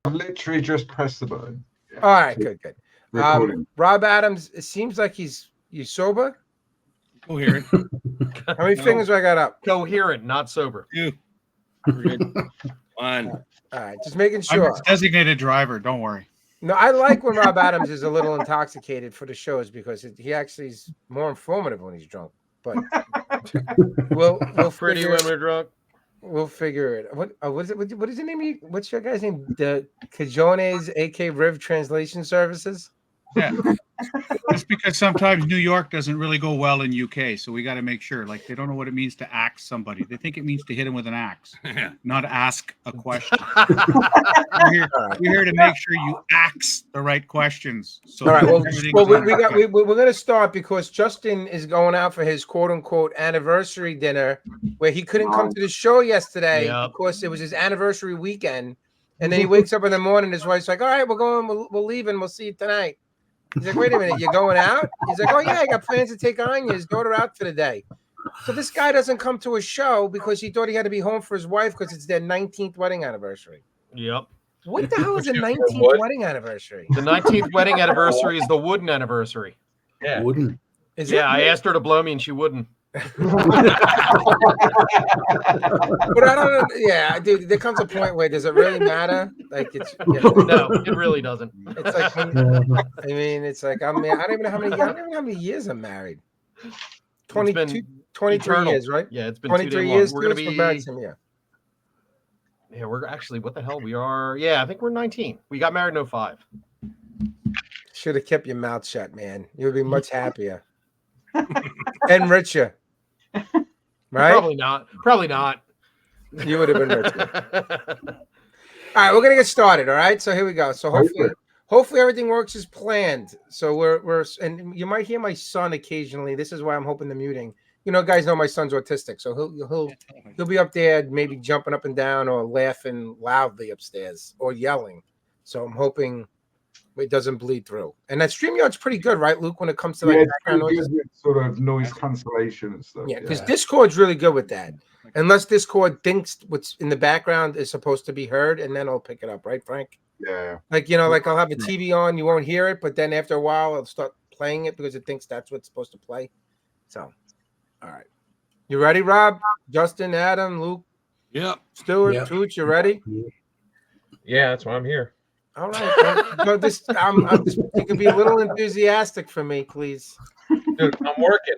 I've literally just pressed the button. Yeah. All right, good. Recording. Rob Adams, it seems like you sober. Coherent. How many fingers do I got up? Coherent, not sober. You. We're good. Fine. All right, just making I'm sure. a designated driver. Don't worry. No, I like when Rob Adams is a little intoxicated for the shows because he actually is more informative when he's drunk. But we'll Pretty when we're drunk. We'll figure it. What is it? What is the name? What's your guy's name? The Cajones AK Riv Translation Services. Yeah. Just because sometimes New York doesn't really go well in UK, so we got to make sure. Like they don't know what it means to axe somebody. They think it means to hit him with an axe, not ask a question. we're here to make sure you axe the right questions. So all right. Well, we're going to start because Justin is going out for his quote unquote anniversary dinner, where he couldn't come to the show yesterday because it was his anniversary weekend, and then he wakes up in the morning. His wife's like, "All right, we're going. We'll leave, and we'll see you tonight." He's like, wait a minute, you're going out? He's like, oh, yeah, I got plans to take Anya, his daughter, out for the day. So this guy doesn't come to a show because he thought he had to be home for his wife because it's their 19th wedding anniversary. Yep. What the hell is a 19th wedding anniversary? The 19th wedding anniversary is the wooden anniversary. Yeah. Wouldn't. I asked her to blow me and she wouldn't. But I don't. Yeah, dude. There comes a point where does it really matter? Like it's no, it really doesn't. It's like I mean, it's like I don't even know how many years I'm married. 23 years, right? Yeah, it's been 23 years. We're gonna be. Yeah, we're actually what the hell we are. Yeah, I think we're 19. We got married in 05. Should have kept your mouth shut, man. You would be much happier and richer. Right? Probably not. You would have been richer. All right, we're gonna get started. All right, so here we go. So hopefully everything works as planned. So we're and you might hear my son occasionally. This is why I'm hoping the muting. You know, guys know my son's autistic, so he'll be up there maybe jumping up and down or laughing loudly upstairs or yelling. So I'm hoping it doesn't bleed through. And that StreamYard's pretty good, right, Luke, when it comes to like background noise? Sort of noise cancellation and stuff. Yeah, because Discord's really good with that. Unless Discord thinks what's in the background is supposed to be heard, and then I'll pick it up, right, Frank? Yeah. Like, you know, like I'll have a TV on, you won't hear it, but then after a while, I'll start playing it because it thinks that's what's supposed to play. So, all right. You ready, Rob? Justin, Adam, Luke? Yep. Stuart, Tooch, you ready? Yeah, that's why I'm here. All right. I'm just, you can be a little enthusiastic for me, please. Dude, I'm working.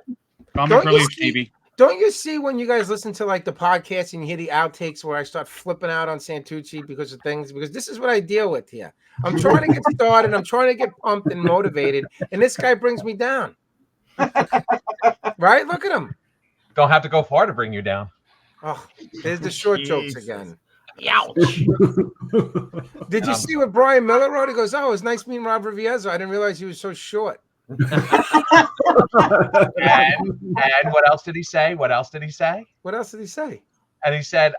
Comic relief, TV. Don't you see when you guys listen to like the podcast and you hear the outtakes where I start flipping out on Santucci because of things? Because this is what I deal with here. I'm trying to get started. I'm trying to get pumped and motivated, and this guy brings me down. Right? Look at him. Don't have to go far to bring you down. Oh, there's the short jokes again. Ouch. Did you see what Brian Miller wrote? He goes, "Oh, it was nice meeting Rob Riviezo. I didn't realize he was so short." And what else did he say? What else did he say? And he said,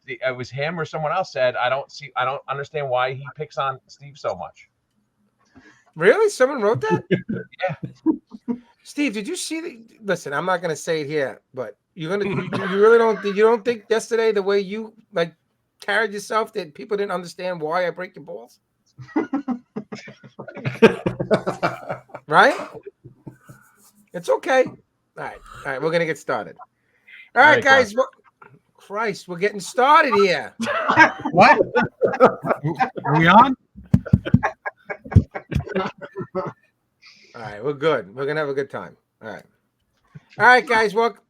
it was him or someone else said, I don't understand why he picks on Steve so much. Really? Someone wrote that? Yeah. Steve, did you see listen, I'm not gonna say it here, but you really don't think yesterday the way you like carried yourself that people didn't understand why I break your balls? Right? It's okay. All right, we're gonna get started. All right, guys. Christ, we're getting started here. What? Are we on? All right, we're good. We're gonna have a good time. All right, guys. Welcome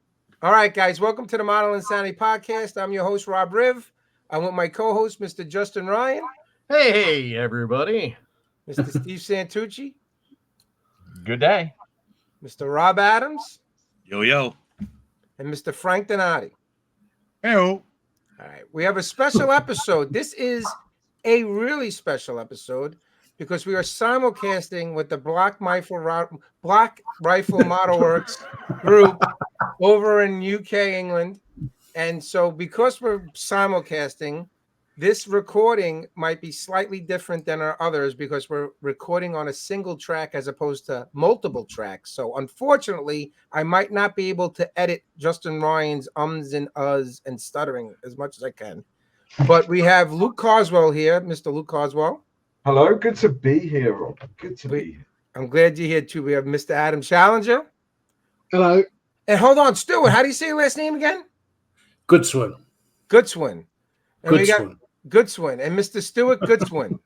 to the Model Insanity Podcast. I'm your host, Rob Riv. I'm with my co-host, Mr. Justin Ryan. Hey, everybody. Mr. Steve Santucci. Good day. Mr. Rob Adams. Yo. And Mr. Frank Donati. Hey-o. All right, we have a special episode. This is a really special episode because we are simulcasting with the Black Rifle Model Worx group over in UK, England. And so because we're simulcasting, this recording might be slightly different than our others because we're recording on a single track as opposed to multiple tracks. So unfortunately, I might not be able to edit Justin Ryan's ums and uhs and stuttering as much as I can. But we have Luke Carswell here, Mr. Luke Carswell. Hello, good to be here, Rob. Good to be here. I'm glad you're here too. We have Mr. Adam Challenger. Hello. And hold on, Stuart, how do you say your last name again? Goodswin. Goodswin. And we got Goodswin. Goodswin and Mr. Stuart Goodswin.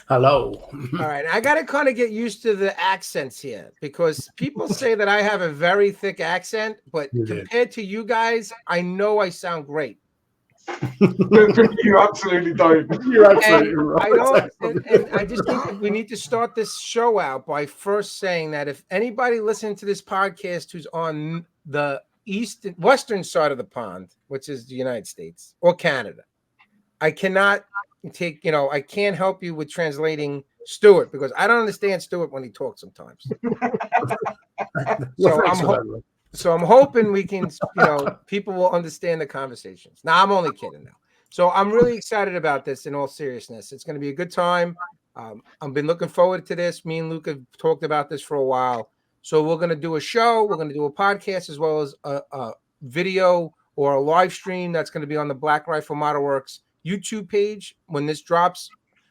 Hello. All right, I got to kind of get used to the accents here because people say that I have a very thick accent, but compared to you guys, I know I sound great. You absolutely don't. You're absolutely right. I don't, and I just think we need to start this show out by first saying that if anybody listening to this podcast who's on the western side of the pond, which is the United States or Canada, I cannot take, I can't help you with translating Stuart because I don't understand Stuart when he talks sometimes. So I'm hoping we can, people will understand the conversations. Now, I'm only kidding now. So I'm really excited about this in all seriousness. It's going to be a good time. I've been looking forward to this. Me and Luke have talked about this for a while. So we're going to do a show. We're going to do a podcast as well as a video or a live stream that's going to be on the Black Rifle Model Works YouTube page. When this drops,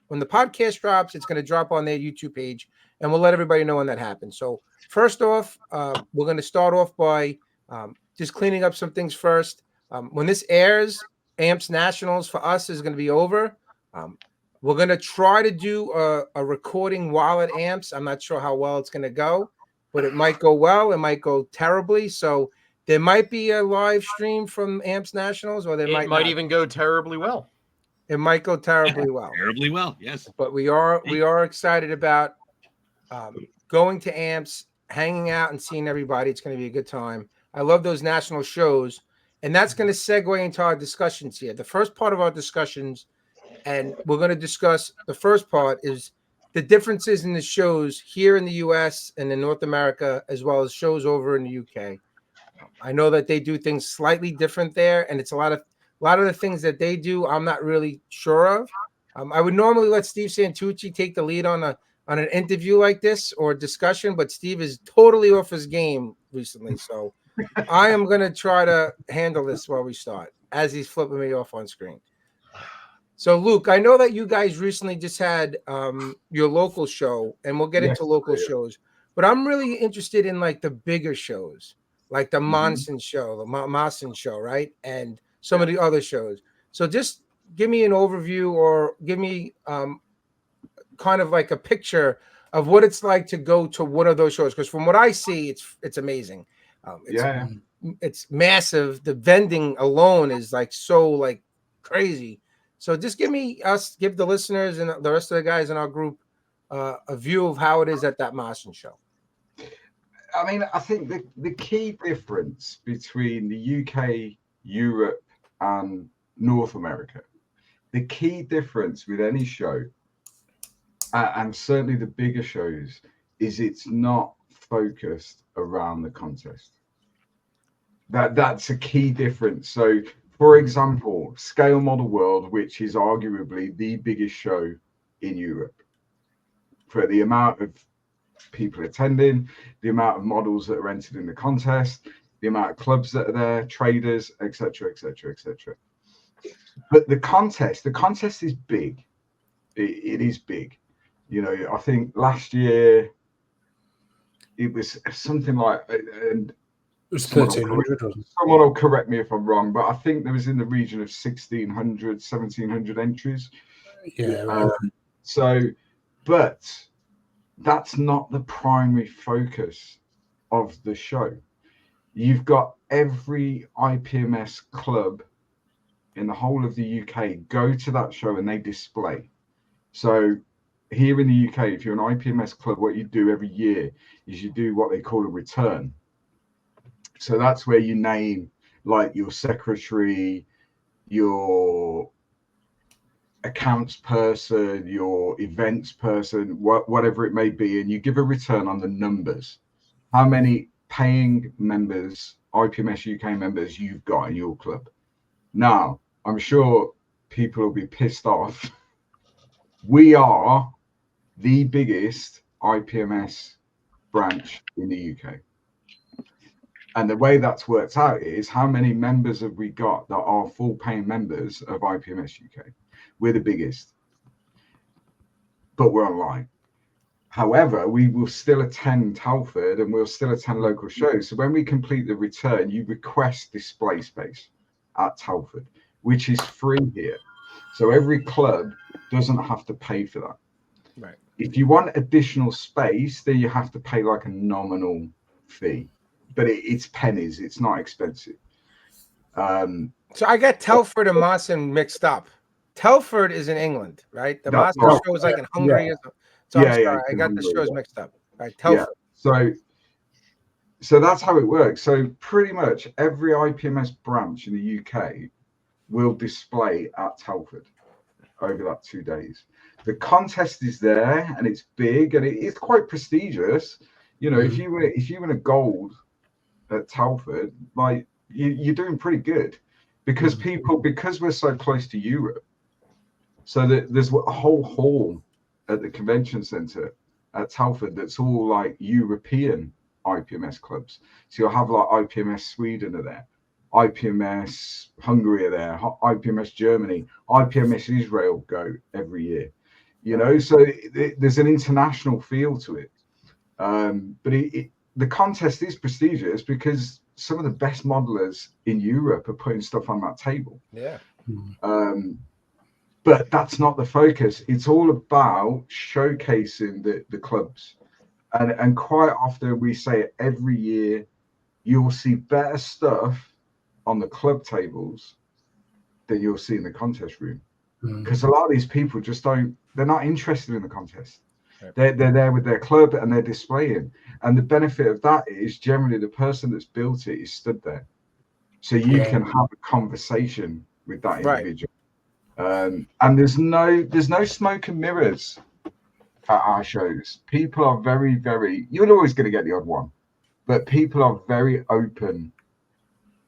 when the podcast drops, it's going to drop on their YouTube page, and we'll let everybody know when that happens. So first off, we're going to start off by just cleaning up some things first. When this airs, AMPS Nationals for us is going to be over. We're going to try to do a recording while at AMPS. I'm not sure how well it's going to go, but it might go well. It might go terribly. So there might be a live stream from AMPS Nationals, or there might even go terribly well. It might go terribly well. Terribly well, yes. But we are excited about going to AMPS, hanging out, and seeing everybody. It's going to be a good time. I love those national shows, and that's going to segue into our discussions here. The first part of our discussions, and we're going to discuss the first part, is the differences in the shows here in the U.S. and in North America, as well as shows over in the UK. I know that they do things slightly different there, and it's a lot of the things that they do I'm not really sure of. I would normally let Steve Santucci take the lead on an interview like this or discussion, but Steve is totally off his game recently. So I am going to try to handle this while we start as he's flipping me off on screen. So Luke, I know that you guys recently just had your local show, and we'll get into local shows, but I'm really interested in like the bigger shows, like the Monson show, the Mawson show, right? And some of the other shows. So just give me an overview or give me kind of like a picture of what it's like to go to one of those shows. Because from what I see, it's amazing. It's massive. The vending alone is like so like crazy. So just give the listeners and the rest of the guys in our group a view of how it is at that Mawson show. I mean, I think the key difference between the UK, Europe, and North America, the key difference with any show, and certainly the bigger shows, is it's not focused around the contest. That's a key difference. So, for example, Scale Model World, which is arguably the biggest show in Europe, for the amount of people attending, the amount of models that are entered in the contest, the amount of clubs that are there, traders, etc., etc., etc. But the contest is big. It is big. I think last year it was something like, and it was 1,300. Someone will correct me if I'm wrong, but I think there was in the region of 1,600, 1,700 entries. Yeah. But that's not the primary focus of the show. You've got every IPMS club in the whole of the UK go to that show and they display. So here in the UK, if you're an IPMS club, what you do every year is you do what they call a return. So that's where you name like your secretary, your accounts person, your events person, whatever it may be, and you give a return on the numbers. How many paying members, IPMS UK members, you've got in your club. Now, I'm sure people will be pissed off. We are the biggest IPMS branch in the UK. And the way that's worked out is how many members have we got that are full paying members of IPMS UK? We're the biggest, but we're online. However, we will still attend Telford and we'll still attend local shows. So when we complete the return, you request display space at Telford, which is free here. So every club doesn't have to pay for that. Right. If you want additional space, then you have to pay like a nominal fee, but it's pennies. It's not expensive. So I got Telford and Mawson mixed up. Telford is in England, right? The That's Mawson right. show is like in Hungary. So I'm sorry, I got the shows mixed up. Right, Telford. So that's how it works. So pretty much every IPMS branch in the UK will display at Telford over that 2 days. The contest is there and it's big and it's quite prestigious. You know, if you win a gold at Telford, like you're doing pretty good because because we're so close to Europe. So that there's a whole hall at the convention centre at Telford that's all like European IPMS clubs. So you'll have like IPMS Sweden are there, IPMS Hungary are there, IPMS Germany, IPMS Israel go every year. You know, so there's an international feel to it. But the contest is prestigious because some of the best modelers in Europe are putting stuff on that table. Yeah. But that's not the focus. It's all about showcasing the clubs. And quite often we say every year, you'll see better stuff on the club tables than you'll see in the contest room. Because a lot of these people just they're not interested in the contest. They're there with their club and they're displaying. And the benefit of that is generally the person that's built it is stood there. So you can have a conversation with that individual. And there's no smoke and mirrors at our shows. People are very, very, you're always going to get the odd one, but people are very open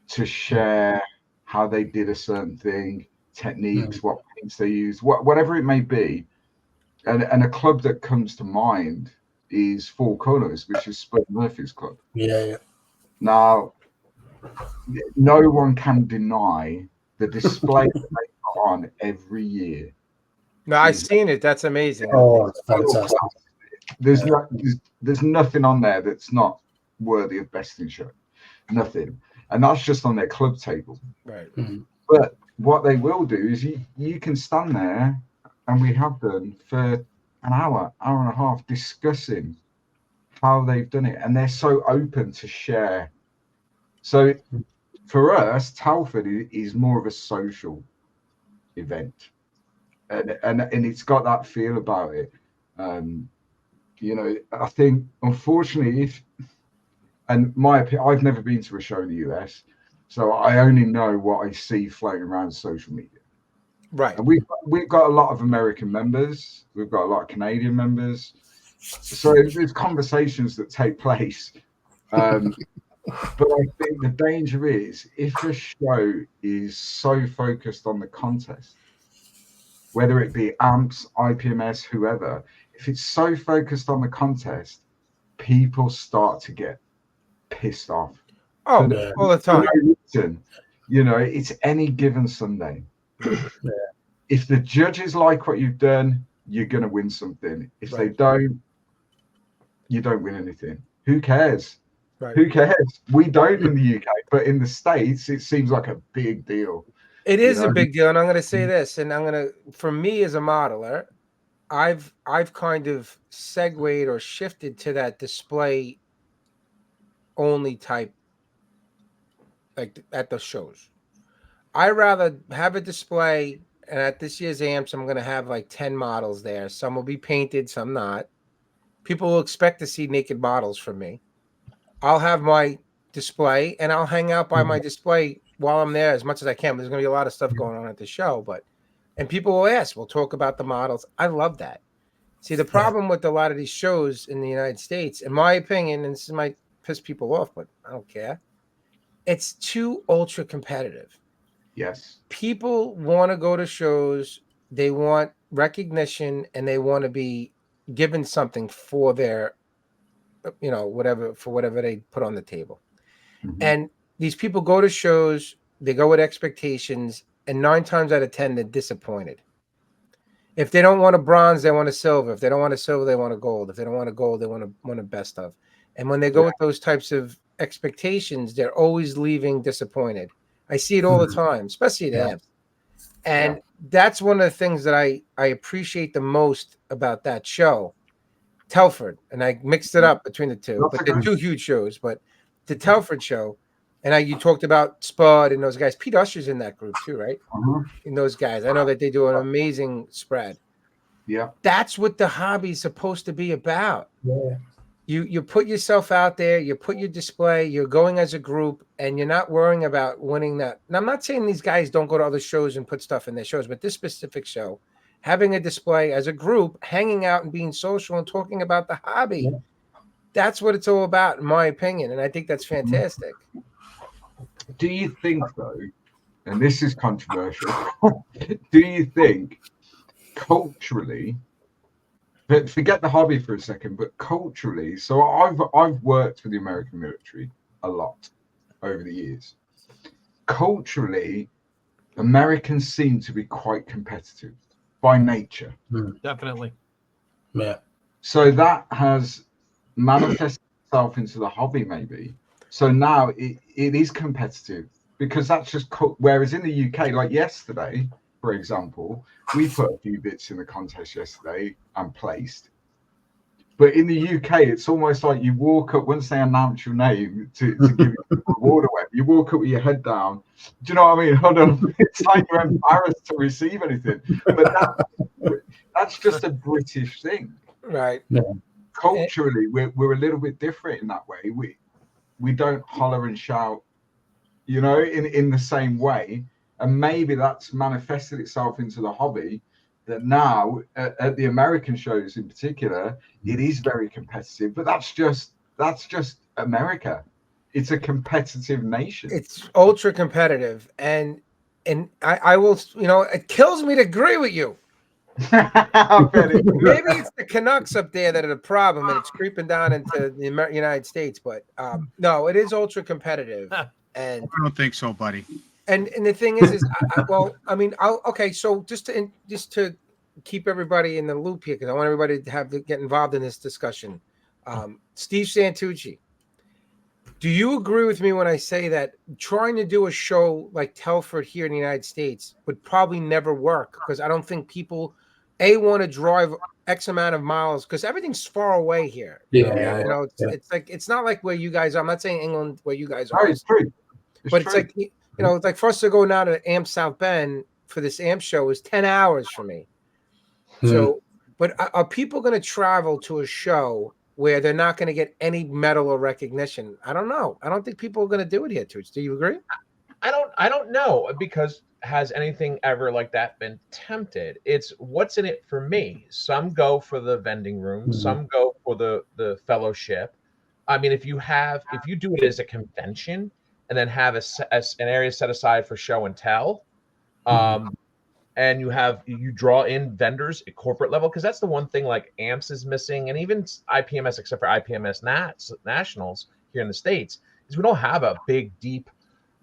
to share how they did a certain thing, techniques, what paints they use, whatever it may be. And a club that comes to mind is Four Corners, which is Spud Murphy's club. Yeah. Now, no one can deny the display that they put on every year. No, I've seen it. That's amazing. Oh, it's fantastic. There's nothing on there that's not worthy of best in show. Nothing. And that's just on their club table. Right. But what they will do is you can stand there, and we have done for an hour and a half discussing how they've done it. And they're so open to share. So for us, Telford is more of a social event. And it's got that feel about it. You know, I think unfortunately, I've never been to a show in the US, so I only know what I see floating around social media. Right. And we've got a lot of American members, we've got a lot of Canadian members, so there's conversations that take place. But I think the danger is if a show is so focused on the contest, whether it be AMPS, IPMS, whoever, if it's so focused on the contest, people start to get pissed off. Oh, all the time. You know, it's any given Sunday. If the judges like what you've done, you're going to win something. If they don't, you don't win anything. Who cares? Right. Who cares? We don't in the UK, but in the States, it seems like a big deal. It is a big deal, and I'm going to say this, and for me as a modeler, I've kind of segued or shifted to that display only type, like at the shows. I rather have a display, and at this year's AMPS, I'm going to have like 10 models there. Some will be painted, some not. People will expect to see naked models from me. I'll have my display, and I'll hang out by my display while I'm there as much as I can. There's going to be a lot of stuff going on at the show, and people will ask, we'll talk about the models. I love that. See, the problem with a lot of these shows in the United States, in my opinion, and this might piss people off, but I don't care, it's too ultra competitive. Yes. People want to go to shows, they want recognition, and they want to be given something for their, whatever they put on the table. And these people go to shows, they go with expectations, and 9 times out of 10, they're disappointed. If they don't want a bronze, they want a silver. If they don't want a silver, they want a gold. If they don't want a gold, they want a best of. And when they go with those types of expectations, they're always leaving disappointed. I see it all the time, especially at amps. And that's one of the things that I appreciate the most about that show, Telford. And I mixed it up between the two, but they're 2 huge shows. But the Telford show, and you talked about Spud and those guys. Pete Usher's in that group too, right? In those guys, I know that they do an amazing spread. Yeah, that's what the hobby's supposed to be about. Yeah. You put yourself out there, you put your display, you're going as a group, and you're not worrying about winning that. And I'm not saying these guys don't go to other shows and put stuff in their shows, but this specific show, having a display as a group, hanging out and being social and talking about the hobby, that's what it's all about, in my opinion. And I think that's fantastic. Do you think, though, and this is controversial, do you think culturally, but forget the hobby for a second, but culturally, so I've worked with the American military a lot over the years. Culturally, Americans seem to be quite competitive by nature. Definitely. Yeah. So that has manifested itself into the hobby, maybe. So now it is competitive because that's just whereas in the UK, like yesterday, for example, we put a few bits in the contest yesterday and placed. But in the UK, it's almost like you walk up once they announce your name to give you a reward away. You walk up with your head down. Do you know what I mean? Hold on. It's like you're embarrassed to receive anything. But that's just a British thing. Right. Yeah. Culturally, we're a little bit different in that way. We don't holler and shout, you know, in the same way. And maybe that's manifested itself into the hobby that now at the American shows in particular, it is very competitive, but that's just America. It's a competitive nation. It's ultra competitive. And I will, you know, it kills me to agree with you. I bet it would. Maybe it's the Canucks up there that are the problem and it's creeping down into the United States, but no, it is ultra competitive. And I don't think so, buddy. And the thing is okay. So just to keep everybody in the loop here, because I want everybody to get involved in this discussion. Steve Santucci, do you agree with me when I say that trying to do a show like Telford here in the United States would probably never work? Because I don't think people want to drive X amount of miles because everything's far away here. Yeah. You know, it's like it's not like where you guys are. I'm not saying England where you guys are. No, it's true. But it's like, you know, it's like for us to go now to Amp South Bend for this Amp show is 10 hours for me. So, but are people going to travel to a show where they're not going to get any medal or recognition? I don't know. I don't think people are going to do it here, Toots. Do you agree? I don't know, because has anything ever like that been tempted? It's what's in it for me. Some go for the vending room, some go for the fellowship. I mean, if you do it as a convention and then have an area set aside for show and tell, and you draw in vendors at corporate level, because that's the one thing like AMPS is missing, and even IPMS, except for IPMS Nationals here in the States, is we don't have a big, deep,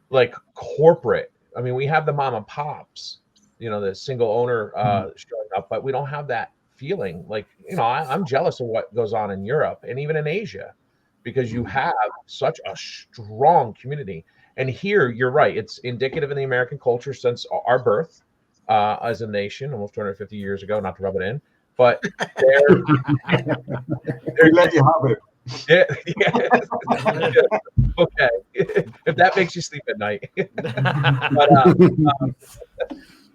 like corporate. I mean, we have the mom and pops, you know, the single owner showing up, but we don't have that feeling. Like, you know, I'm jealous of what goes on in Europe and even in Asia, because you have such a strong community. And here, you're right, it's indicative of the American culture since our birth as a nation almost 250 years ago, not to rub it in, but they're let you have it. Yeah. Okay. If that makes you sleep at night.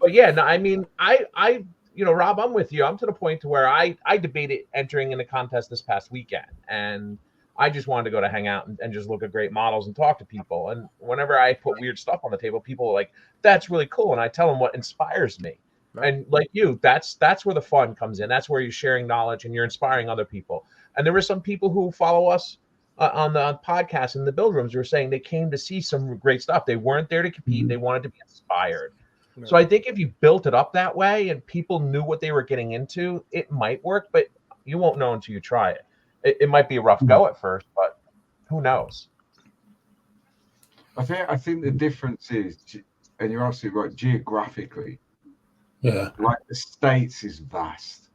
But yeah, no, I mean, I you know, Rob, I'm with you. I'm to the point to where I debated entering in a contest this past weekend, and I just wanted to go to hang out and just look at great models and talk to people. And whenever I put weird stuff on the table, people are like, that's really cool. And I tell them what inspires me. Right. And like you, that's where the fun comes in. That's where you're sharing knowledge and you're inspiring other people. And there were some people who follow us on the podcast in the build rooms who were saying they came to see some great stuff. They weren't there to compete. They wanted to be inspired. Right. So I think if you built it up that way and people knew what they were getting into, it might work, but you won't know until you try it. It might be a rough go at first, but who knows? I think the difference is, and you're absolutely right, geographically, Yeah. like the States is vast.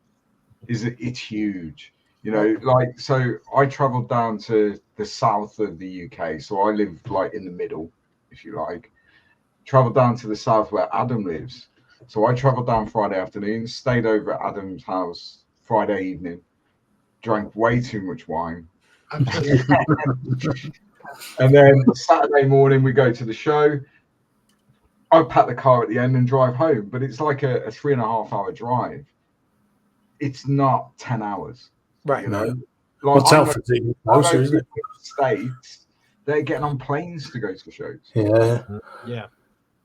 It's huge. You know, like, so I traveled down to the south of the UK. So I live like in the middle, if you like. Traveled down to the south where Adam lives. So I traveled down Friday afternoon, stayed over at Adam's house Friday evening, drank way too much wine. And then Saturday morning, we go to the show. I pack the car at the end and drive home, but it's like a 3.5 hour drive. It's not 10 hours. Right. You know, No. like Well, Telford's even I know closer, isn't it? people in the States, they're getting on planes to go to shows. Yeah. Yeah.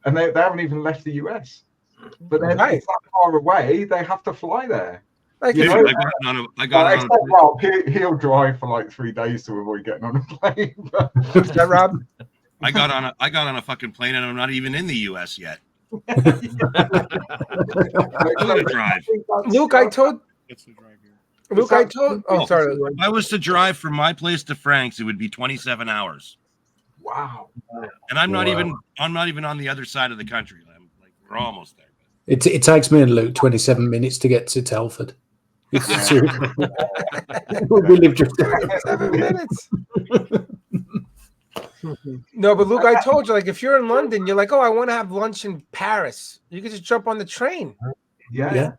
And they haven't even left the US. But then Right. it's that far away, they have to fly there. Like, You if know, I got on except Rob, he'll drive for like 3 days to avoid getting on a plane. is that Rob? I got on a fucking plane and I'm not even in the US yet. I'm gonna drive. Luke, I told. It's the drive here. Luke, I told. Oh, sorry. If I was to drive from my place to Frank's, it would be 27 hours. Wow. And I'm not Wow. even on the other side of the country. I'm like, we're almost there. It takes me and Luke 27 minutes to get to Telford. Seriously. We live just 7 minutes. No, but Luke, I told you, like, if you're in London, you're like, oh, I want to have lunch in Paris. You can just jump on the train. Yeah. Yeah.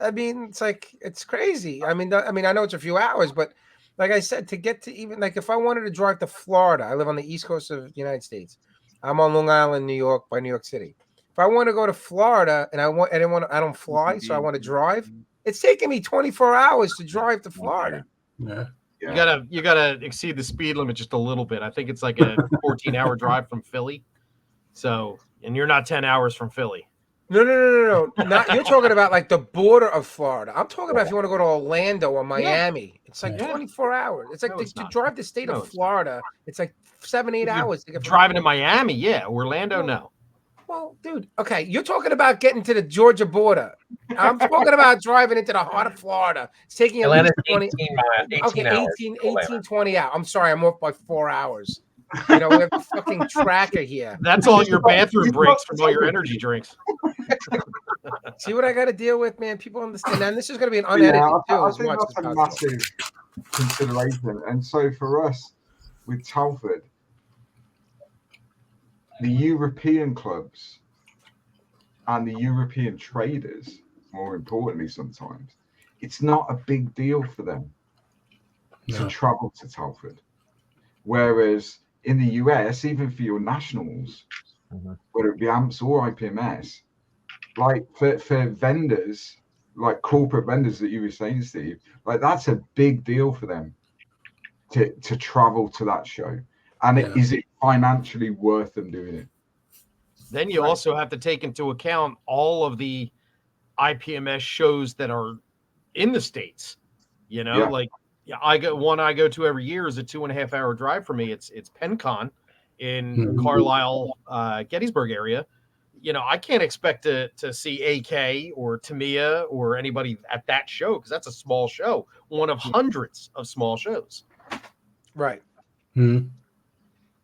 I mean, it's like, it's crazy. I mean, I know it's a few hours, but like I said, to get to even, like, if I wanted to drive to Florida, I live on the East Coast of the United States. I'm on Long Island, New York, by New York City. If I want to go to Florida and I don't fly, so I want to drive, it's taking me 24 hours to drive to Florida. Yeah. You gotta exceed the speed limit just a little bit. I think it's like a 14-hour drive from Philly. So, and you're not 10 hours from Philly. No. Not, you're talking about like the border of Florida. I'm talking about if you want to go to Orlando or Miami. It's like 24 hours. It's like No, it's to not. drive the state No, of it's Florida. It's like 7-8 hours to get from Driving to Miami, yeah. Orlando, no. Well, dude, okay, you're talking about getting to the Georgia border. I'm talking about driving into the heart of Florida. It's taking at least Atlanta's 20. 18 hours. 18, 20 hours. I'm sorry, I'm off by 4 hours. You know, we have a fucking tracker here. That's all your bathroom breaks from all your energy drinks. See what I got to deal with, man? People understand. And this is going to be an Yeah, unedited too. I As think much that's as a possible. massive consideration. And so for us with Telford, the European clubs and the European traders, more importantly sometimes, it's not a big deal for them to travel to Telford. Whereas in the US, even for your nationals, whether it be AMPS or IPMS, like for vendors, like corporate vendors that you were saying, Steve, like that's a big deal for them to travel to that show. And is it financially worth them doing it? Then you also have to take into account all of the IPMS shows that are in the States. You know, like I go to every year is a 2.5 hour drive for me. It's PennCon in Carlisle, Gettysburg area. You know, I can't expect to see AK or Tamiya or anybody at that show because that's a small show, one of hundreds of small shows. Right. Mm.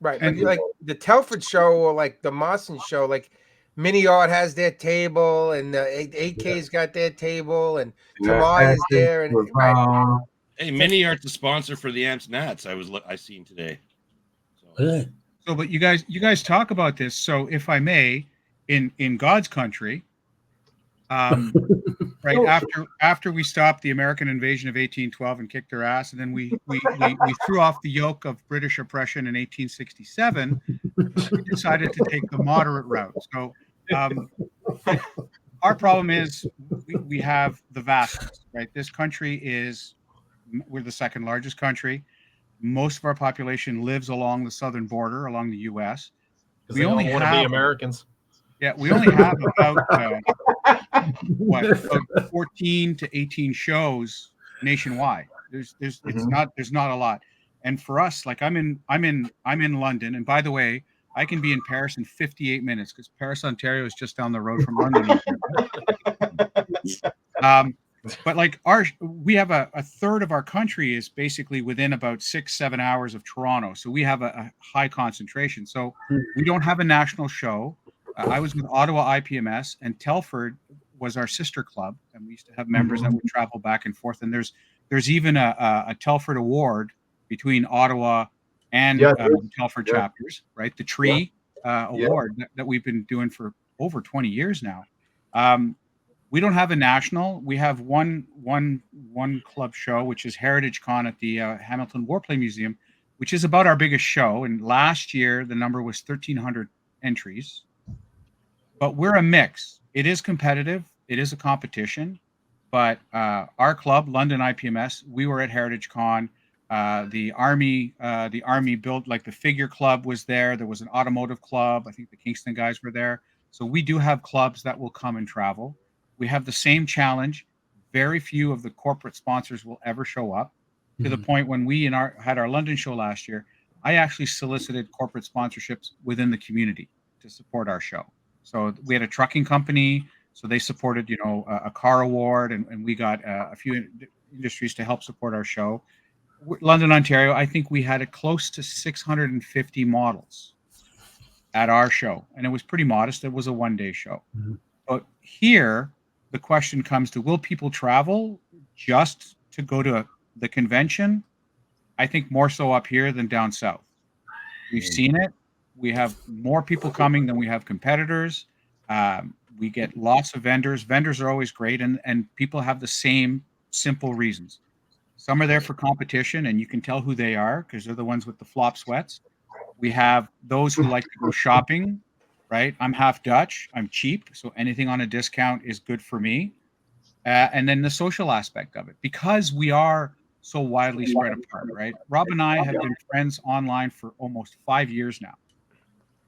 Right. And- But like the Telford show or like the Mawson show, like Mini Art has their table and the AK's got their table and Tamar is there. And right. Hey, Mini Art's a sponsor for the Amps Nats. I seen today. So, Really? So, but you guys talk about this. So, if I may, in God's country, right after we stopped the American invasion of 1812 and kicked their ass, and then we threw off the yoke of British oppression in 1867, we decided to take the moderate route. So, our problem is we have the vastness, right? This country we're the second largest country. Most of our population lives along the southern border, along the U.S. We only want to be Americans. Yeah, we only have about 14 to 18 shows nationwide. There's not a lot. And for us, like I'm in London, and by the way, I can be in Paris in 58 minutes because Paris, Ontario is just down the road from London. But like we have a third of our country is basically within about 6-7 hours of Toronto. So we have a high concentration. So we don't have a national show. I was with Ottawa IPMS, and Telford was our sister club, and we used to have members that would travel back and forth. And there's even a Telford award between Ottawa and the Telford chapters, right? The Tree award that we've been doing for over 20 years now. We don't have a national. We have one club show, which is Heritage Con at the Hamilton Warplay Museum, which is about our biggest show. And last year, the number was 1,300 entries. But we're a mix. It is competitive. It is a competition. But our club, London IPMS, we were at Heritage Con. The Army built, like, the figure club was there. There was an automotive club. I think the Kingston guys were there. So we do have clubs that will come and travel. We have the same challenge. Very few of the corporate sponsors will ever show up, to the point when we had our London show last year, I actually solicited corporate sponsorships within the community to support our show. So we had a trucking company, so they supported, a car award, and we got a few industries to help support our show. London, Ontario, I think we had close to 650 models at our show, and it was pretty modest. It was a one-day show. But here, the question comes to, will people travel just to go to the convention? I think more so up here than down south. We've seen it. We have more people coming than we have competitors. We get lots of vendors. Vendors are always great, and people have the same simple reasons. Some are there for competition, and you can tell who they are because they're the ones with the flop sweats. We have those who like to go shopping, right? I'm half Dutch. I'm cheap, so anything on a discount is good for me. And then the social aspect of it, because we are so widely spread apart, right? Rob and I have been friends online for almost 5 years now.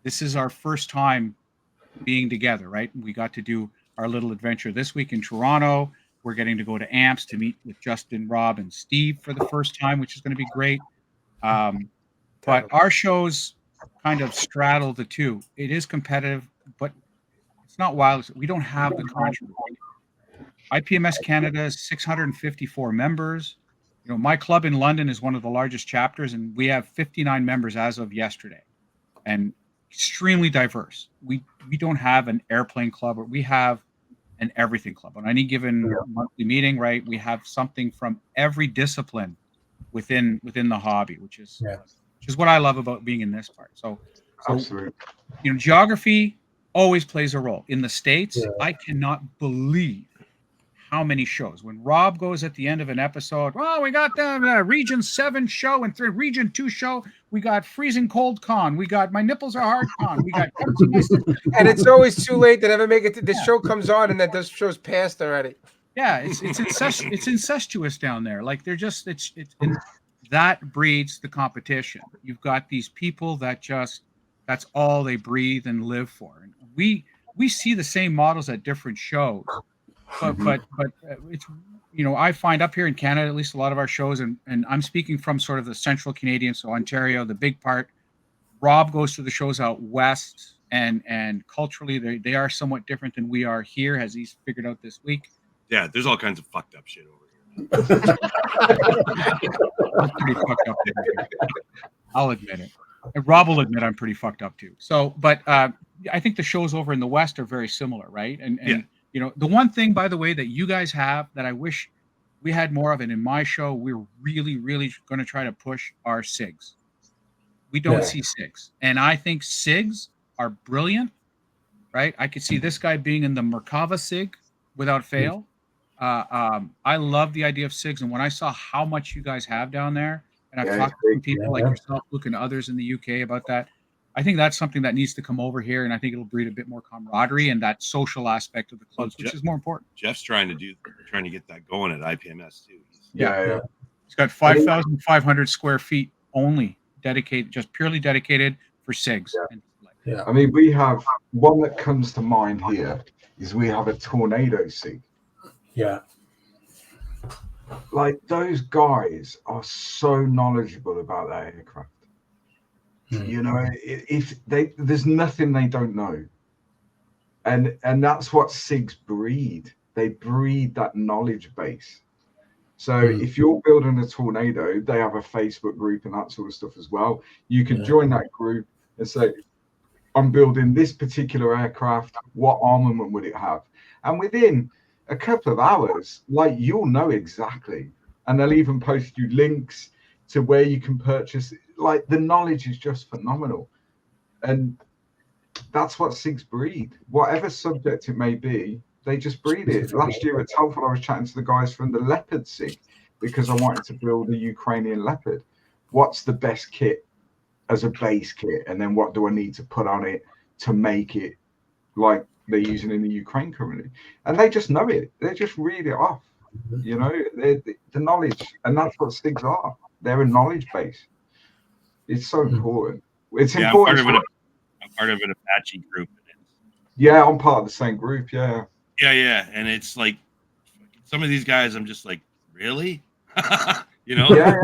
This is our first time being together, right? We got to do our little adventure this week in Toronto. We're getting to go to AMPS to meet with Justin, Rob, and Steve for the first time, which is going to be great. But our shows kind of straddle the two. It is competitive, but it's not wild. We don't have the controversy. IPMS Canada is 654 members. My club in London is one of the largest chapters, and we have 59 members as of yesterday, and extremely diverse. We don't have an airplane club, or we have an everything club. On any given monthly meeting, right, we have something from every discipline within the hobby, which is what I love about being in this part. So Absolutely. Geography always plays a role. In the States, I cannot believe how many shows. When Rob goes at the end of an episode, we got the Region 7 show and Region 2 show. We got Freezing Cold Con. We got My Nipples Are Hard Con. We got and it's always too late to ever make it. The show comes on, and that those shows passed already. Yeah, it's incestuous down there. Like they're just and that breeds the competition. You've got these people that that's all they breathe and live for. And we see the same models at different shows. But it's, I find up here in Canada, at least a lot of our shows, and I'm speaking from sort of the central Canadian, so Ontario, the big part. Rob goes to the shows out west, and culturally they are somewhat different than we are here, as he's figured out this week. Yeah, there's all kinds of fucked up shit over here. I'm pretty fucked up here. I'll admit it. And Rob will admit I'm pretty fucked up too. So, but I think the shows over in the west are very similar, right? And the one thing, by the way, that you guys have that I wish we had more of it in my show, we're really, really going to try to push our SIGs. We don't see SIGs. And I think SIGs are brilliant, right? I could see this guy being in the Merkava SIG without fail. I love the idea of SIGs. And when I saw how much you guys have down there, and I've talked to some people like yourself, Luke, and others in the UK about that, I think that's something that needs to come over here, and I think it'll breed a bit more camaraderie and that social aspect of the clubs, which is more important. Jeff's trying to get that going at IPMS too. Yeah. He's got 5,500 square feet only dedicated, just purely dedicated for SIGs. Yeah. I mean, we have one that comes to mind here is we have a Tornado SIG. Yeah. Like, those guys are so knowledgeable about that aircraft. There's nothing they don't know, and that's what SIGs breed. they breed that knowledge base. So if you're building a tornado, they have a Facebook group and that sort of stuff as well. You can join that group and say, I'm building this particular aircraft. What armament would it have? And within a couple of hours, like, you'll know exactly. And they'll even post you links to where you can purchase it. Like, the knowledge is just phenomenal. And that's what SIGs breed. Whatever subject it may be, they just breed it. Last year at Telford, I was chatting to the guys from the Leopard SIG because I wanted to build a Ukrainian Leopard. What's the best kit as a base kit? And then what do I need to put on it to make it like they're using in the Ukraine currently? And they just know it. They just read it off. You know, the knowledge. And that's what SIGs are. They're a knowledge base. It's so important. It's important. I'm part of an Apache group. Yeah, I'm part of the same group. Yeah. Yeah. And it's like, some of these guys, I'm just like, really? You know? Yeah.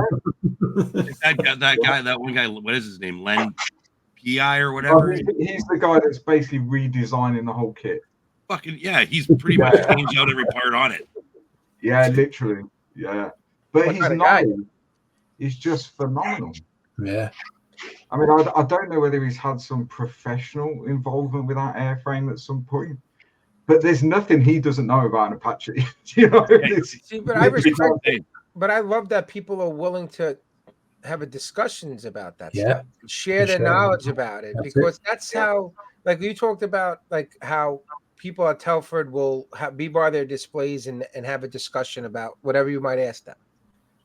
That one guy, what is his name? Len PI or whatever? He's the guy that's basically redesigning the whole kit. Fucking, yeah, he's pretty much changed out every part on it. Yeah, literally. Yeah. But his knowledge is just phenomenal. Yeah. I mean, I don't know whether he's had some professional involvement with that airframe at some point, but there's nothing he doesn't know about an Apache. You know? See, but I respect it. But I love that people are willing to have a discussions about that stuff, share their knowledge about it, because that's how, like you talked about, like how people at Telford will be by their displays and have a discussion about whatever you might ask them.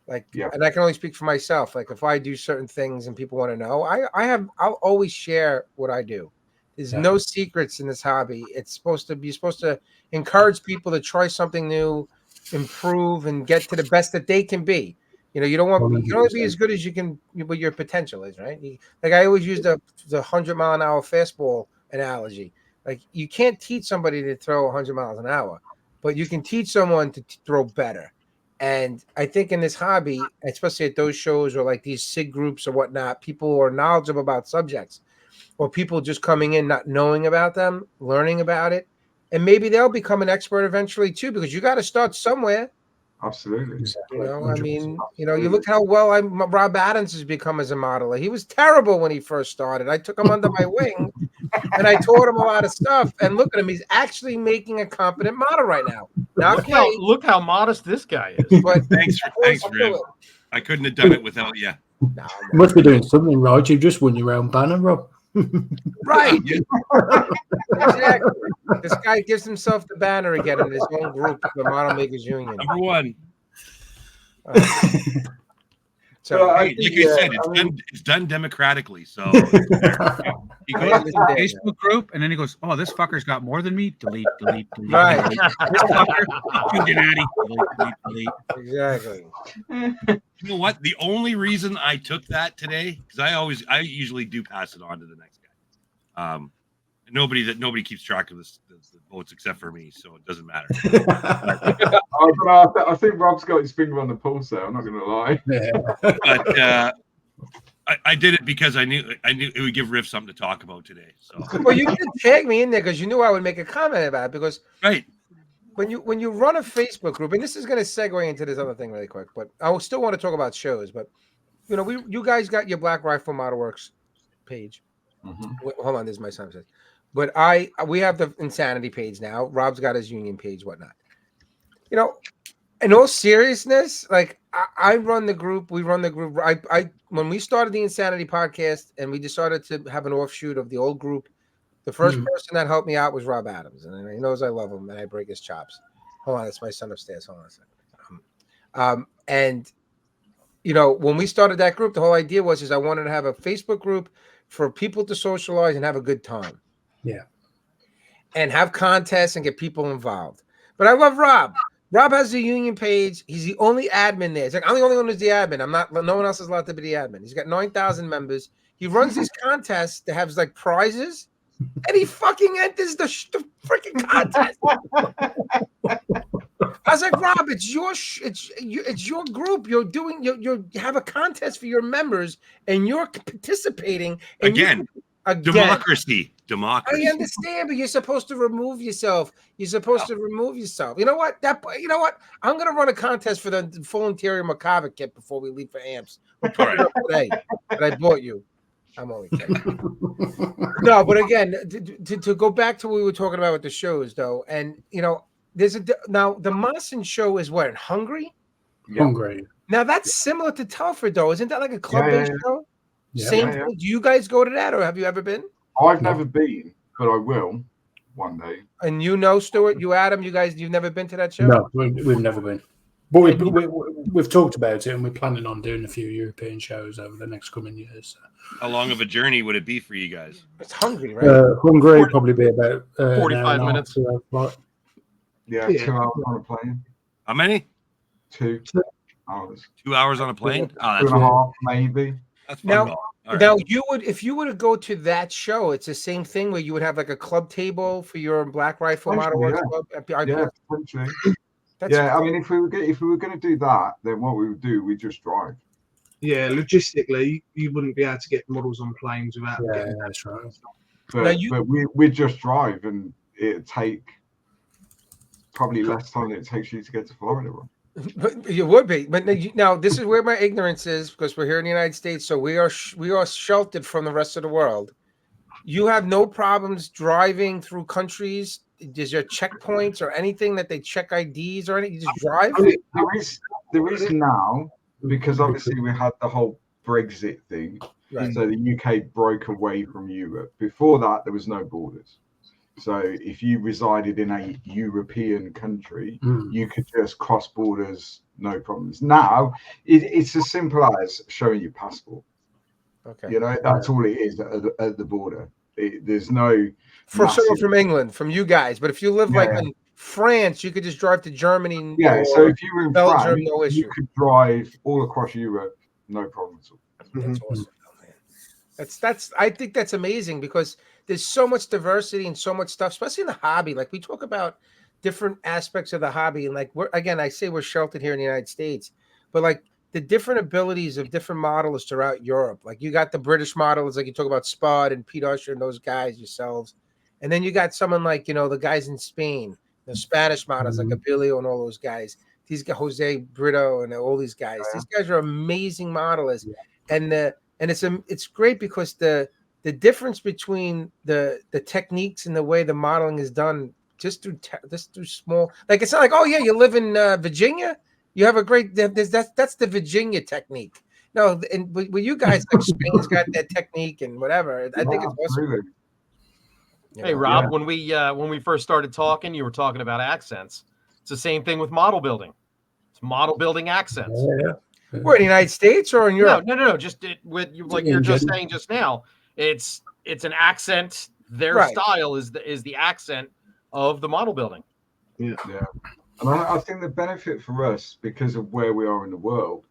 Like, and I can only speak for myself. Like, if I do certain things and people want to know, I'll always share what I do. There's no secrets in this hobby. It's supposed to encourage people to try something new, improve, and get to the best that they can be. You know, you can only be as good as you can, what your potential is, right? Like, I always use the 100-mile-an-hour fastball analogy. Like, you can't teach somebody to throw 100 miles an hour, but you can teach someone to throw better. And I think in this hobby, especially at those shows or like these SIG groups or whatnot, people who are knowledgeable about subjects, or people just coming in not knowing about them, learning about it, and maybe they'll become an expert eventually too, because you got to start somewhere. Absolutely. You know, I mean, you know, you look how well Rob Adams has become as a modeler. He was terrible when he first started. I took him under my wing and I taught him a lot of stuff. And look at him. He's actually making a competent model right now. Look how modest this guy is. But thanks, Rib. I couldn't have done it without you. No, you must be doing something right. You've just won your own banner, Rob. Right. Exactly. This guy gives himself the banner again in his own group, the Model Makers Union. Number one. So, like you said, it's done democratically. So he goes to the Facebook group, and then he goes, "Oh, this fucker's got more than me. Delete, delete, delete. Right. Delete. This fucker, Cincinnati. Delete, delete, delete." Exactly. You know what? The only reason I took that today, because I usually do pass it on to the next guy. Nobody keeps track of the votes except for me, so it doesn't matter. I think Rob's got his finger on the pulse there. I'm not going to lie. But I did it because I knew it would give Riff something to talk about today. So well, you did tag me in there because you knew I would make a comment about it. Because when you run a Facebook group, and this is going to segue into this other thing really quick, but I still want to talk about shows. But you know, you guys got your Black Rifle Model Works page. Mm-hmm. Hold on, this is my son says. But we have the Insanity page now. Rob's got his Union page, whatnot. You know, in all seriousness, like I run the group. We run the group. I when we started the Insanity podcast and we decided to have an offshoot of the old group, the first person that helped me out was Rob Adams, and he knows I love him and I break his chops. Hold on, that's my son upstairs. Hold on a second. And you know, when we started that group, the whole idea was I wanted to have a Facebook group for people to socialize and have a good time. Yeah. And have contests and get people involved. But I love Rob. Rob has the Union page. He's the only admin there. It's like, I'm the only one who's the admin. No one else is allowed to be the admin. He's got 9,000 members. He runs these contests that have like prizes, and he fucking enters the freaking contest. I was like, Rob, it's your group. You have a contest for your members, and you're participating. And again. Again, Democracy. I understand, but you're supposed to remove yourself. You're supposed to remove yourself. You know what? You know what? I'm gonna run a contest for the full interior Macabre kit before we leave for amps. We'll put it up today that I bought you. I'm only kidding. No, but again, to go back to what we were talking about with the shows, though, and you know, now the Mossen show is what, in Hungary? Hungary. Now that's similar to Telford, though, isn't that like a club-based show? Yeah. Same thing. Do you guys go to that, or have you ever been? I've never been, but I will one day. And you know, Stuart, you Adam, you've never been to that show? No, we've never been. But we've talked about it, and we're planning on doing a few European shows over the next coming years. So. How long of a journey would it be for you guys? It's Hungary, right? Hungary would probably be about 45 minutes. Yeah, 2 hours on a plane. How many? 2 hours. 2 hours on a plane? Oh, Two that's and a half, maybe. That's fun. Now you would, if you were to go to that show, it's the same thing where you would have like a club table for your Black Rifle Model Works Club. Yeah, potentially. That's I mean, if we were going to do that, then what we would do, we just drive. Yeah, logistically, you wouldn't be able to get models on planes without. Yeah, that's right. But we'd just drive, and it'd take probably less time than it takes you to get to Florida. But you would be, but now this is where my ignorance is, because we're here in the United States, so we are sheltered from the rest of the world. You have no problems driving through countries. Is there checkpoints or anything that they check IDs or anything? You just drive? There is now, because obviously we had the whole Brexit thing. Right. So the UK broke away from Europe. Before that, there was no borders. So if you resided in a European country, you could just cross borders, no problems. Now, it's as simple as showing your passport. Okay. You know, that's all it is at the border. There's no... For someone from England, from you guys. But if you live like in France, you could just drive to Germany. Yeah, so if you were in Belgium, France, no issue. you could drive all across Europe, no problem at all. That's awesome, man. That's I think that's amazing, because there's so much diversity and so much stuff, especially in the hobby. Like we talk about different aspects of the hobby, and like I say we're sheltered here in the United States, but like the different abilities of different modelists throughout Europe. Like you got the British models, like you talk about Spud and Pete Usher and those guys yourselves, and then you got someone like, you know, the guys in Spain, the Spanish models like Abilio and all those guys. These guys, Jose Brito and all these guys. These guys are amazing modelists, and it's great because the difference between the techniques and the way the modeling is done just through small, like it's not like, oh yeah, you live in Virginia, you have a great, that's the Virginia technique. No, and with you guys, like Spain's got that technique and whatever. I think it's awesome. Really. Hey Rob, when we first started talking, you were talking about accents. It's the same thing with model building. It's model building accents. Where in the United States or in Europe? No. Just like you're just saying just now. It's an accent. Their style is the accent of the model building. Yeah. And I think the benefit for us, because of where we are in the world,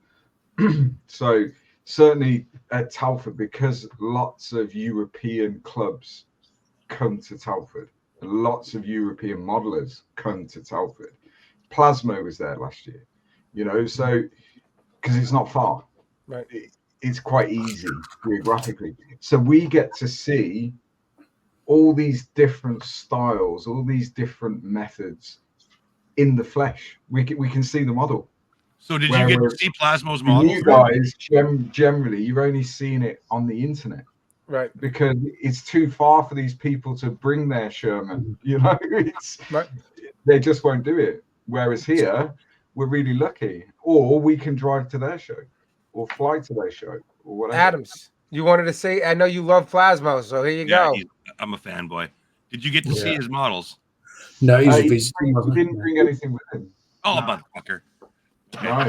so certainly at Telford, because lots of European clubs come to Telford, and lots of European modelers come to Telford. Plasma was there last year, you know, so because it's not far. Right. It's quite easy geographically. So we get to see all these different styles, all these different methods in the flesh. We can see the model. So did you get to see Plasmo's models? You guys, generally, you've only seen it on the internet. Right. Because it's too far for these people to bring their Sherman. You know, they just won't do it. Whereas here, we're really lucky. Or we can drive to their show or fly to their show or whatever. Adams, you wanted to say, I know you love Plasmo, so here you go. I'm a fanboy. Did you get to see his models? No, he didn't bring anything with him. Oh, motherfucker. No,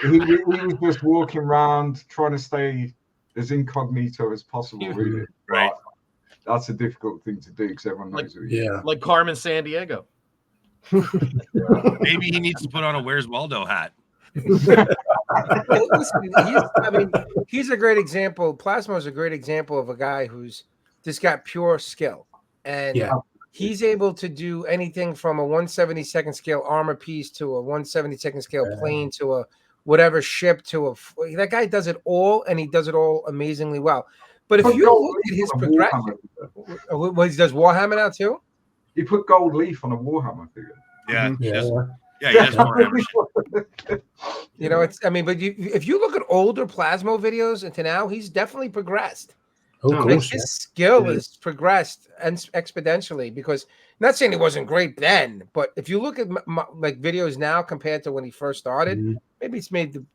he was just walking around trying to stay as incognito as possible, really. Right. But that's a difficult thing to do because everyone knows who he is. Like Carmen Sandiego. Maybe he needs to put on a Where's Waldo hat. Listen, he's a great example. Plasmo is a great example of a guy who's just got pure skill. And he's able to do anything from a 1/72nd scale armor piece to a 1/72nd scale plane to a whatever ship to a. That guy does it all, and he does it all amazingly well. But if Put you gold look at leaf his on a progression, Warhammer figure. he does Warhammer now too. He put gold leaf on a Warhammer figure. Yeah, Yeah. yeah, he does Warhammer shit. You know, it's. I mean, but if you look at older Plasmo videos and to now, he's definitely progressed. Oh, of Like, Like course, his yeah. skill Yeah. has progressed and exponentially because not saying he wasn't great then, but if you look at like videos now compared to when he first started, Mhm.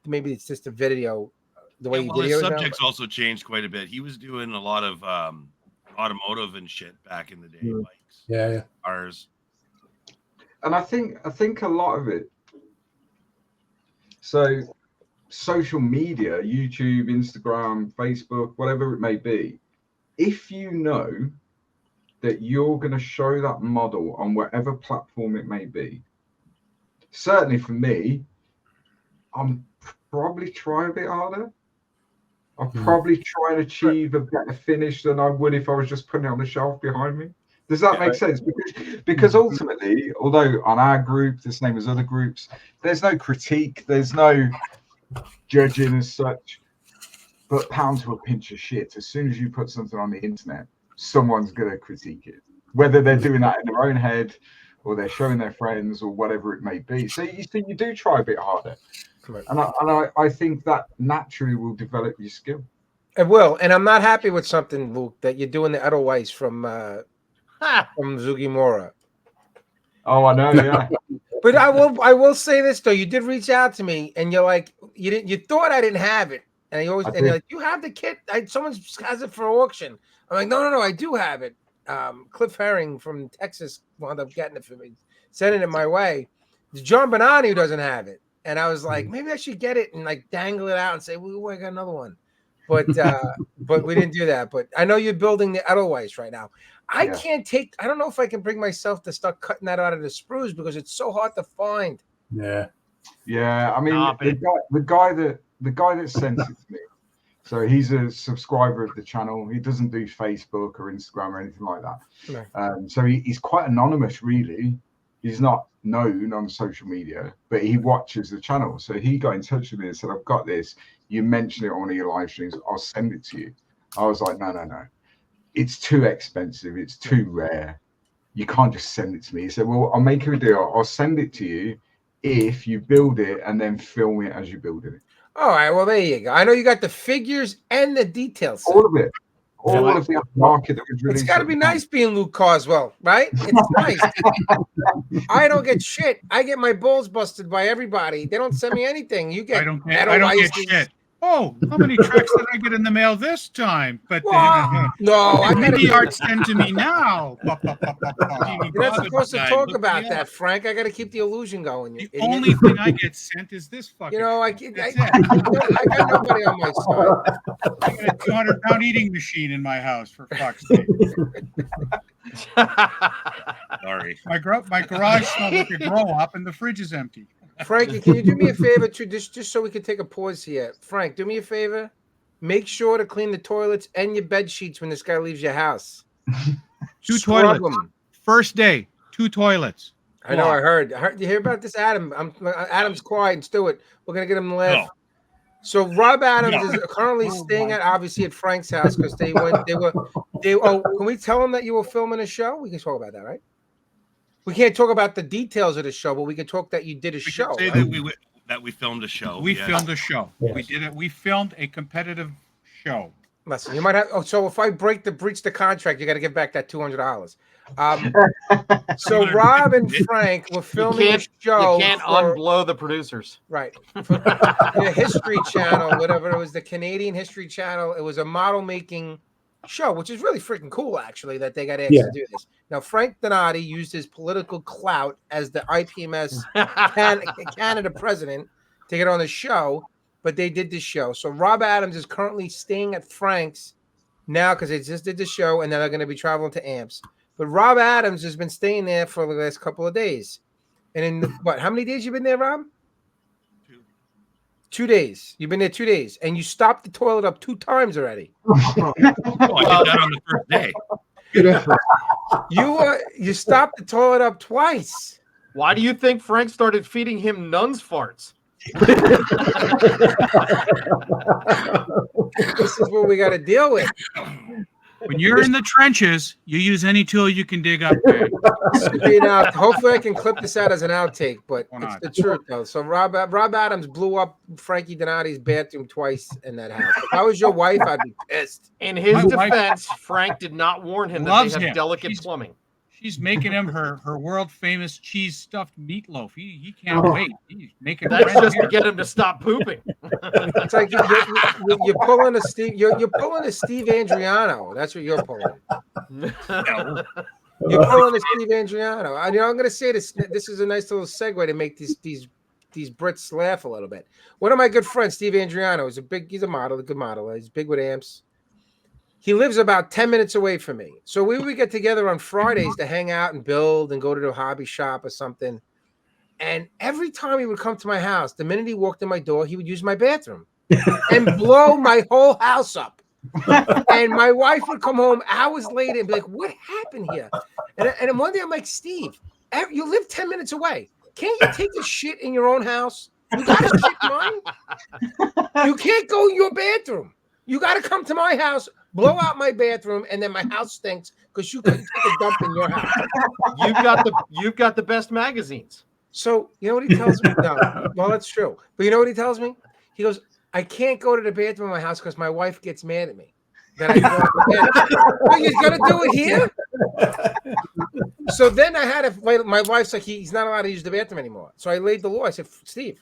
maybe it's just the video, the way Yeah, he well, his videos now. subjects also changed quite a bit. He was doing a lot of automotive and shit back in the day, Mm. bikes, Yeah. cars. And I think a lot of it. So social media, YouTube, Instagram, Facebook, whatever it may be, if you know that you're going to show that model on whatever platform it may be, certainly for me, I'm probably try a bit harder. I'll probably try and achieve a better finish than I would if I was just putting it on the shelf behind me. Does that make sense? Because ultimately, although on our group, the same as other groups, there's no critique, there's no judging as such, but pound to a pinch of shit. As soon as you put something on the internet, someone's going to critique it, whether they're doing that in their own head or they're showing their friends or whatever it may be. So you do try a bit harder. Right. And I think that naturally will develop your skill. It will, and I'm not happy with something, Luke, that you're doing the Edelweiss from Zugimura. Oh, I know, yeah. But I will say this though, you did reach out to me, and you're like, you thought I didn't have it, and you're like, you have the kit. Someone has it for auction. I'm like, no, I do have it. Cliff Herring from Texas wound up getting it for me, sending it my way. It's John Bonani who doesn't have it, and I was like, maybe I should get it and like dangle it out and say, well, I got another one. But but we didn't do that. But I know you're building the Edelweiss right now. I don't know if I can bring myself to start cutting that out of the sprues because it's so hard to find. Yeah. Yeah, I mean the guy that sent it to me. So he's a subscriber of the channel. He doesn't do Facebook or Instagram or anything like that. No. So he's quite anonymous, really. He's not known on social media, but he watches the channel. So he got in touch with me and said, I've got this. You mentioned it on one of your live streams. I'll send it to you. I was like, no. It's too expensive. It's too rare. You can't just send it to me. He said, well, I'll make you a deal. I'll send it to you if you build it and then film it as you build it. All right. Well, there you go. I know you got the figures and the details. All of it. All of the market that was released. It's got to be nice being Luke Carswell, right? It's nice. I don't get shit. I get my balls busted by everybody. They don't send me anything. You get. I don't get shit. Oh, how many tracks did I get in the mail this time? But no, I got the art sent to me now. You're not supposed to talk about that, Frank. I got to keep the illusion going. The only thing I get sent is this fucking. I got nobody on my side. I got a 200-pound eating machine in my house, for fuck's sake. Sorry. My garage smells like a grow up, and the fridge is empty. Frankie, can you do me a favor just so we can take a pause here? Frank, do me a favor. Make sure to clean the toilets and your bed sheets when this guy leaves your house. 2 Scrub toilets. them. First day, 2 toilets. I know. I heard. You hear about this, Adam? Adam's quiet and Stuart. We're gonna get him to laugh. No. So Rob Adams is currently staying obviously at Frank's house because they were. Can we tell him that you were filming a show? We can talk about that, right? We can't talk about the details of the show, but we can talk that you did a show. Say Right? that we filmed a show. We filmed a show. Yes. We did it. We filmed a competitive show. Listen, you might have. Oh, so if I breach the contract, you got to give back that $200. So Rob and Frank were filming a show. You can't unblow the producers, right? For the History Channel, whatever it was, the Canadian History Channel. It was a model making show, which is really freaking cool, actually, that they got asked to do this. Now, Frank Donati used his political clout as the IPMS Canada president to get on the show, but they did this show. So Rob Adams is currently staying at Frank's now because they just did the show, and then they're going to be traveling to AMPS. But Rob Adams has been staying there for the last couple of days. And in how many days you been there, Rob? 2 days. You've been there 2 days, and you stopped the toilet up 2 times already. I did that on the first day. You stopped the toilet up twice. Why do you think Frank started feeding him nuns farts? This is what we got to deal with. When you're in the trenches, you use any tool you can dig up. Man. Hopefully I can clip this out as an outtake, but Why it's not? the truth though. So Rob Adams blew up Frankie Donati's bathroom twice in that house. If I was your wife, I'd be pissed. In his My wife defense, Frank did not warn him that loves they have him. delicate plumbing. She's making him her world famous cheese stuffed meatloaf. He can't wait. He's making That's friends just here. to get him to stop pooping. It's like you're pulling a Steve. You're pulling a Steve Andriano. That's what you're pulling. No. You're pulling a Steve Andriano. I'm going to say this. This is a nice little segue to make these Brits laugh a little bit. One of my good friends, Steve Andriano, he's a model, a good model. He's big with amps. He lives about 10 minutes away from me. So we would get together on Fridays to hang out and build and go to the hobby shop or something. And every time he would come to my house, the minute he walked in my door, he would use my bathroom and blow my whole house up. And my wife would come home hours later and be like, what happened here? And one day I'm like, Steve, you live 10 minutes away. Can't you take a shit in your own house? You got to shit in mine? You can't go in your bathroom. You got to come to my house, blow out my bathroom, and then my house stinks because you couldn't take a dump in your house. You've got the best magazines. So you know what he tells me? No, well, that's true. But you know what he tells me? He goes, I can't go to the bathroom in my house because my wife gets mad at me. That I go to the bathroom. Well, you're gonna do it here? So then I had my wife's like, he's not allowed to use the bathroom anymore. So I laid the law. I said, Steve,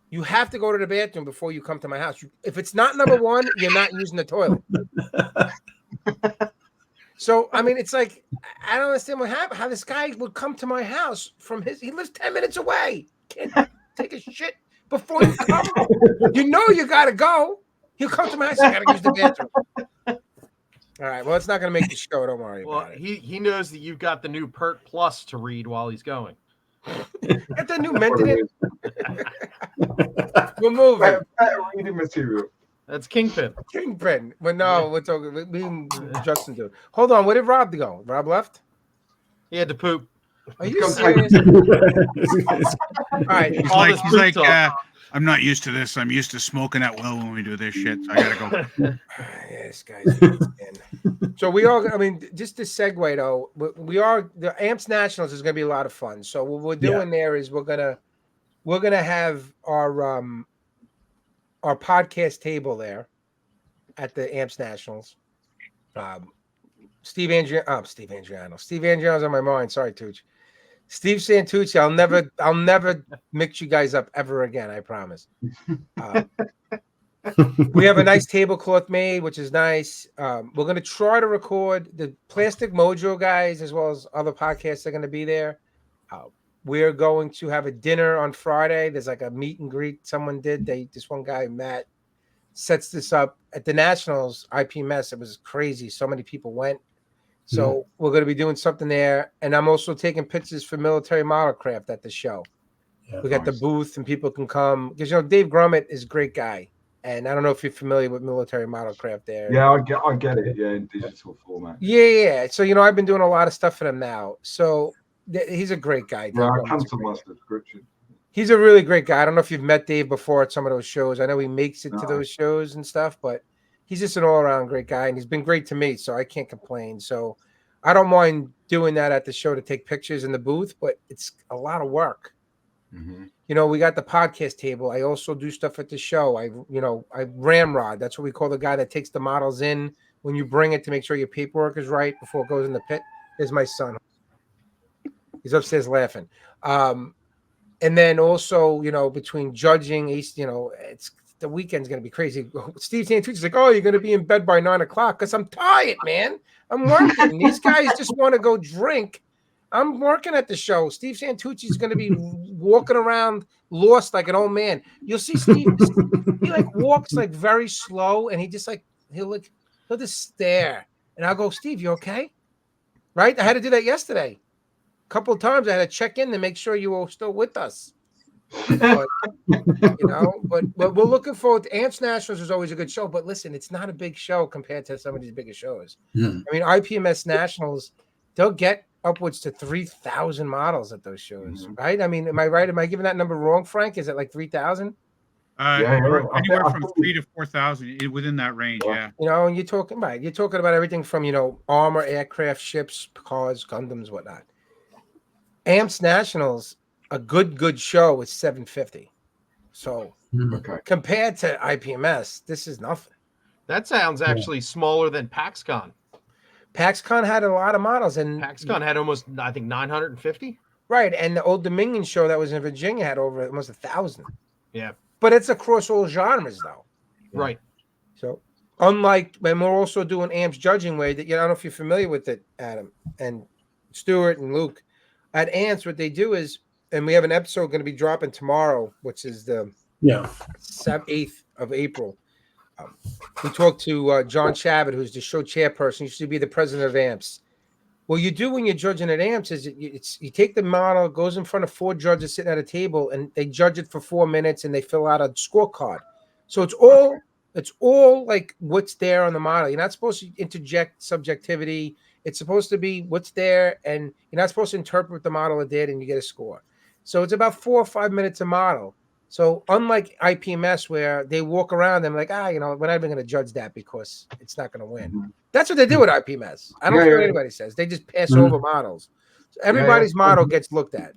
you have to go to the bathroom before you come to my house. If it's not number one, you're not using the toilet. So, I mean, it's like, I don't understand what happened, how this guy would come to my house he lives 10 minutes away. Can't take a shit before you come. You know you got to go. He'll come to my house, you got to use the bathroom. All right, well, it's not going to make the show. Don't worry about it. He knows that you've got the new Pert Plus to read while he's going. Get the new Menton. We're moving. Better reading material. That's Kingpin. Kingpin. Well, no, we're talking. Me and Justin do. Hold on. Where did Rob go? Rob left? He had to poop. Are you serious? All right. He's like, I'm not used to this. I'm used to smoking at will when we do this shit. So I gotta go. Yeah, this guy's man. So we all. I mean, just to segue though, the Amps Nationals is going to be a lot of fun. So what we're doing there is we're gonna have our podcast table there at the Amps Nationals. Steve Andriano's on my mind. Sorry, Tooch. Steve Santucci. I'll never mix you guys up ever again. I promise. We have a nice tablecloth made, which is nice. We're going to try to record the Plastic Mojo guys as well as other podcasts are going to be there. We're going to have a dinner on Friday. There's like a meet and greet someone did. This one guy, Matt, sets this up at the Nationals IPMS. It was crazy. So many people went. So we're going to be doing something there. And I'm also taking pictures for Military Modelcraft at the show. Yeah, we got the booth and people can come. Because, Dave Grummett is a great guy. And I don't know if you're familiar with Military Modelcraft there. Yeah, I get it. Yeah, in digital format. Yeah. So, I've been doing a lot of stuff for them now. So he's a great guy. Yeah, I cancelled my subscription. He's a really great guy. I don't know if you've met Dave before at some of those shows. I know he makes it to those shows and stuff, but he's just an all-around great guy, and he's been great to me, so I can't complain. So I don't mind doing that at the show to take pictures in the booth, but it's a lot of work. Mm-hmm. We got the podcast table. I also do stuff at the show. I ramrod. That's what we call the guy that takes the models in when you bring it to make sure your paperwork is right before it goes in the pit. There's my son. He's upstairs laughing. And then also, between judging, it's the weekend's going to be crazy. Steve Santucci's like, oh, you're going to be in bed by 9 o'clock because I'm tired, man. I'm working. These guys just want to go drink. I'm working at the show. Steve Santucci's going to be walking around lost like an old man. You'll see Steve. He walks very slow, and he just he'll just stare. And I'll go, Steve, you okay? Right? I had to do that yesterday. A couple of times I had to check in to make sure you were still with us. But, but we're looking forward to Amps Nationals is always a good show. But listen, it's not a big show compared to some of these bigger shows. Yeah. I mean, IPMS Nationals, they'll get upwards to 3,000 models at those shows, right? I mean, am I right? Am I giving that number wrong, Frank? Is it like 3,000? Anywhere from 3,000 to 4,000 within that range. Yeah. You know, and you're talking about everything from, armor, aircraft, ships, cars, Gundams, whatnot. Amps Nationals, a good show is 750. So compared to IPMS, this is nothing. That sounds actually smaller than PAXCon. PAXCon had a lot of models, and PAXCon had almost, I think, 950. Right, and the Old Dominion show that was in Virginia had over almost 1,000. Yeah, but it's across all genres, though. Right. So, unlike when we're also doing Amps Judging Way, that I don't know if you're familiar with it, Adam and Stuart and Luke. At Amps, what they do is, and we have an episode going to be dropping tomorrow, which is the 8th of April. We talked to John Chabot, who's the show chairperson. He used to be the president of Amps. What you do when you're judging at Amps is you take the model, it goes in front of 4 judges sitting at a table, and they judge it for 4 minutes, and they fill out a scorecard. So it's all like what's there on the model. You're not supposed to interject subjectivity. It's supposed to be what's there, and you're not supposed to interpret what the model did, and you get a score. So it's about 4 or 5 minutes a model. So unlike IPMS, where they walk around and like, we're not even going to judge that because it's not going to win. That's what they do with IPMS. I don't care what anybody says. They just pass over models. So everybody's model gets looked at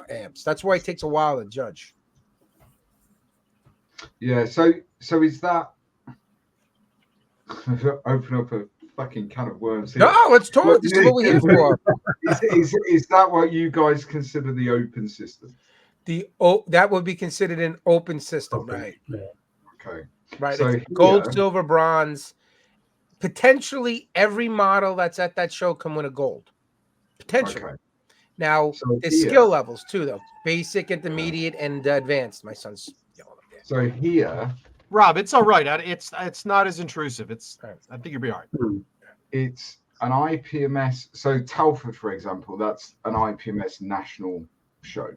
Amps. That's why it takes a while to judge. Yeah. So is that open up a fucking can of worms here? No, let's talk. This is what we're here for. Is that what you guys consider the open system? That would be considered an open system, right? Yeah. Okay. Right. So it's gold, silver, bronze. Potentially every model that's at that show can win a gold. Potentially. Okay. Now, there's skill levels too, though. Basic, intermediate, and advanced. My son's yelling up there. So here, Rob, it's all right. It's not as intrusive. I think you'll be all right. It's an IPMS. So Telford, for example, that's an IPMS national show.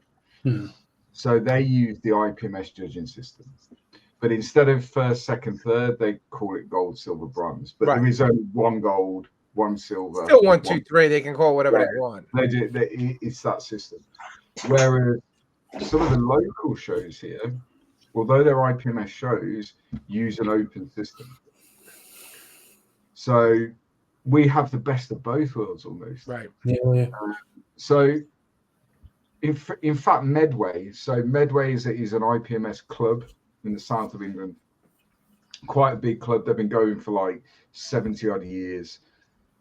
So they use the IPMS judging system. But instead of first, second, third, they call it gold, silver, bronze. But there is only 1 gold, 1 silver. Still 1, 2, 3. They can call whatever they want. It's that system. Whereas some of the local shows here, although they're IPMS shows, use an open system. So we have the best of both worlds almost. Right. Yeah. So in fact, Medway. So Medway is an IPMS club in the south of England. Quite a big club. They've been going for like 70 odd years.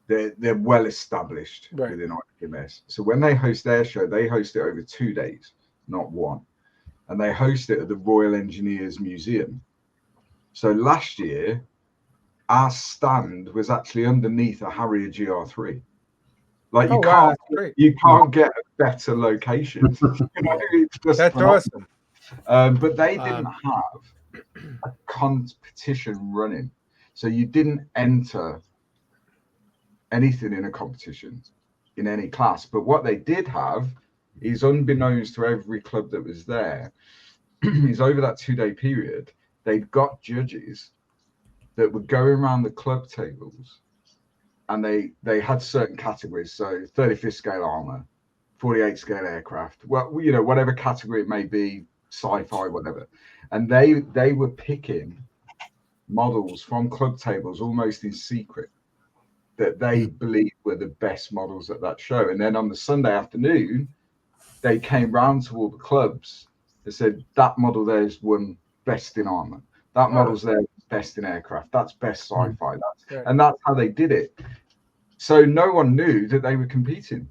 They're well established within IPMS. So when they host their show, they host it over 2 days, not 1. And they host it at the Royal Engineers Museum. So last year, our stand was actually underneath a Harrier GR3. Like you can't get a better location. That's awesome. But they didn't have a competition running, so you didn't enter anything in a competition in any class. But what they did have is, unbeknownst to every club that was there, is over that 2-day period, they'd got judges that would go around the club tables. And they had certain categories, so 35th scale armor, 48 scale aircraft, whatever category it may be, sci-fi, whatever. And they were picking models from club tables almost in secret that they believed were the best models at that show. And then on the Sunday afternoon, they came round to all the clubs. They said, that model there is won best in armor. That model's there best in aircraft. That's best sci-fi. And that's how they did it. So no one knew that they were competing.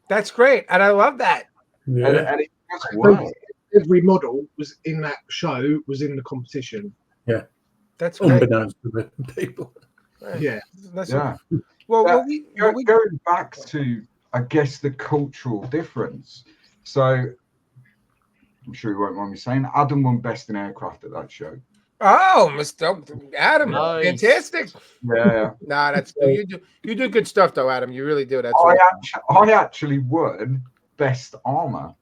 That's great, and I love that. Yeah. And it just worked. Every model was in that show was in the competition. Yeah, that's great. Unbeknownst to the people. Right. Yeah, Well, going back to, I guess, the cultural difference. So I'm sure you won't mind me saying, Adam won best in aircraft at that show. Oh, Mr. Adam, nice. Fantastic. Yeah. Nah, that's you do good stuff though, Adam. You really do. That's I actually won best armor.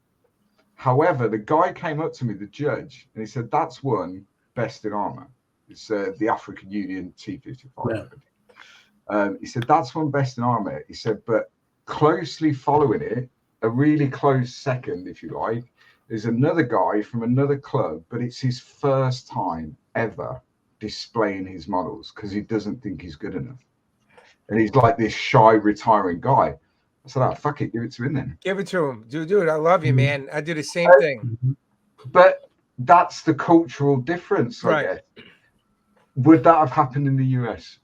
However, the guy came up to me, the judge, and he said, "That's won best in armor." It's the African Union T-55. Yeah. He said, "That's won best in armor." He said, "But closely following it, a really close second, if you like, is another guy from another club, but it's his first time ever displaying his models because he doesn't think he's good enough. And he's like this shy, retiring guy. I said, oh, fuck it, give it to him then. Give it to him. Dude, I love you, man. I do the same thing. But that's the cultural difference, I guess. Would that have happened in the US?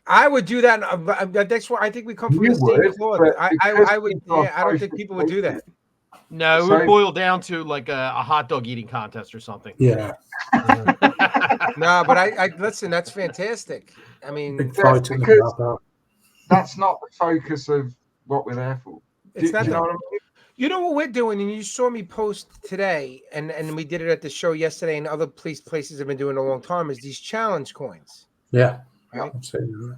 I would do that. That's why I think we come from the same cloth. I would. Yeah, I don't think people would do that. No, it would boil down to like a hot dog eating contest or something. Yeah. No, but I listen. That's fantastic. I mean, that's not the focus of what we're there for. It's not. You know what I mean? You know what we're doing, and you saw me post today, and we did it at the show yesterday, and other places have been doing a long time. Is these challenge coins? Yeah. Right?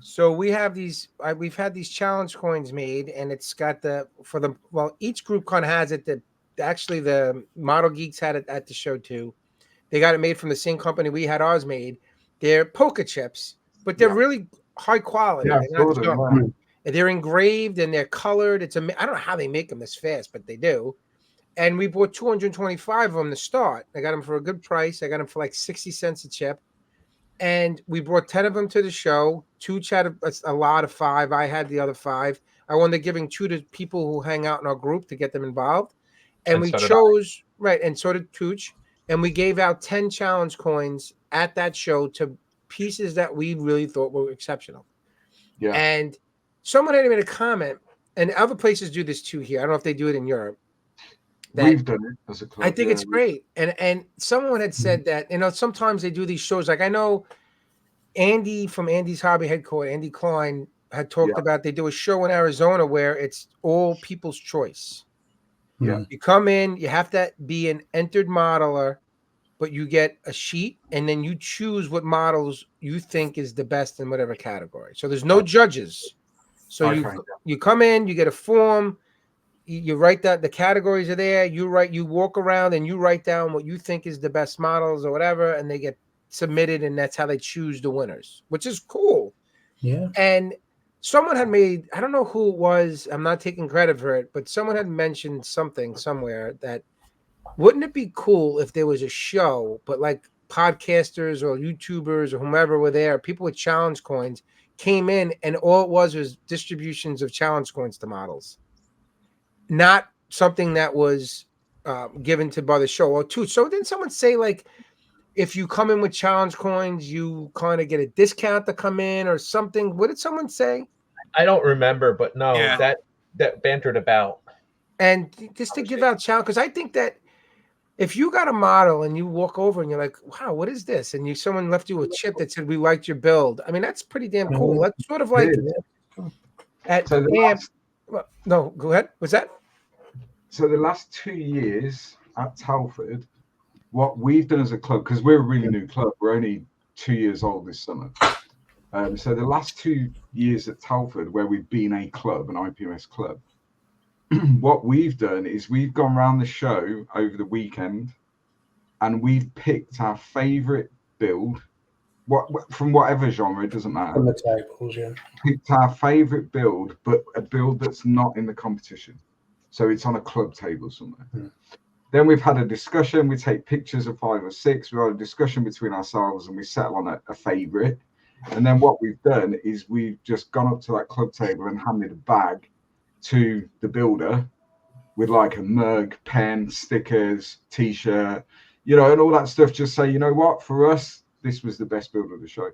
So we have these. We've had these challenge coins made, and it's got each group kind of has it. Actually, the Model Geeks had it at the show too. They got it made from the same company we had ours made. They're poker chips, but they're really high quality. Yeah, they're engraved and they're colored. I don't know how they make them this fast, but they do. And we bought 225 of them to start. I got them for a good price. I got them for like 60 cents a chip. And we brought 10 of them to the show. 2 had a lot of 5. I had the other 5. I wanted to giving 2 to people who hang out in our group to get them involved. And we chose, and so did Tooch. And we gave out 10 challenge coins at that show to pieces that we really thought were exceptional. Yeah. And someone had made a comment, and other places do this too here. I don't know if they do it in Europe. We've done it as a club. I think it's great. And someone had said that, sometimes they do these shows. Like I know Andy from Andy's Hobby Headquarters, Andy Klein, had talked about they do a show in Arizona where it's all people's choice. Yeah. You come in, you have to be an entered modeler, but you get a sheet and then you choose what models you think is the best in whatever category. So there's no judges. So you come in, you get a form, you write that the categories are there, you walk around and you write down what you think is the best models or whatever, and they get submitted, and that's how they choose the winners, which is cool. Yeah. And someone had made, I don't know who it was, I'm not taking credit for it, but someone had mentioned something somewhere that wouldn't it be cool if there was a show, but like podcasters or YouTubers or whomever were there, people with challenge coins came in and all it was distributions of challenge coins to models, not something that was given to by the show or two. So didn't someone say like, if you come in with challenge coins, you kind of get a discount to come in or something? What did someone say? I don't remember, but no, that bantered about. And just to give out challenge, because I think that if you got a model and you walk over and you're like, wow, what is this? And someone left you a chip that said, we liked your build. I mean, that's pretty damn cool. That's sort of like no, go ahead. What's that? So the last 2 years at Telford, what we've done as a club, because we're a really new club, we're only 2 years old this summer. So the last 2 years at Telford, where we've been a club, an IPMS club, what we've done is we've gone around the show over the weekend and we've picked our favorite build, from whatever genre, it doesn't matter. From the tables, yeah. Picked our favorite build, but a build that's not in the competition. So it's on a club table somewhere. Mm. Then we've had a discussion. We take pictures of 5 or 6. We had a discussion between ourselves and we settle on a favorite. And then what we've done is we've just gone up to that club table and handed a bag to the builder with like a mug, pen, stickers, t-shirt, and all that stuff. Just say, you know what, for us, this was the best build of the show.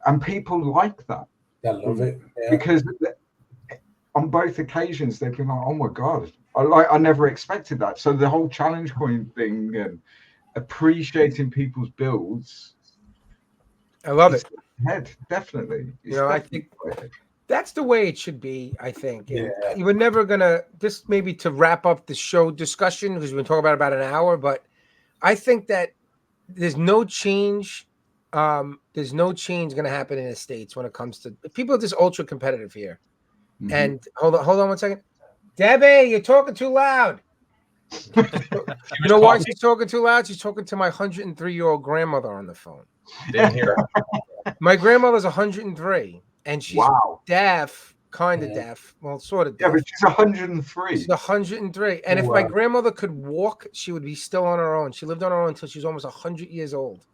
And people like that. I love it. Yeah. Because on both occasions, they've been like, oh my God, I never expected that. So the whole challenge coin thing and appreciating people's builds. I love it. Definitely. I think that's the way it should be, I think. Yeah. You were never going to, just maybe to wrap up the show discussion, because we've been talking about an hour, but I think that there's no change. There's no change going to happen in the States when it comes to people are just ultra competitive here. Mm-hmm. And hold on 1 second. Debbie, you're talking too loud. You know why she's talking too loud? She's talking to my 103-year-old grandmother on the phone. Didn't hear her. My grandmother's 103, and she's deaf kind of deaf. Well, sort of Yeah, deaf. but she's 103. She's 103. And if my grandmother could walk, she would be still on her own. She lived on her own until she was almost 100 years old.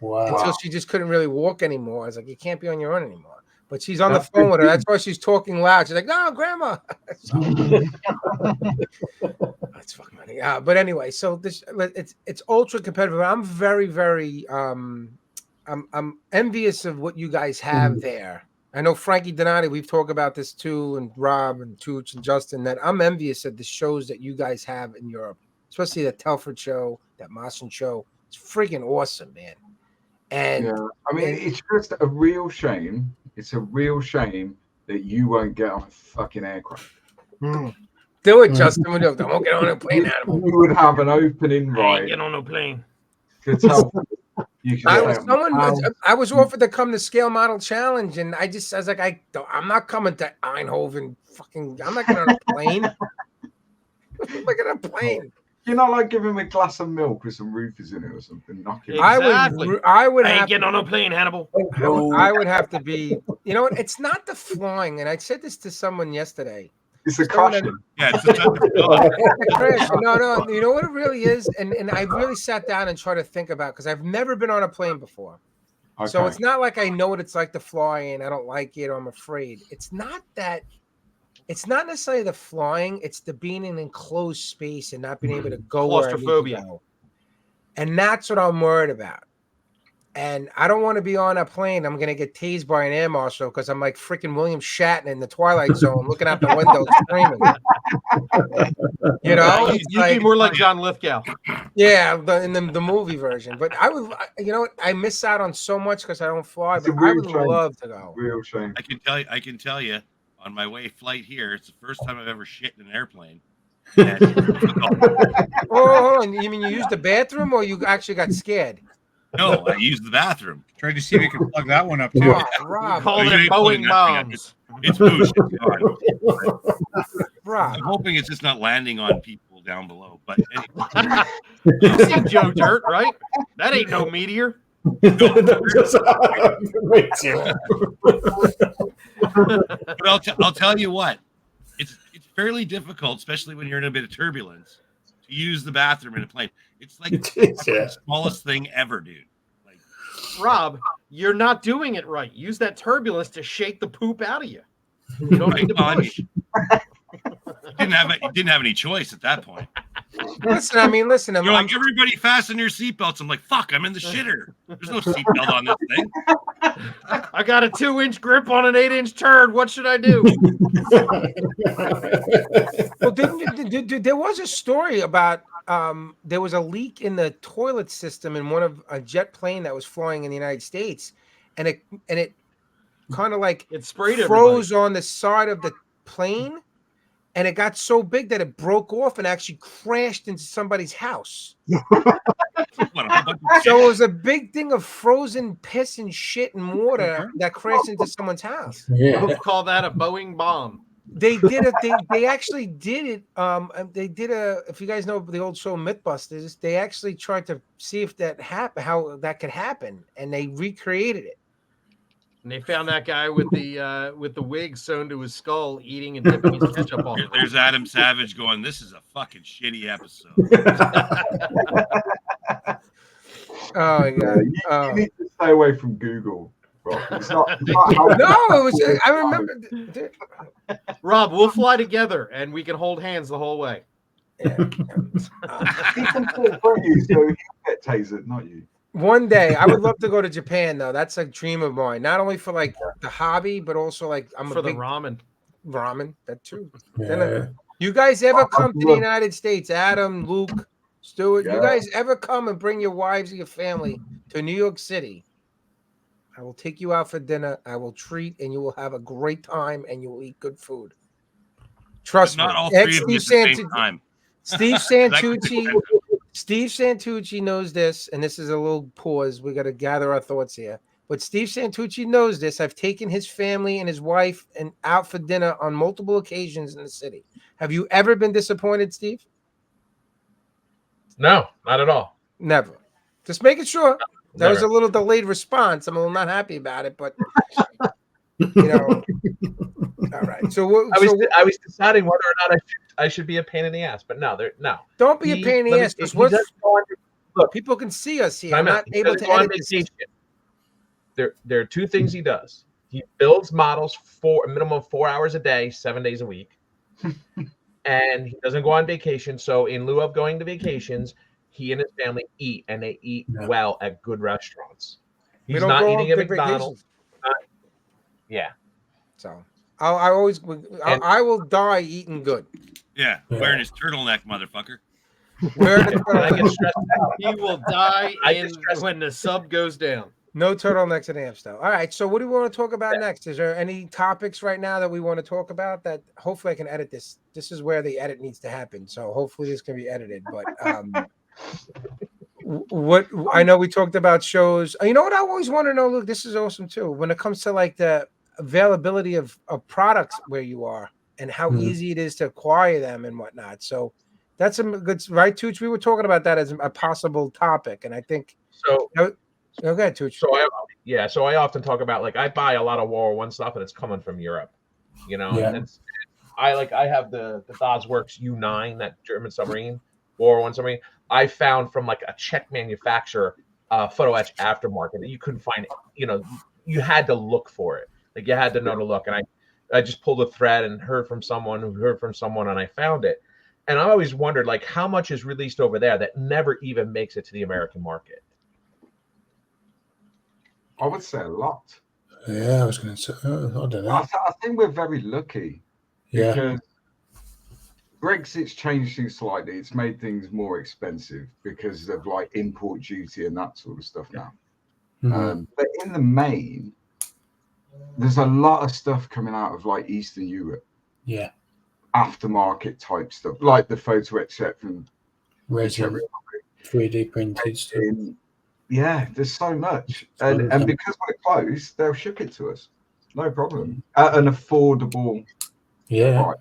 Wow. Until she just couldn't really walk anymore. I was like, you can't be on your own anymore. But she's on the phone with her. That's why she's talking loud. She's like, no, grandma. That's fucking funny. Yeah, but anyway, so this it's ultra competitive. I'm very, very I'm envious of what you guys have there. I know Frankie Donati, we've talked about this too, and Rob and Tooch and Justin, that I'm envious of the shows that you guys have in Europe, especially the Telford show, that Mossen show. It's freaking awesome, man. And yeah, I mean, it's just a real shame. It's a real shame that you won't get on a fucking aircraft. Do it, Justin. I won't get on a plane, Animal. You would have an opening Right. right Get on a plane. to tell. You I was offered to come to Scale Model Challenge, and I was like, I'm not coming to Eindhoven. I'm not getting on a plane. I'm not getting on a plane. You're not like giving him a glass of milk with some roofers in it or something. Knock it. Exactly. I would ain't have getting on a plane, Hannibal. I would have to be. You know what? It's not the flying, and I said this to someone yesterday. It's a caution. Yeah, it's a Chris, no. You know what it really is, and I really sat down and tried to think about, because I've never been on a plane before. Okay. So it's not like I know what it's like to fly and I don't like it or I'm afraid. It's not necessarily the flying, it's the being in an enclosed space and not being able to go where I need to go. And that's what I'm worried about. And I don't want to be on a plane. I'm going to get tased by an air marshal because I'm like freaking William Shatner in the Twilight Zone looking out the window screaming. You know? You'd be more like John Lithgow. Yeah, in the movie version. But I would, you know what? I miss out on so much because I don't fly, but I would love to go. Real shame. I can tell you, on my flight here, it's the first time I've ever shit in an airplane. Oh, you mean you used the bathroom or you actually got scared? No, I used the bathroom. Tried to see if we could plug that one up too. Rob, call it Boeing bombs. It's boosh. Rob, I'm hoping it's just not landing on people down below. But anyway. You see Joe Dirt, right? That ain't no meteor. But I'll tell you what, it's fairly difficult, especially when you're in a bit of turbulence, to use the bathroom in a plane. It's like the smallest thing ever, dude. Like, Rob, you're not doing it right. Use that turbulence to shake the poop out of you. You don't need to push. Didn't have any choice at that point. Listen. You're like, everybody fasten your seatbelts. I'm like, fuck, I'm in the shitter. There's no seatbelt on this thing. I got a 2-inch grip on an 8-inch turd. What should I do? Well, there was a story about there was a leak in the toilet system in a jet plane that was flying in the United States, and it kind of like it sprayed froze on the side of the plane. And it got so big that it broke off and actually crashed into somebody's house. So it was a big thing of frozen piss and shit and water that crashed into someone's house. Yeah. We'll call that a Boeing bomb. They did it. They actually did it. They did if you guys know the old show Mythbusters, they actually tried to see if that happened, how that could happen, and they recreated it. And they found that guy with the wig sewn to his skull, eating and dipping his ketchup on it. There's Adam Savage going, "This is a fucking shitty episode." Oh my god! You need to stay away from Google. Rob. It's not No, it was. I remember. Rob, we'll fly together and we can hold hands the whole way. He can talk for you, so he get tasered, not you. One day, I would love to go to Japan, though. That's a dream of mine. Not only for like the hobby, but also like I'm for a big the ramen. That too. Yeah. You guys ever come to the United States? Adam, Luke, Stuart. Yeah. You guys ever come and bring your wives and your family to New York City? I will take you out for dinner. I will treat, and you will have a great time, and you will eat good food. Trust me. Not all three of you at the same time. Steve Santucci. Steve Santucci knows this, and this is a little pause. We got to gather our thoughts here. But Steve Santucci knows this. I've taken his family and his wife and out for dinner on multiple occasions in the city. Have you ever been disappointed, Steve? No, not at all. Never. Just making sure. That Never. was a little delayed response. I'm a little not happy about it, but You know. All right. So I was deciding whether or not I should be a pain in the ass, but no, don't be a pain in the ass because look, people can see us here. I'm I'm not able to edit this. There are two things he does. He builds models for a minimum of 4 hours a day, 7 days a week. And he doesn't go on vacation. So in lieu of going to vacations, he and his family eat, and they eat well at good restaurants. He's not eating at McDonald's. Yeah. So I will die eating good. Yeah, wearing his turtleneck, motherfucker. Wearing a I get turtleneck. stressed out. He will die when the sub goes down. No turtlenecks and amps, though. All right. So, what do we want to talk about next? Is there any topics right now that we want to talk about? That hopefully I can edit this. This is where the edit needs to happen. So, hopefully this can be edited. But what I know, we talked about shows. You know what I always want to know? Look, this is awesome too. When it comes to like the availability of products where you are and how easy it is to acquire them and whatnot. So, that's a good right, Tooch. We were talking about that as a possible topic, and I think so. Okay, Tooch. So I often talk about, like, I buy a lot of World War I stuff, and it's coming from Europe. You know, I have the Worx U9, that German submarine, World War I submarine. I found from like a Czech manufacturer, photo etch aftermarket, that you couldn't find it. You know, you had to look for it. Like, you had to know to look. And I just pulled a thread and heard from someone who heard from someone, and I found it. And I always wondered, like, how much is released over there that never even makes it to the American market? I would say a lot. Yeah, I was going to say, I don't know. I think we're very lucky because Brexit's changed things slightly. It's made things more expensive because of like import duty and that sort of stuff now. But in the main, there's a lot of stuff coming out of like Eastern Europe. Yeah. Aftermarket type stuff, like the photo etch set from resin, 3D printed stuff. Yeah, there's so much, and because we're close, they'll ship it to us, no problem, at an affordable price.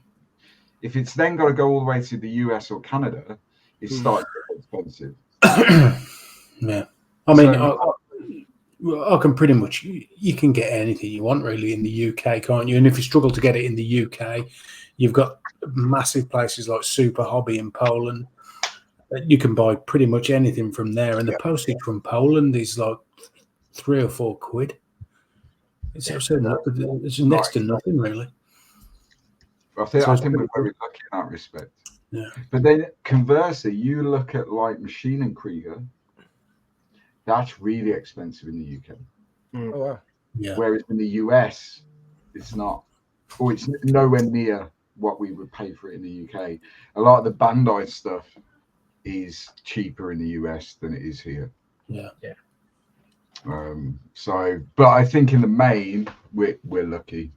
If it's then got to go all the way to the US or Canada, it starts getting expensive. Yeah, I mean, I can pretty much, you can get anything you want really in the UK, can't you? And if you struggle to get it in the UK, you've got massive places like Super Hobby in Poland. You can buy pretty much anything from there, and the postage from Poland is like £3 or £4. It's it's next to nothing, really. I think we're very lucky in that respect. Yeah. But then conversely, you look at like Machine and Krieger, that's really expensive in the UK. Oh wow. Yeah. Whereas in the US, it's not, or it's nowhere near what we would pay for it in the UK. A lot of the Bandai stuff is cheaper in the US than it is here. Yeah. So, but I think in the main, we're lucky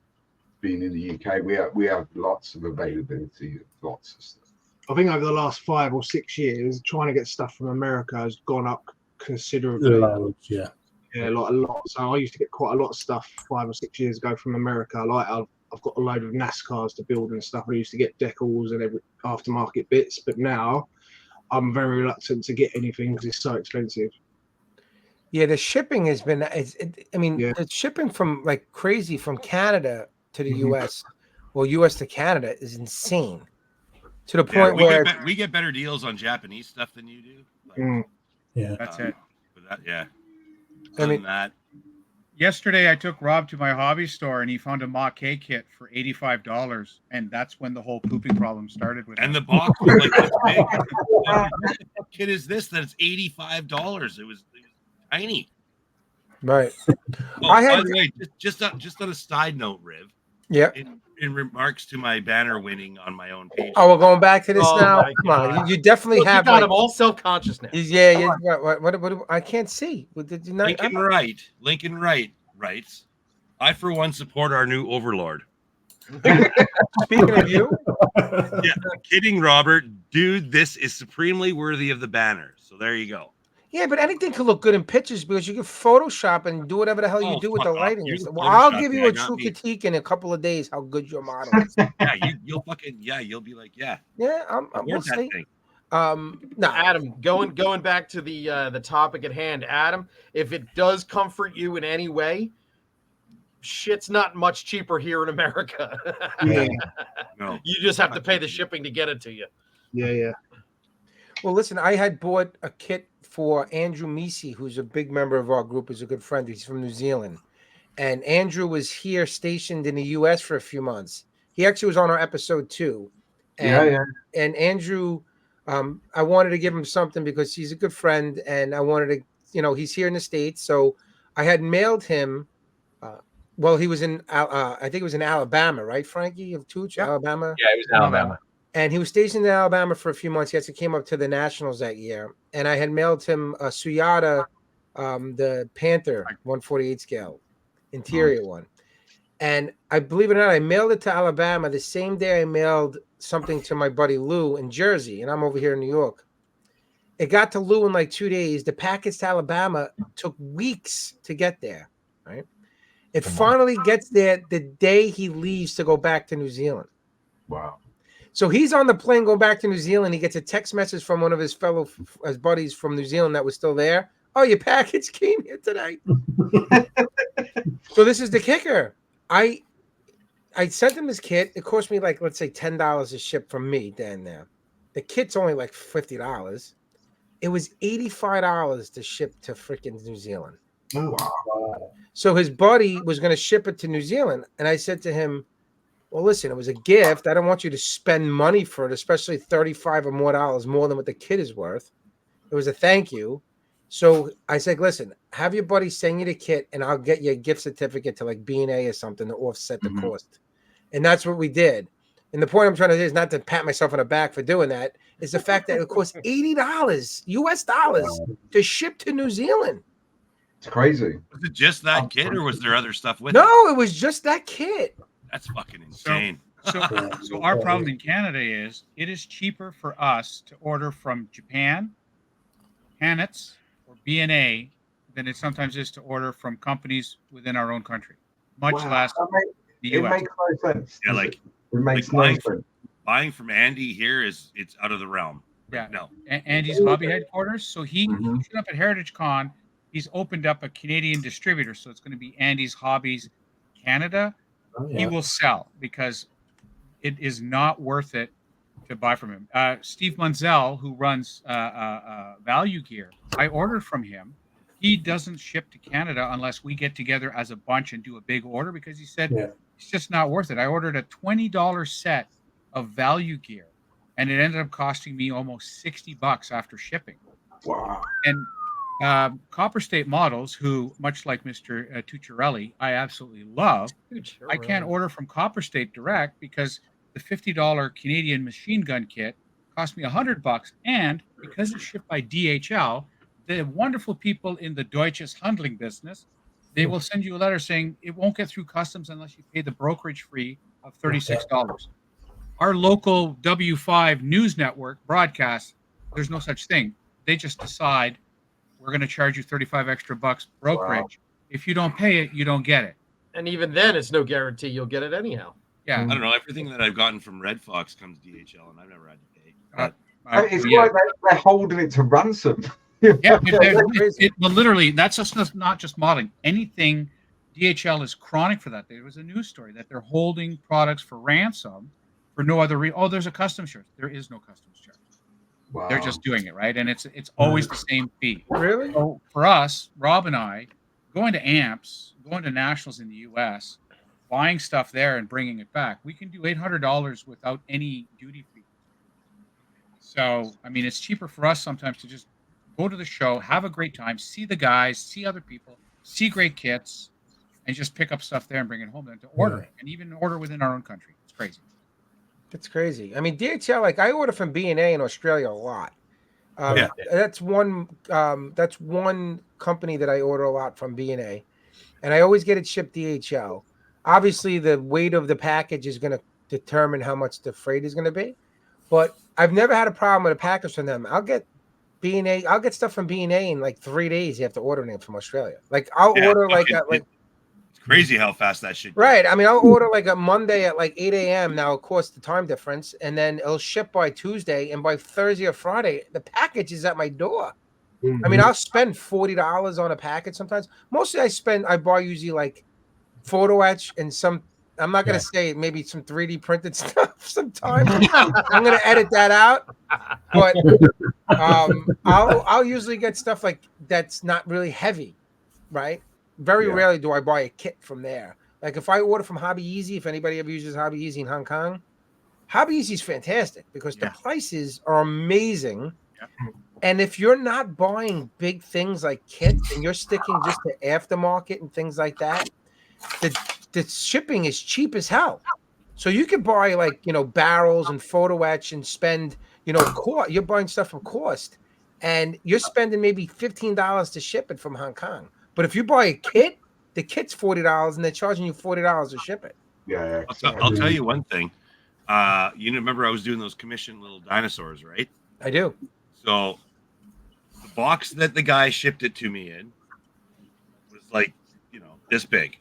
being in the UK. We have lots of availability, lots of stuff. I think over the last 5 or 6 years, trying to get stuff from America has gone up considerably. Yeah, like a lot. So I used to get quite a lot of stuff 5 or 6 years ago from America. Like I've got a load of NASCARs to build and stuff. I used to get decals and every aftermarket bits, but now I'm very reluctant to get anything because it's so expensive. Yeah, the shipping has been. The shipping from like crazy from Canada to the US, or US to Canada, is insane. To the point where we get better deals on Japanese stuff than you do. Mm. Yeah, that's it. But that, yeah. I mean, that. Yesterday, I took Rob to my hobby store, and he found a Mach-A kit for $85, and that's when the whole pooping problem started with. And the box was like this big. What kit is this? That's $85. It was tiny. Right. By the way, just on a side note, Riv. Yeah. In remarks to my banner winning on my own page. Oh, we're going back to this now. Come on, you definitely have. You got him all self-conscious now. Yeah. What? I can't see. Did you not? Lincoln Wright writes, "I for one support our new overlord." Speaking of you, yeah, kidding, Robert. Dude, this is supremely worthy of the banner. So there you go. Yeah, but anything can look good in pictures because you can Photoshop and do whatever the hell you do with the lighting. Well, I'll give you a true critique in a couple of days how good your model is. Yeah, you'll be like, yeah. Yeah, I'm we'll see. No, Adam, going back to the topic at hand, Adam, if it does comfort you in any way, shit's not much cheaper here in America. Yeah, No. You just have to pay the shipping to get it to you. yeah. Well, listen, I had bought a kit for Andrew Misi, who's a big member of our group, who's a good friend. He's from New Zealand. And Andrew was here stationed in the US for a few months. He actually was on our episode too. And, and Andrew, I wanted to give him something because he's a good friend. And I wanted to, you know, he's here in the States. So I had mailed him. Well, he was in, I think it was in Alabama, right, Frankie of Tooch, Alabama? Yeah, it was in Alabama. And he was stationed in Alabama for a few months. He actually came up to the Nationals that year. And I had mailed him a Suyata, the Panther 148 scale, interior one. And I believe it or not, I mailed it to Alabama the same day I mailed something to my buddy Lou in Jersey. And I'm over here in New York. It got to Lou in like 2 days. The package to Alabama took weeks to get there, right? It finally gets there the day he leaves to go back to New Zealand. Wow. So he's on the plane going back to New Zealand. He gets a text message from one of his his buddies from New Zealand that was still there. Oh, your package came here tonight. So this is the kicker. I sent him his kit. It cost me like, let's say $10 to ship from me down there. The kit's only like $50. It was $85 to ship to freaking New Zealand. Oh, wow. So his buddy was going to ship it to New Zealand. And I said to him, well, listen, it was a gift. I don't want you to spend money for it, especially $35 or more than what the kit is worth. It was a thank you. So I said, listen, have your buddy send you the kit and I'll get you a gift certificate to like B&A or something to offset the cost. And that's what we did. And the point I'm trying to say is not to pat myself on the back for doing that. It's the fact that it cost $80 US dollars to ship to New Zealand. It's crazy. Was it just that kit or was there other stuff with it? No, it was just that kit. That's fucking insane. So our problem in Canada is it is cheaper for us to order from Japan, Hanitz, or B&A than it sometimes is to order from companies within our own country, much less the It US. makes no sense. Yeah, like it makes like no sense. buying from Andy here it's out of the realm. Yeah, No. Andy's hobby headquarters. So he showed up at Heritage Con. He's opened up a Canadian distributor, so it's going to be Andy's Hobbies Canada. He will sell because it is not worth it to buy from him. Steve Munzel, who runs Value Gear, I ordered from him. He doesn't ship to Canada unless we get together as a bunch and do a big order because he said it's just not worth it. I ordered a $20 set of Value Gear, and it ended up costing me almost $60 after shipping. Wow. And Copper State Models, who, much like Mr. Tucciarelli, I absolutely love. I can't order from Copper State direct because the $50 Canadian machine gun kit cost me $100, and because it's shipped by DHL, the wonderful people in the Deutsches Handling business, they will send you a letter saying it won't get through customs unless you pay the brokerage fee of $36. Our local W5 news network broadcast, there's no such thing. They just decide we're going to charge you $35 extra brokerage. Wow. If you don't pay it, you don't get it. And even then, it's no guarantee you'll get it anyhow. Yeah. I don't know. Everything that I've gotten from Red Fox comes DHL, and I've never had to pay. It's like they're holding it to ransom. Well, literally, that's just not just modeling. Anything, DHL is chronic for that. There was a news story that they're holding products for ransom for no other reason. Oh, there's a customs charge. There is no customs charge. Wow. They're just doing it, right? And it's always the same fee. Really? So for us, Rob and I, going to Amps, going to Nationals in the U.S., buying stuff there and bringing it back, we can do $800 without any duty free. So, I mean, it's cheaper for us sometimes to just go to the show, have a great time, see the guys, see other people, see great kits, and just pick up stuff there and bring it home and to order it, and even order within our own country. It's crazy. That's crazy. I mean, DHL, like I order from B&A in Australia a lot. That's one company that I order a lot from B&A, and I always get it shipped DHL. Obviously, the weight of the package is going to determine how much the freight is going to be, but I've never had a problem with a package from them. I'll get B&A. I'll get stuff from B&A in like 3 days. You have to order it from Australia. Like I'll order it's crazy how fast that shit. Right. I mean, I'll order like a Monday at like 8 a.m. Now, of course, the time difference, and then it'll ship by Tuesday, and by Thursday or Friday, the package is at my door. I mean, I'll spend $40 on a package sometimes. Mostly I buy usually like photo etch and some. I'm not gonna say maybe some 3D printed stuff. Sometimes I'm gonna edit that out, but I'll usually get stuff like that's not really heavy, right? Very rarely do I buy a kit from there. Like if I order from Hobby Easy, if anybody ever uses Hobby Easy in Hong Kong, Hobby Easy is fantastic because the prices are amazing. And if you're not buying big things like kits and you're sticking just to aftermarket and things like that, the shipping is cheap as hell. So you could buy like, barrels and photo etch and spend, you're buying stuff from cost and you're spending maybe $15 to ship it from Hong Kong. But if you buy a kit, the kit's $40 and they're charging you $40 to ship it. Yeah. I'll tell you one thing. You remember I was doing those commissioned little dinosaurs, right? I do. So the box that the guy shipped it to me in was like, this big.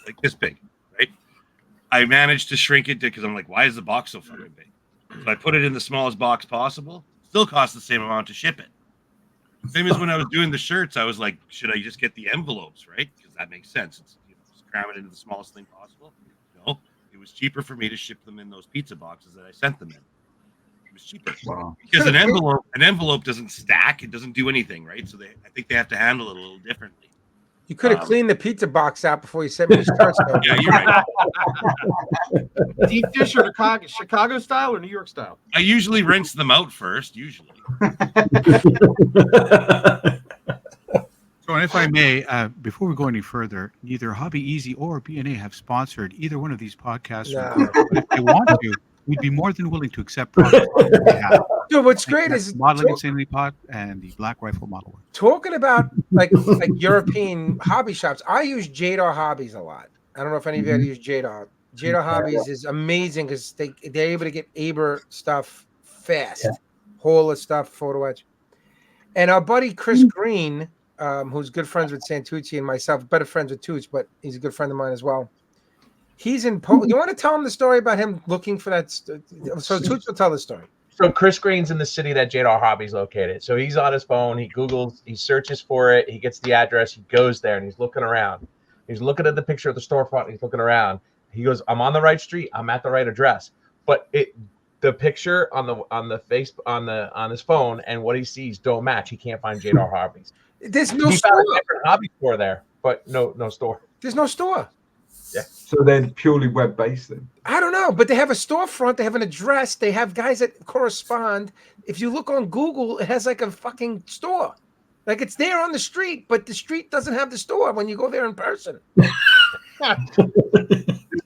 Like this big, right? I managed to shrink it because I'm like, why is the box so fucking big? So I put it in the smallest box possible. Still cost the same amount to ship it. Same as when I was doing the shirts, I was like, should I just get the envelopes, right? Because that makes sense. It's, just cram it into the smallest thing possible. No, it was cheaper for me to ship them in those pizza boxes that I sent them in. It was cheaper because an envelope doesn't stack. It doesn't do anything, right? So I think they have to handle it a little differently. You could have cleaned the pizza box out before you sent me the shirts. Yeah, you're right. Deep dish or Chicago style or New York style? I usually rinse them out first. Usually. So, and if I may, before we go any further, neither Hobby Easy or BNA have sponsored either one of these podcasts. No. But if they want to, we'd be more than willing to accept products on their behalf. Dude, what's great is Modeling Insanely Pot and the Black Rifle Model Works. Talking about like European hobby shops. I use Jadar Hobbies a lot. I don't know if any of you use Jadar. Jadar Hobbies is amazing because they're able to get Aber stuff fast, whole of stuff, photo etch. And our buddy Chris Green, who's good friends with Santucci and myself, better friends with Toots, but he's a good friend of mine as well. He's in Poland. You want to tell him the story about him looking for that? So Toots will tell the story. So Chris Green's in the city that Jadar Hobby's located. So he's on his phone. He Googles, he searches for it. He gets the address. He goes there and he's looking around. He's looking at the picture of the storefront. And he's looking around. He goes, "I'm on the right street. I'm at the right address." But the picture on his phone and what he sees don't match. He can't find Jadar Hobbies. There's no He store. found a different hobby store there, but no store. There's no store. Yeah. So they're purely web-based then? I don't know, but they have a storefront. They have an address. They have guys that correspond. If you look on Google, it has like a fucking store. Like it's there on the street, but the street doesn't have the store when you go there in person. There's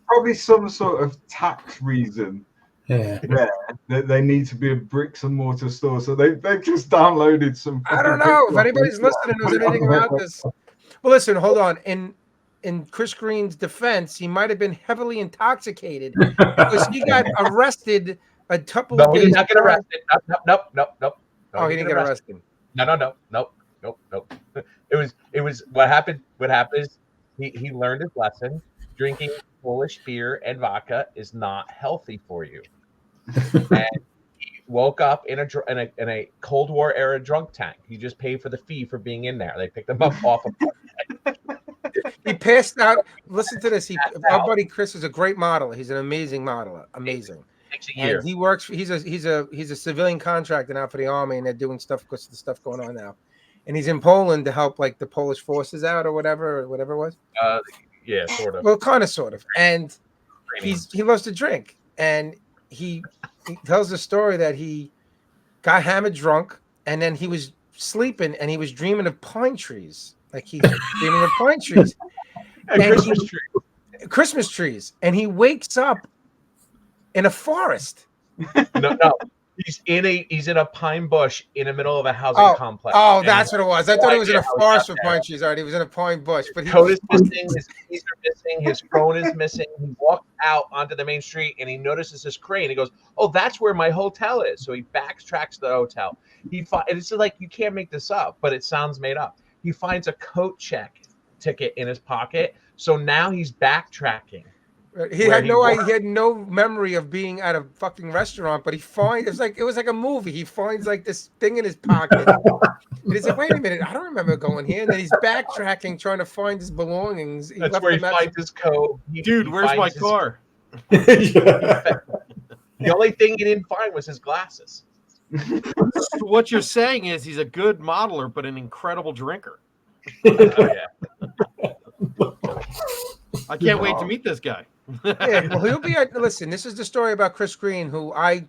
probably some sort of tax reason there that they need to be a bricks and mortar store. So they've just downloaded some. I don't know if anybody's listening knows anything about this. Well, listen, hold on. In Chris Green's defense, he might have been heavily intoxicated because he got arrested a couple of days. No, he did not get arrested. Nope. Oh, he didn't get arrested. Nope. It was what happened. What happened is he learned his lesson. Drinking Polish beer and vodka is not healthy for you. And he woke up in a Cold War era drunk tank. He just paid for the fee for being in there. They picked him up off of. He passed out. Listen to this. Our buddy Chris is a great modeler. He's an amazing modeler. Amazing. And he works. He's a civilian contractor now for the army, and they're doing stuff because of the stuff going on now. And he's in Poland to help like the Polish forces out or whatever it was. Yeah, sort of. Well, kind of, sort of. And he loves to drink, and he tells the story that he got hammered drunk, and then he was sleeping, and he was dreaming of pine trees. Like he's dreaming of pine trees. Christmas trees. And he wakes up in a forest. No. He's in a pine bush in the middle of a housing complex. Oh, that's what it was. I thought he was in a forest with pine trees. All right, he was in a pine bush. But coat is missing, his keys are missing, his phone is missing. He walked out onto the main street and he notices this crane. He goes, "Oh, that's where my hotel is." So he backtracks to the hotel. It's like, you can't make this up, but it sounds made up. He finds a coat check ticket in his pocket. So now he's backtracking He had no memory of being at a fucking restaurant, but it was like a movie. He finds like this thing in his pocket. And he's like, wait a minute, I don't remember going here. And then he's backtracking, trying to find his belongings. That's where he finds his coat. Dude, where's my car? The only thing he didn't find was his glasses. What you're saying is he's a good modeler, but an incredible drinker. Oh, yeah. I can't wait to meet this guy. Yeah, well, he'll be listen, this is the story about Chris Green, who I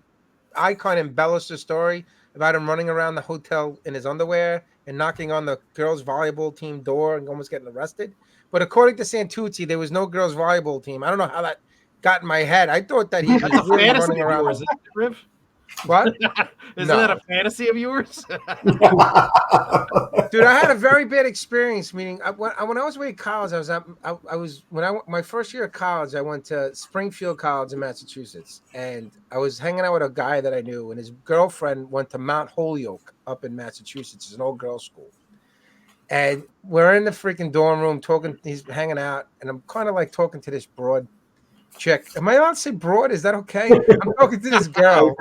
kind of embellished the story about him running around the hotel in his underwear and knocking on the girls' volleyball team door and almost getting arrested. But according to Santucci, there was no girls' volleyball team. I don't know how that got in my head. I thought that he was really running around. Is it, Riv? What? Isn't that a fantasy of yours? Dude, I had a very bad experience. Meaning, when I was away at college, my first year of college, I went to Springfield College in Massachusetts, and I was hanging out with a guy that I knew, and his girlfriend went to Mount Holyoke up in Massachusetts. It's an old girls' school, and we're in the freaking dorm room talking. He's hanging out, and I'm kind of like talking to this broad chick. Am I allowed to say broad? Is that okay? I'm talking to this girl,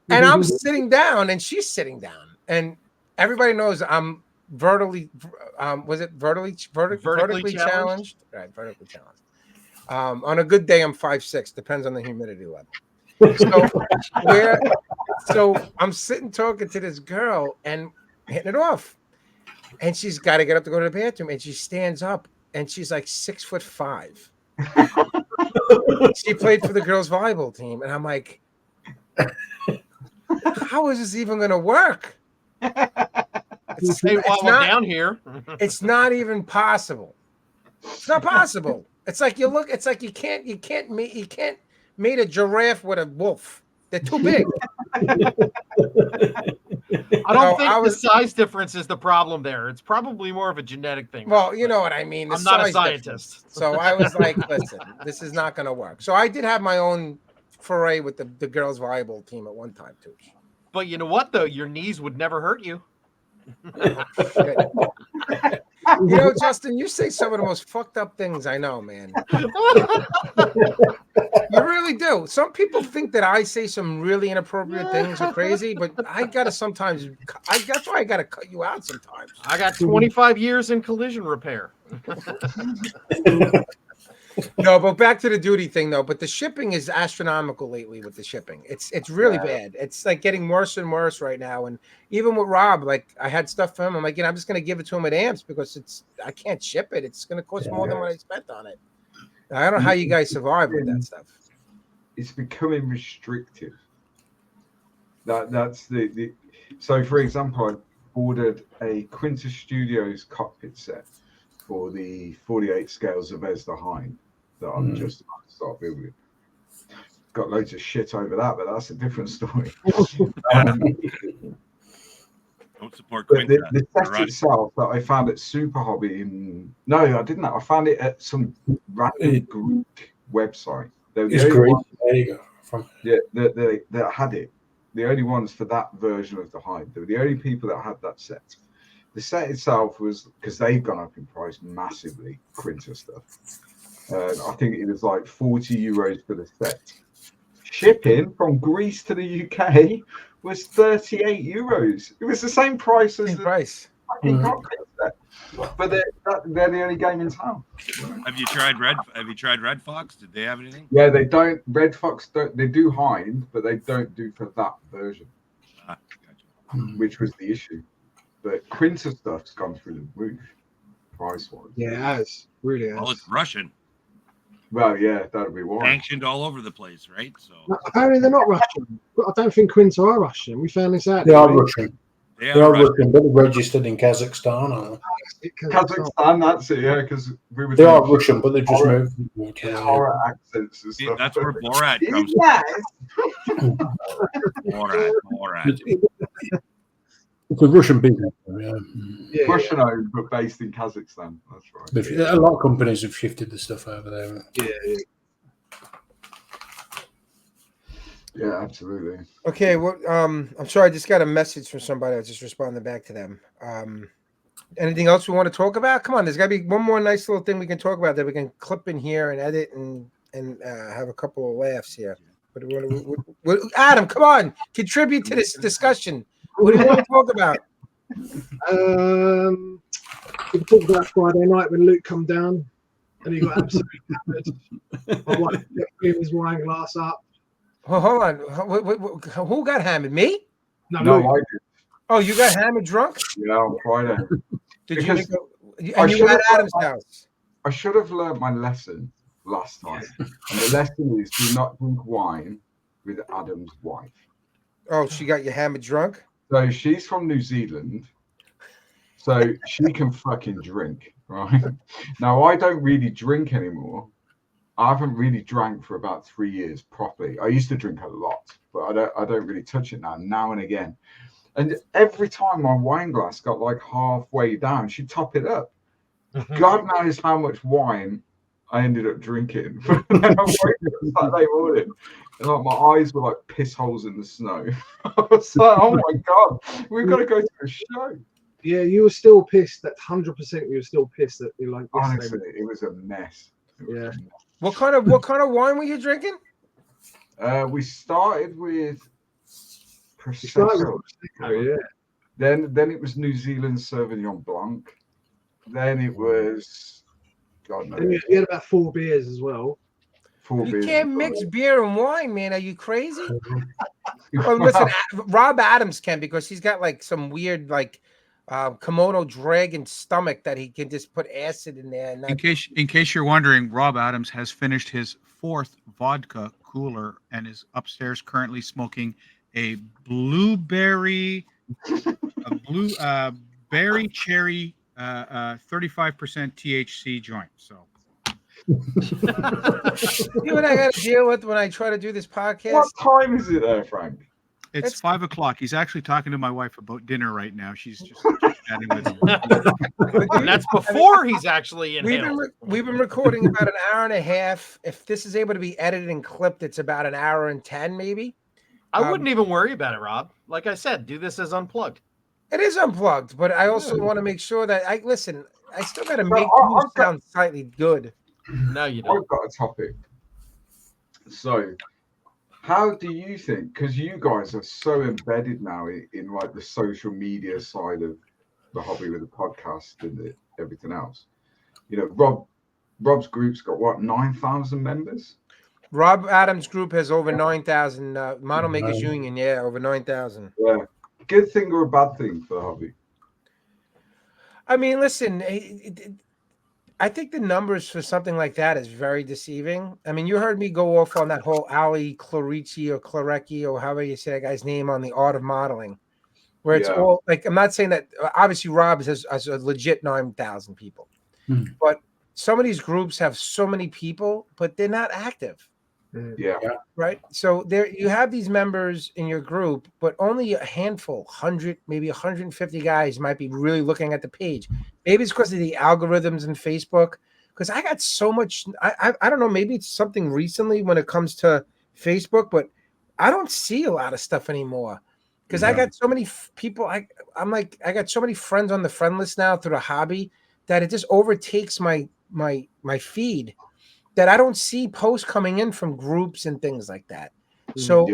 and I'm sitting down, and she's sitting down, and everybody knows I'm vertically challenged? Right, vertically challenged. On a good day, I'm 5'6", depends on the humidity level. So I'm sitting talking to this girl and hitting it off, and she's got to get up to go to the bathroom, and she stands up, and she's like 6'5". She played for the girls' volleyball team, and I'm like, how is this even going to work? It's not down here. It's not even possible. It's not possible. It's like you can't mate a giraffe with a wolf. They're too big. I don't think the size difference is the problem there. It's probably more of a genetic thing. Well, you know what I mean. I'm not a scientist. So I was like, listen, this is not going to work. So I did have my own foray with the girls' volleyball team at one time, too. But you know what, though? Your knees would never hurt you. You know, Justin, you say some of the most fucked up things I know, man. You really do. Some people think that I say some really inappropriate things or crazy, but I gotta sometimes. That's why I gotta cut you out sometimes. I got 25 years in collision repair. No, but back to the duty thing though. But the shipping is astronomical lately with the shipping. It's really bad. It's like getting worse and worse right now. And even with Rob, like I had stuff for him. I'm like, I'm just gonna give it to him at Amps because I can't ship it. It's gonna cost more than what I spent on it. I don't know how you guys survive with that stuff. It's becoming restrictive. That's the. So, for example, I ordered a Quintus Studios cockpit set for the 48 scales of Ezra Hind that I'm just about to start building. Got loads of shit over that, but that's a different story. Don't support but Quintus. the set itself that I found at Super Hobby no, I didn't. I found it at some random Greek website. It's great. There you go. Yeah, that had it. The only ones for that version of the Hind. They were the only people that had that set. The set itself was, because they've gone up in price massively, Quintus stuff. I think it was like 40 euros for the set. Shipping from Greece to the UK was 38 euros. It was the same price as the fucking cockpit set. But they're the only game in town. Have you tried Red Fox? Did they have anything? Yeah, they don't. Red Fox don't. They do Hind, but they don't do for that version, which was the issue. But Quintus stuff's gone through the roof, price-wise. Yeah, it has. Really has. Well, it's Russian. Well, yeah, that'd be why. Sanctioned all over the place, right? So no, apparently they're not Russian. But I don't think Quintus are Russian. We found this out. They are Russian. They are Russian, but they're registered in Kazakhstan, aren't they? Kazakhstan, that's it, yeah, because we were. They are Russian, but they just moved. Horror accents and stuff. That's where Borat comes from. Borat. It's a Russian business. Yeah. Russian owned, but based in Kazakhstan. That's right. A lot of companies have shifted the stuff over there. Yeah. Yeah, absolutely. Okay, well, I'm sorry, I just got a message from somebody. I was just responding back to them. Anything else we want to talk about? Come on, there's got to be one more nice little thing we can talk about that we can clip in here and edit and have a couple of laughs here. Adam, come on, contribute to this discussion. What do you want to talk about? We talked about Friday night when Luke come down and he got absolutely hammered. My wife kept filling his wine glass up. Oh, hold on. Who got hammered? Me? No, Luke. I did. Oh, you got hammered drunk? Yeah, on Friday. Did Because you? And you were at Adam's house. I should have learned my lesson last time. And the lesson is do not drink wine with Adam's wife. Oh, she got you hammered drunk? So she's from New Zealand. So she can fucking drink, right? Now I don't really drink anymore. I haven't really drank for about 3 years properly. I used to drink a lot, but I don't really touch it now and again. And every time my wine glass got like halfway down, she'd top it up. God knows how much wine I ended up drinking. And then I woke up Saturday morning, and like my eyes were like piss holes in the snow. I was like, oh my God, we've got to go to a show. Yeah, you were still pissed. That 100%. You were still pissed that you like. Honestly, it was a mess. Yeah. What kind of wine were you drinking? We started with You started Prosecco. with Prosecco, yeah. Then it was New Zealand Sauvignon Blanc. Then it was God knows. And you had about 4 beers as well. 4 You beers. can't mix beer and wine, man. Are you crazy? Well, listen, Rob Adams can, because he's got like some weird like Komodo dragon stomach that he can just put acid in there. And In case you're wondering, Rob Adams has finished his 4th vodka cooler and is upstairs currently smoking a berry cherry 35% THC joint. So you know what I got to deal with when I try to do this podcast? What time is it there, Frank? it's 5 o'clock. He's actually talking to my wife about dinner right now. She's just chatting with him. And that's before he's actually in We've been recording about an hour and a half. If this is able to be edited and clipped, it's about an hour and 10 maybe. I wouldn't even worry about it, Rob. Like I said, do this as unplugged. It is unplugged, but I also want to make sure that I still got to make you sound slightly good. No, you don't. I've got a topic. So, how do you think? Because you guys are so embedded now in like the social media side of the hobby with the podcast and everything else. You know, Rob's group's got what, 9,000 members? Rob Adams' group has over 9,000. Model Makers Union, yeah, over 9,000. Yeah. Good thing or a bad thing for the hobby? I mean, listen, I think the numbers for something like that is very deceiving. I mean, you heard me go off on that whole Ali Clarecki or Clarecki or however you say that guy's name on the art of modeling, where it's all like, I'm not saying that obviously Rob has a legit 9,000 people, but some of these groups have so many people, but they're not active. Yeah. Right. So there you have these members in your group, but only a handful, 100, maybe 150 guys might be really looking at the page. Maybe it's because of the algorithms in Facebook. Because I got so much, I don't know, maybe it's something recently when it comes to Facebook, but I don't see a lot of stuff anymore. Because I got so many people, I got so many friends on the friend list now through the hobby that it just overtakes my feed. That I don't see posts coming in from groups and things like that. So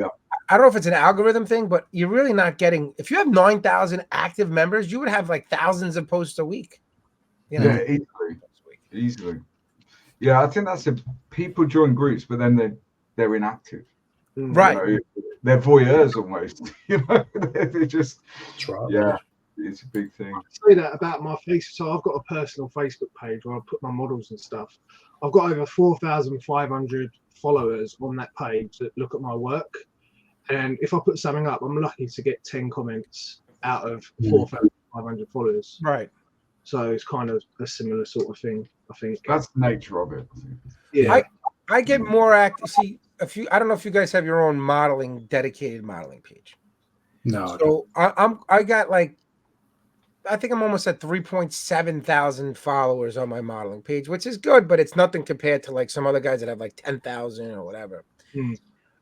I don't know if it's an algorithm thing, but you're really not getting, if you have 9,000 active members, you would have like thousands of posts a week. You know? Yeah, easily. Yeah, I think that's it. People join groups, but then they're inactive. Right. You know, they're voyeurs almost. You know, they're just, yeah, it's a big thing. I say that about my face. So I've got a personal Facebook page where I put my models and stuff. I've got over 4,500 followers on that page that look at my work. And if I put something up, I'm lucky to get 10 comments out of 4,500 followers. Right. So it's kind of a similar sort of thing, I think. That's the nature of it. Yeah. I get more active. See, I don't know if you guys have your own dedicated modeling page. No. So I got like, I think I'm almost at 3.7 thousand followers on my modeling page, which is good, but it's nothing compared to like some other guys that have like 10,000 or whatever.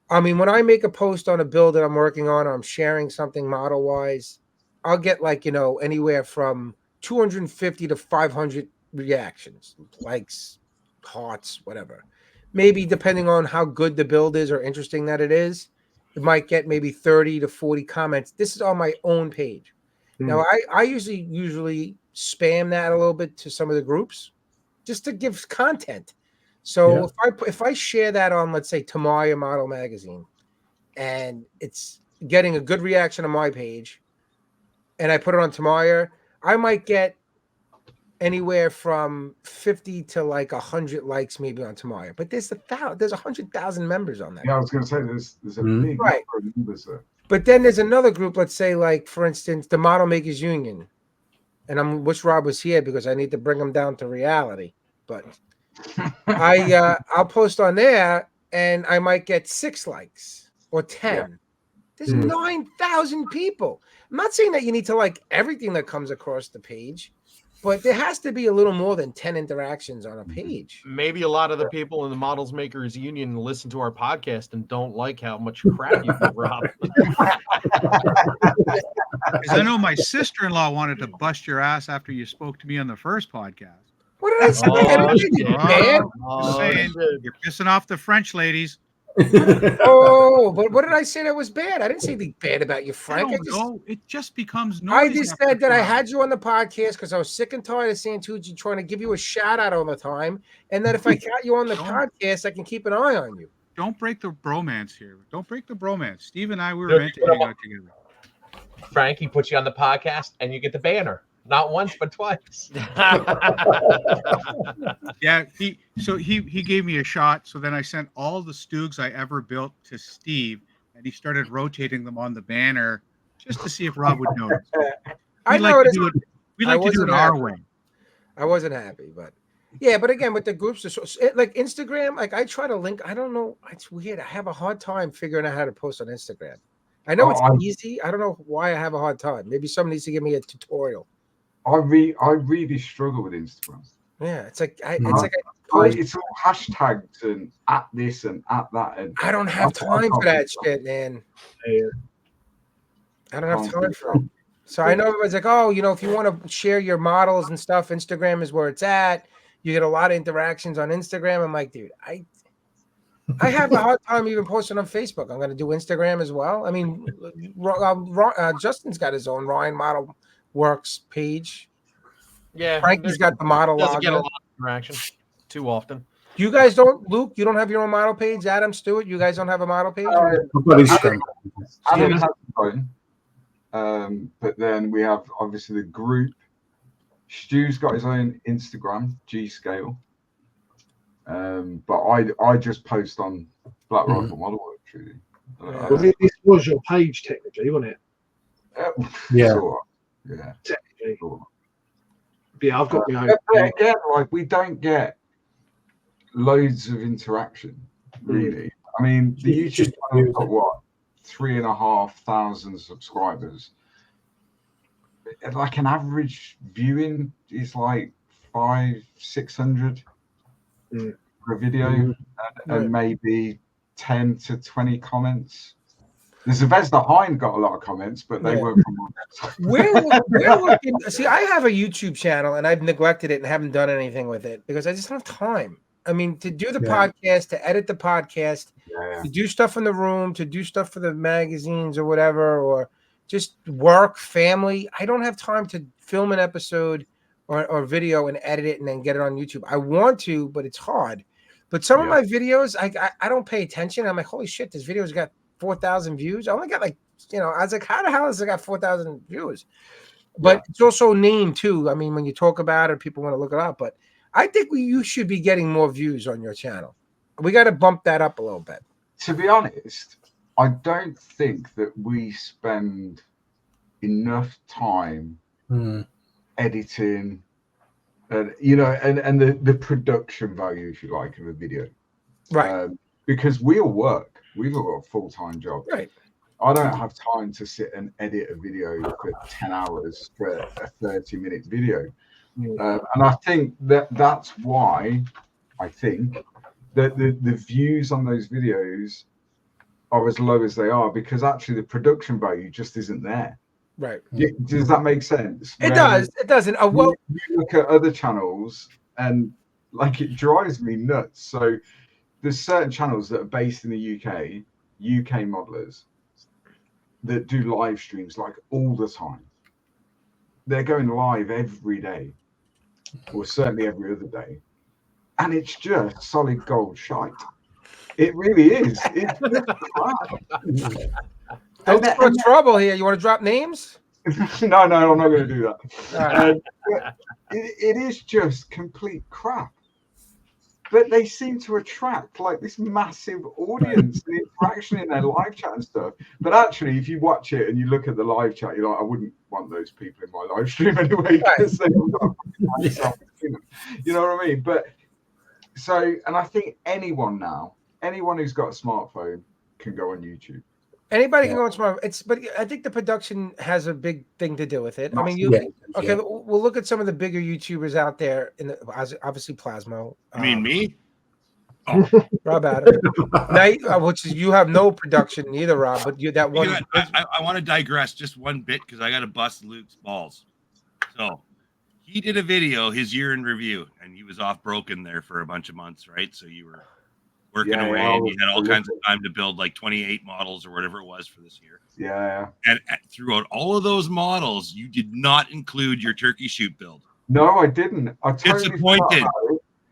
I mean, when I make a post on a build that I'm working on, or I'm sharing something model wise, I'll get like, you know, anywhere from 250 to 500 reactions, likes, hearts, whatever. Maybe depending on how good the build is or interesting that it is, it might get maybe 30 to 40 comments. This is on my own page. Now, I usually spam that a little bit to some of the groups just to give content. So if I share that on, let's say, Tamaya Model Magazine, and it's getting a good reaction on my page, and I put it on Tamaya, I might get anywhere from 50 to like 100 likes maybe on Tamaya. But there's 100,000 members on that. Yeah, I was going to say there's a big number of members there. But then there's another group, let's say, like, for instance, the Model Makers Union. And I wish Rob was here because I need to bring him down to reality. But I'll post on there and I might get 6 likes or 10. Yeah. There's 9,000 people. I'm not saying that you need to like everything that comes across the page, but there has to be a little more than 10 interactions on a page. Maybe a lot of the people in the Models Makers Union listen to our podcast and don't like how much crap you give Rob. Because I know my sister-in-law wanted to bust your ass after you spoke to me on the first podcast. What did I say? Just saying, you're pissing off the French ladies. But what did I say that was bad? I didn't say anything bad about you, Frank. It just becomes noise. I just said that I had you on the podcast because I was sick and tired of Santucci trying to give you a shout out all the time, and that if I got you on the podcast, I can keep an eye on you. Don't break the bromance here. Don't break the bromance. Steve and I were meant to hang out together. Frank, he puts you on the podcast, and you get the banner. Not once, but twice. Yeah, he gave me a shot. So then I sent all the Stoogs I ever built to Steve, and he started rotating them on the banner just to see if Rob would notice. We like to do it our way. I wasn't happy, but yeah, but again, with the groups, like Instagram, like I try to link. I don't know. It's weird. I have a hard time figuring out how to post on Instagram. I know it's easy. I don't know why I have a hard time. Maybe someone needs to give me a tutorial. I really struggle with Instagram. Yeah, it's like it's all hashtags and at this and at that, and I don't have time for that shit, man. I don't have time for it. So I know everybody's like, oh, you know, if you want to share your models and stuff, Instagram is where it's at. You get a lot of interactions on Instagram. I'm like, dude, I have a hard time even posting on Facebook. I'm going to do Instagram as well. I mean, Justin's got his own Ryan Model Worx page. Yeah, Frankie's got the model. Doesn't get a lot of interaction too often. You guys don't, Luke? You don't have your own model page? Adam, Stewart, you guys don't have a model page? Adam has his own. But then we have obviously the group. Stu's got his own Instagram, G-Scale. But I just post on Black Rifle Model Works, really. This was your page technically, wasn't it? Yeah. Sort of. Yeah. Technically. Sort of. Yeah, I've got my own. But again, like we don't get loads of interaction, really. I mean, the YouTube channel's got what, 3,500 subscribers. Like an average viewing is like 500-600 for a video, and maybe 10 to 20 comments. The Zvezda Hein got a lot of comments, but they weren't from we're looking. See, I have a YouTube channel and I've neglected it and haven't done anything with it because I just don't have time. I mean, to do the podcast, to edit the podcast, to do stuff in the room, to do stuff for the magazines or whatever, or just work, family. I don't have time to film an episode or video and edit it and then get it on YouTube. I want to, but it's hard. But some of my videos, I don't pay attention. I'm like, holy shit, this video's got 4,000 views. I only got like, I was like, how the hell has it got 4,000 views? But it's also named too. I mean, when you talk about it, people want to look it up. But I think you should be getting more views on your channel. We got to bump that up a little bit. To be honest, I don't think that we spend enough time editing and the production value, if you like, of a video. Right. Because we all work. We've all got a full-time job. Right. I don't have time to sit and edit a video for 10 hours for a 30-minute video. And I think that's why I think that the views on those videos are as low as they are, because actually the production value just isn't there. Right. Does that make sense? It does. It doesn't. Well, you look at other channels and like it drives me nuts. So there's certain channels that are based in the UK modelers that do live streams like all the time. They're going live every day, or certainly every other day, and it's just solid gold shite. It really is. It's just crap. Don't start trouble here. You want to drop names? No, I'm not going to do that. Right. It is just complete crap. But they seem to attract like this massive audience and interaction in their live chat and stuff. But actually, if you watch it and you look at the live chat, you're like, I wouldn't want those people in my live stream anyway, because they you know what I mean? But so, and I think anyone who's got a smartphone can go on YouTube. Anybody can go on smart. But I think the production has a big thing to do with it. I mean, we'll look at some of the bigger YouTubers out there. Obviously, Plasmo. You mean me? Oh. Rob Adam, which is, you have no production either, Rob. But you that one. You know, I want to digress just one bit because I got to bust Luke's balls. So he did a video, his year in review, and he was off broken there for a bunch of months, right? So you were working away, and you had all kinds of time to build like 28 models or whatever it was for this year. Yeah. And throughout all of those models, you did not include your turkey shoot build. No, I didn't. I totally disappointed.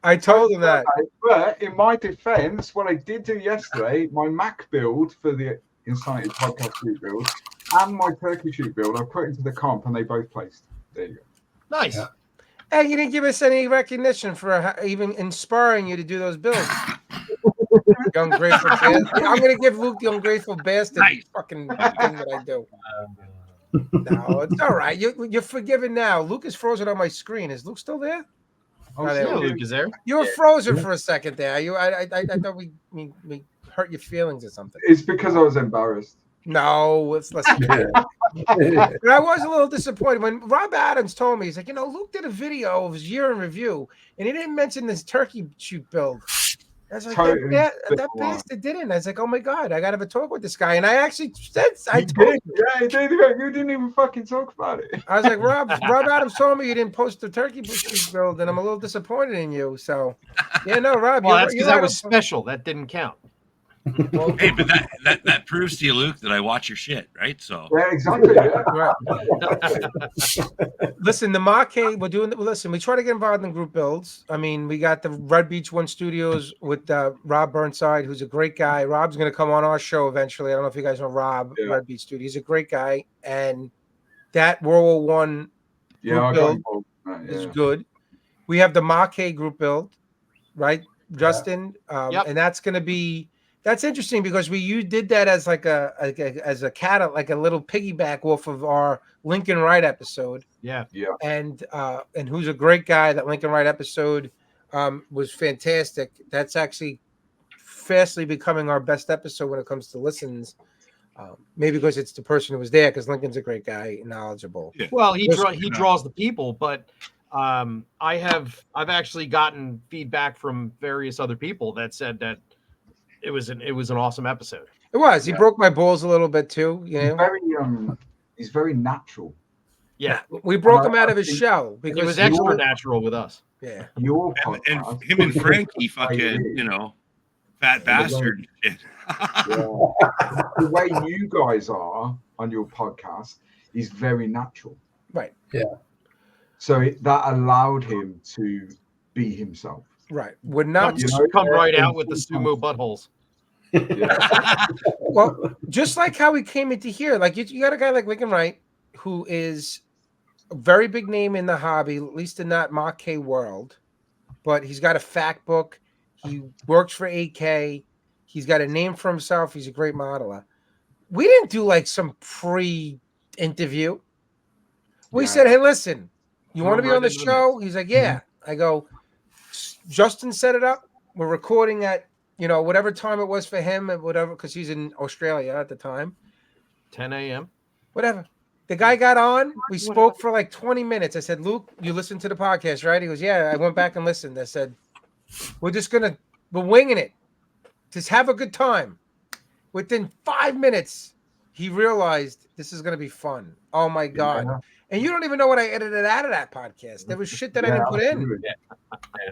I told him that. But in my defense, what I did do yesterday, my Mac build for the Insanity podcast shoot build and my turkey shoot build, I put into the comp and they both placed. There you go. Nice. Yeah. Hey, you didn't give us any recognition for even inspiring you to do those builds. Young grateful bastard. I'm gonna give Luke the ungrateful bastard fucking thing that I do. No, it's all right. You're forgiven now. Luke is frozen on my screen. Is Luke still there? Oh, yeah, Luke is there. You were frozen for a second there. I thought we hurt your feelings or something. It's because I was embarrassed. No, it's less. But I was a little disappointed when Rob Adams told me, he's like, Luke did a video of his year in review, and he didn't mention this turkey shoot build. I was like, that bastard didn't. I was like, oh my God, I got to have a talk with this guy. And I actually said, I told you. Yeah, you didn't even fucking talk about it. I was like, Rob Adams told me you didn't post the turkey build, and I'm a little disappointed in you. So, Rob. Well, that's because that was special. That didn't count. Well, hey, but that proves to you, Luke, that I watch your shit, right? So yeah, exactly. Yeah. Right. Listen, the Marquee, listen, we try to get involved in group builds. I mean, we got the Red Beach One Studios with Rob Burnside, who's a great guy. Rob's going to come on our show eventually. I don't know if you guys know Rob, Red Beach Studio. He's a great guy, and that World War One group build is good. We have the Marquee group build, right, Justin? And that's going to be. That's interesting because you did that as like a little piggyback off of our Lincoln Wright episode. Yeah. And who's a great guy. That Lincoln Wright episode was fantastic. That's actually fastly becoming our best episode when it comes to listens. Maybe because it's the person who was there, because Lincoln's a great guy, knowledgeable. Yeah. Well, he draws the people, but I've actually gotten feedback from various other people that said that it was an awesome episode. It was. He broke my balls a little bit too. He's very natural. Yeah, we broke him out of his shell because he was extra natural with us. Yeah, your and him and Frankie, fucking, fat bastard. Shit. The way you guys are on your podcast is very natural. Right. Yeah. So that allowed him to be himself. Right. Would not come right out with the sumo buttholes. Yeah. Well, just like how we came into here, like you got a guy like Lincoln Wright, who is a very big name in the hobby, at least in that Marquee world. But he's got a fact book. He works for AK. He's got a name for himself. He's a great modeler. We didn't do like some pre-interview. We said, hey, listen, you want to be on the show? He's like, yeah. I go, Justin set it up. We're recording at, whatever time it was for him and whatever, because he's in Australia at the time. 10 a.m. Whatever. The guy got on. We spoke for like 20 minutes. I said, Luke, you listened to the podcast, right? He goes, yeah. I went back and listened. I said, we're winging it. Just have a good time. Within 5 minutes, he realized this is going to be fun. Oh my God. Yeah. And you don't even know what I edited out of that podcast. There was shit that I Yeah, didn't put in.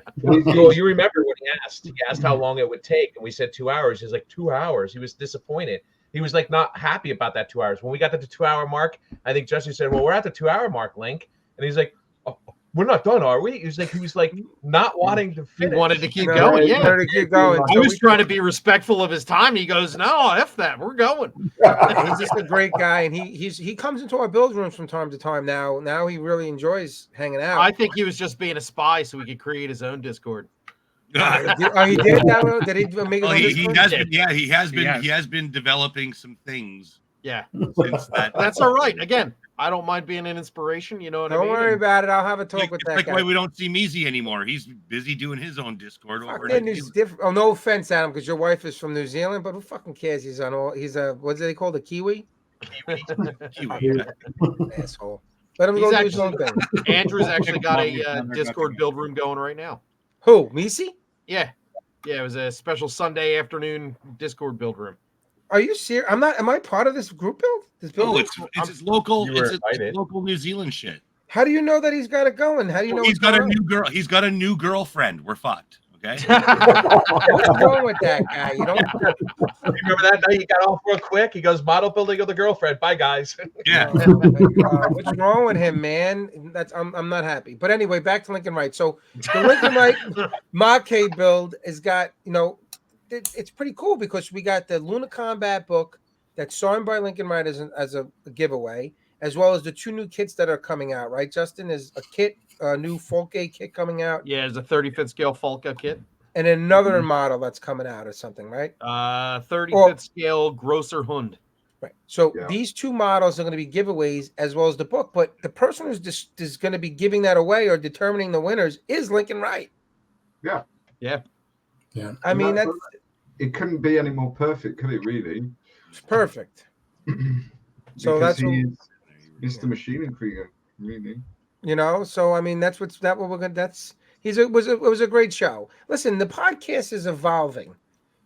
absolutely. Well, you remember when he asked how long it would take, and we said 2 hours. He's like 2 hours. He was disappointed. He was like not happy about that 2 hours. When we got to the 2 hour mark, I think Jesse said, "Well, we're at the 2 hour mark, Link," and he's like, "Oh, we're not done, are we?" He was like not wanting to He finish. wanted to keep No, going. he Yeah. wanted to keep going. I So was trying to be respectful of his time. He goes, "No, F that. We're going." he's just a great guy, and he comes into our build rooms from time to time now. Now he really enjoys hanging out. I think he was just being a spy so he could create his own Discord. He did that. Did he make his Well, own he Discord? has been. Yeah, he has been. Yes. He has been developing some things Yeah. since that. That's all right. Again, I don't mind being an inspiration. You know what I Don't mean? worry And about it. I'll have a talk Like, with it's that like guy. why we don't see Meezy anymore. He's busy doing his own Discord over in Fucking New is Zealand. different. Oh, no offense, Adam, because your wife is from New Zealand, but who fucking cares? He's on all. He's a what's they called, a Kiwi? Kiwi. Asshole. Let him He's go do his own actually- thing. Andrew's actually got a Another Discord got build room going right now. Who? Misi? Yeah. Yeah, it was a special Sunday afternoon Discord build room. Are you serious? I'm not. Am I part of this group build? This build? No, room? it's his local. You were It's invited. local New Zealand shit. How do you know that he's got it going? How do you know He's what's got a going on? new girl. He's got a new girlfriend. We're fucked. Okay. What's wrong with that guy? You don't. Remember that night he got off real quick? He goes, "Model building with the girlfriend. Bye, guys." Yeah. What's wrong with him, man? I'm not happy. But anyway, back to Lincoln Wright. So the Lincoln Wright Mach-K build has got, it's pretty cool because we got the Luna Combat book that's signed by Lincoln Wright as a giveaway, as well as the 2 new kits that are coming out. Right, Justin? There's a new Folke kit coming out, Yeah, it's a 35th scale Falca kit. and another model that's coming out or something, right? 35th scale Grosser Hund. Right. So Yeah. these 2 models are going to be giveaways as well as the book, but the person who's just is going to be giving that away or determining the winners is Lincoln Wright. Yeah. Yeah. Yeah. I mean, that's It couldn't be any more perfect, could it? Really? perfect. So Because that's what, he's Mr. Machining Krieger, really. So I mean, that's what we're gonna. It was a great show. Listen, the podcast is evolving.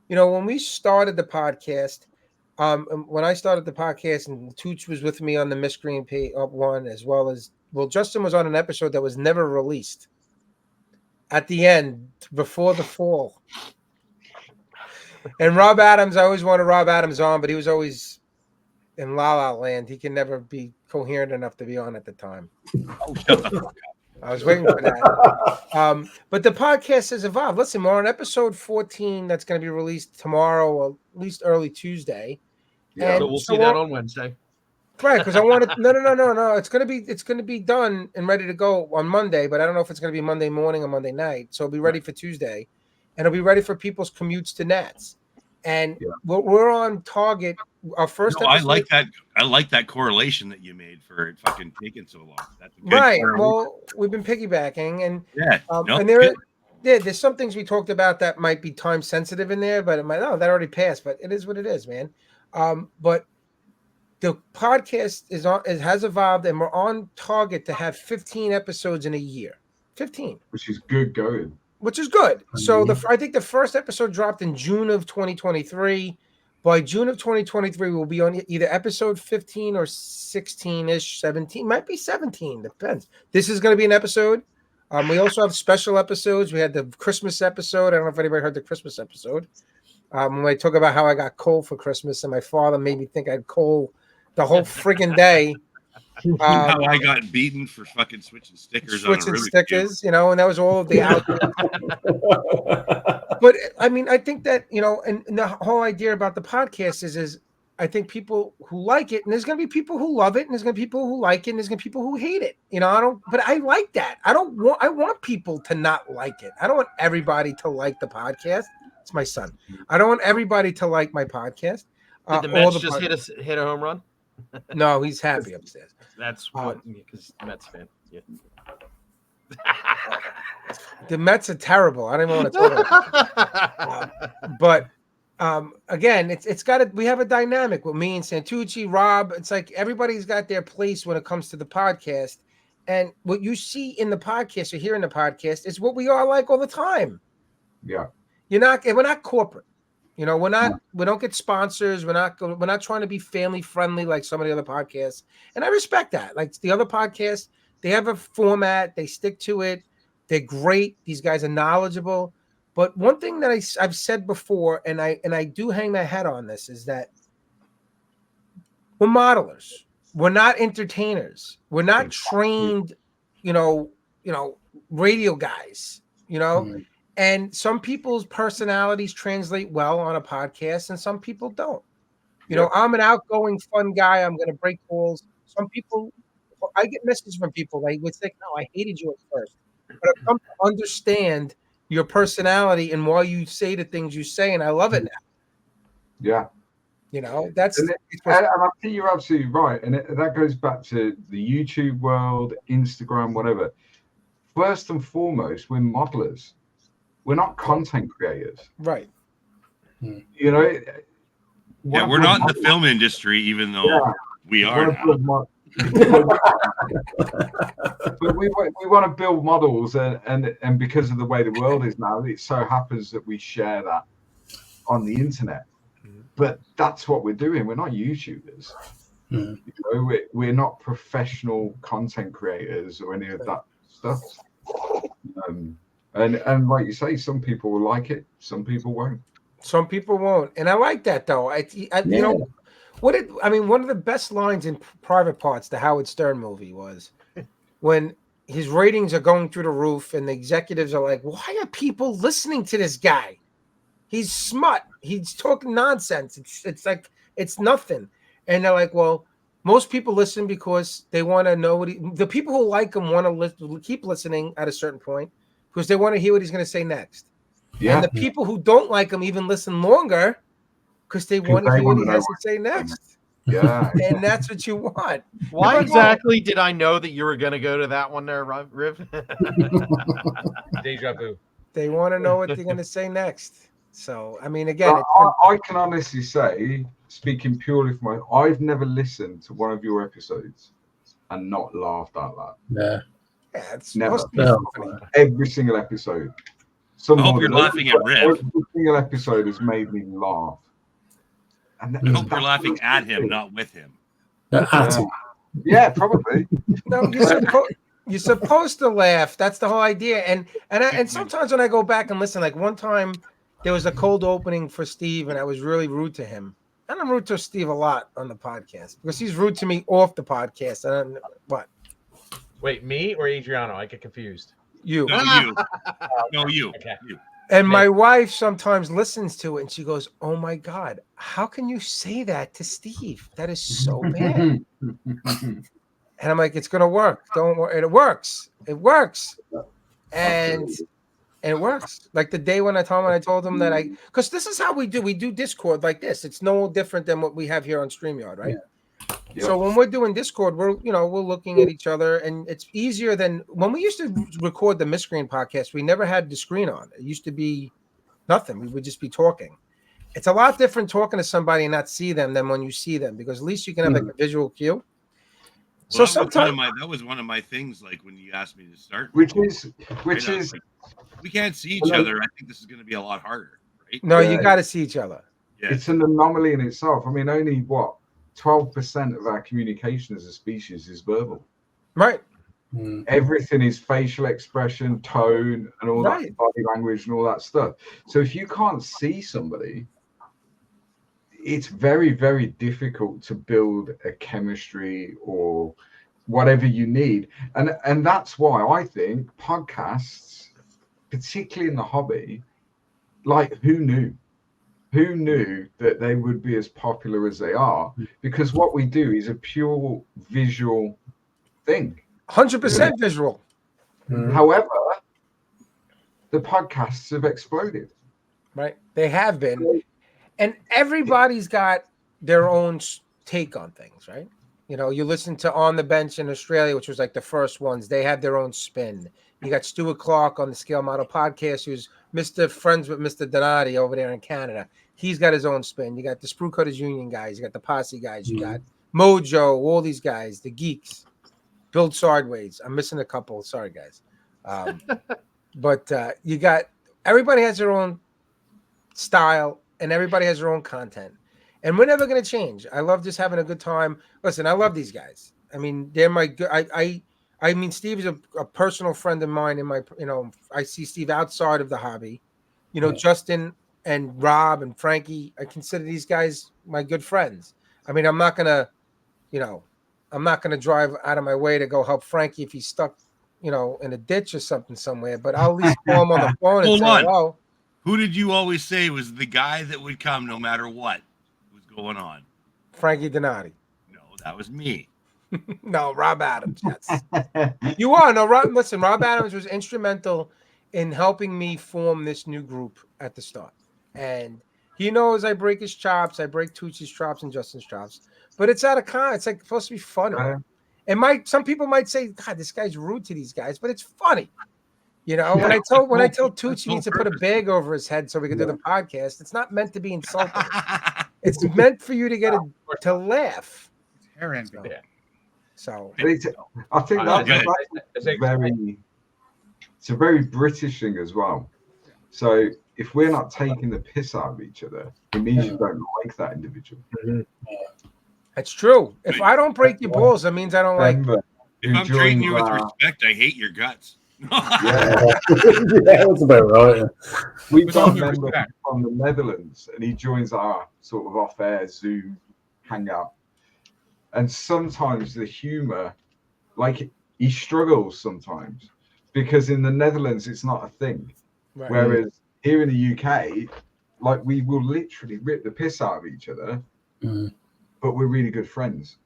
When we started the podcast, when I started the podcast, and Tooch was with me on the Miss Green one, as well as Justin was on an episode that was never released. At the end, before the fall, and Rob Adams, I always wanted Rob Adams on, but he was always in La La Land. He can never be coherent enough to be on at the time. I was waiting for that. But the podcast has evolved. Listen, we're on episode 14 that's going to be released tomorrow, or at least early Tuesday. Yeah. So we'll see that on Wednesday. Right, because I want to. No. It's gonna be done and ready to go on Monday, but I don't know if it's gonna be Monday morning or Monday night. So it'll be ready for Tuesday, and it'll be ready for people's commutes to Nats. And we're on target. Our first episode. I like that correlation that you made for it fucking taking so long. That's a good Right. correlation. Well, we've been piggybacking, and Yeah. and there's some things we talked about that might be time sensitive in there, but it might. No, that already passed. But it is what it is, man. But the podcast has evolved, and we're on target to have 15 episodes in a year. 15, Which is good going. which is good. So I think the first episode dropped in June of 2023. By June of 2023, we'll be on either episode 15 or 16-ish, 17. Might be 17, depends. This is going to be an episode. We also have special episodes. We had the Christmas episode. I don't know if anybody heard the Christmas episode. When I talk about how I got coal for Christmas, and my father made me think I had coal the whole friggin' day. How I got beaten for fucking switching stickers. Switching on a Rubik's stickers, Cube. and that was all of the out. But I mean, I think that and the whole idea about the podcast is I think people who like it, and there's going to be people who love it, and there's going to be people who like it, and there's going to be people who hate it. But I like that. I want people to not like it. I don't want everybody to like the podcast. It's my son. I don't want everybody to like my podcast. Did the Mets just hit a home run? No, he's happy upstairs. That's what, because Mets fan. Yeah. The Mets are terrible. I don't even want to talk about it. But again, it's got to. We have a dynamic with me and Santucci, Rob. It's like everybody's got their place when it comes to the podcast. And what you see in the podcast or hear in the podcast is what we are like all the time. Yeah. We're not corporate. You know, we don't get sponsors. We're not trying to be family friendly like some of the other podcasts. And I respect that. Like the other podcasts, they have a format, they stick to it. They're great. These guys are knowledgeable. But one thing that I've said before, and I do hang my hat on this, is that we're modelers. We're not entertainers. We're not trained, you know, radio guys, you know. Mm. And some people's personalities translate well on a podcast, and some people don't. You know, I'm an outgoing, fun guy. I'm going to break balls. Some people, I get messages from people. They would say, "No, I hated you at first, but I've come to understand your personality and why you say the things you say, and I love it now." Yeah. You know, that's and I think you're absolutely right, and that goes back to the YouTube world, Instagram, whatever. First and foremost, we're modelers. We're not content creators, right? You know. Yeah, we're not in the film industry, even though we are now. But we want to build models, and because of the way the world is now, it so happens that we share that on the internet. But that's what we're doing. We're not YouTubers. You know, we're not professional content creators or any of that stuff. And like you say, some people will like it, some people won't. Some people won't, and I like that though. You know, one of the best lines in Private Parts, the Howard Stern movie, was when his ratings are going through the roof, and the executives are like, "Why are people listening to this guy? He's smut. He's talking nonsense. It's like it's nothing." And they're like, "Well, most people listen because they want to know the people who like him want to keep listening at a certain point because they want to hear what he's going to say next." Yeah. And the people who don't like him even listen longer because they want to hear what he has to say next. Yeah. And that's what you want. Why exactly did I know that you were going to go to that one there, Riv? Deja vu. They want to know what they're going to say next. So, I mean, again, I can honestly say, speaking purely for I've never listened to one of your episodes and not laughed out loud. Yeah. Yeah, it's never. Funny. Every single episode. I hope you're laughing at Riv. Every single episode has made me laugh. And I hope you're laughing at him, not with him. Yeah, probably. No, you're supposed to laugh. That's the whole idea. And sometimes when I go back and listen, like one time there was a cold opening for Steve, and I was really rude to him. And I'm rude to Steve a lot on the podcast because he's rude to me off the podcast. And what? Wait, me or Adriano? I get confused. You. No, you. No, you. Okay. You. And my wife sometimes listens to it and she goes, "Oh my God, how can you say that to Steve? That is so bad." And I'm like, "It's gonna work. Don't worry." And it works. It works. And it works. Like the day when I told him that because this is how we do Discord like this. It's no different than what we have here on StreamYard, right? Yeah. So when we're doing Discord, we're looking at each other, and it's easier than when we used to record the Miscreen podcast. We never had the screen on. It used to be nothing. We would just be talking. It's a lot different talking to somebody and not see them than when you see them, because at least you can have like a visual cue. Well, so sometimes that was one of my things. Like when you asked me to start, which is like, we can't see each other. I think this is going to be a lot harder, right? No, you got to see each other. Yeah. It's an anomaly in itself. I mean, only 12% of our communication as a species is verbal. Right. Everything is facial expression, tone, and all that body language and all that stuff. So if you can't see somebody, it's very, very difficult to build a chemistry or whatever you need. And that's why I think podcasts, particularly in the hobby, like who knew? Who knew that they would be as popular as they are? Because what we do is a pure visual thing. 100% visual. However, the podcasts have exploded. Right. They have been. And everybody's got their own take on things, right? You know, you listen to On the Bench in Australia, which was like the first ones. They have their own spin. You got Stuart Clark on the Scale Model podcast, who's Mr. Friends with Mr. Donati over there in Canada. He's got his own spin. You got the Sprue Cutters Union guys. You got the Posse guys. You got Mojo, all these guys, the geeks. Build Sideways. I'm missing a couple. Sorry, guys. But you got everybody has their own style, and everybody has their own content. And we're never going to change. I love just having a good time. Listen, I love these guys. I mean, they're my good. I mean, Steve is a personal friend of mine. In my, I see Steve outside of the hobby. Justin and Rob and Frankie. I consider these guys my good friends. I mean, I'm not gonna drive out of my way to go help Frankie if he's stuck, in a ditch or something somewhere. But I'll at least call him on the phone and Hold say on. hello. Who did you always say was the guy that would come no matter what was going on? Frankie Donati. No, that was me. No, Rob Adams. Yes, you are. No, Rob. Listen, Rob Adams was instrumental in helping me form this new group at the start, and he knows I break his chops. I break Tucci's chops and Justin's chops, but it's out of con. It's like supposed to be funny. And some people might say, "God, this guy's rude to these guys," but it's funny. When I tell Tucci needs to put a bag over his head so we can do the podcast, it's not meant to be insulting. It's meant for you to get to laugh. Hair envy. So I think it's a very British thing as well. So if we're not taking the piss out of each other, it means you don't like that individual. That's true. If I don't break your balls, that means I don't like you. If I'm treating you with respect, I hate your guts. Yeah, that's about right. We've got a member from the Netherlands, and he joins our sort of off-air Zoom hangout. And sometimes the humor, like he struggles sometimes because in the Netherlands it's not a thing. Right. Whereas here in the UK, like we will literally rip the piss out of each other, but we're really good friends.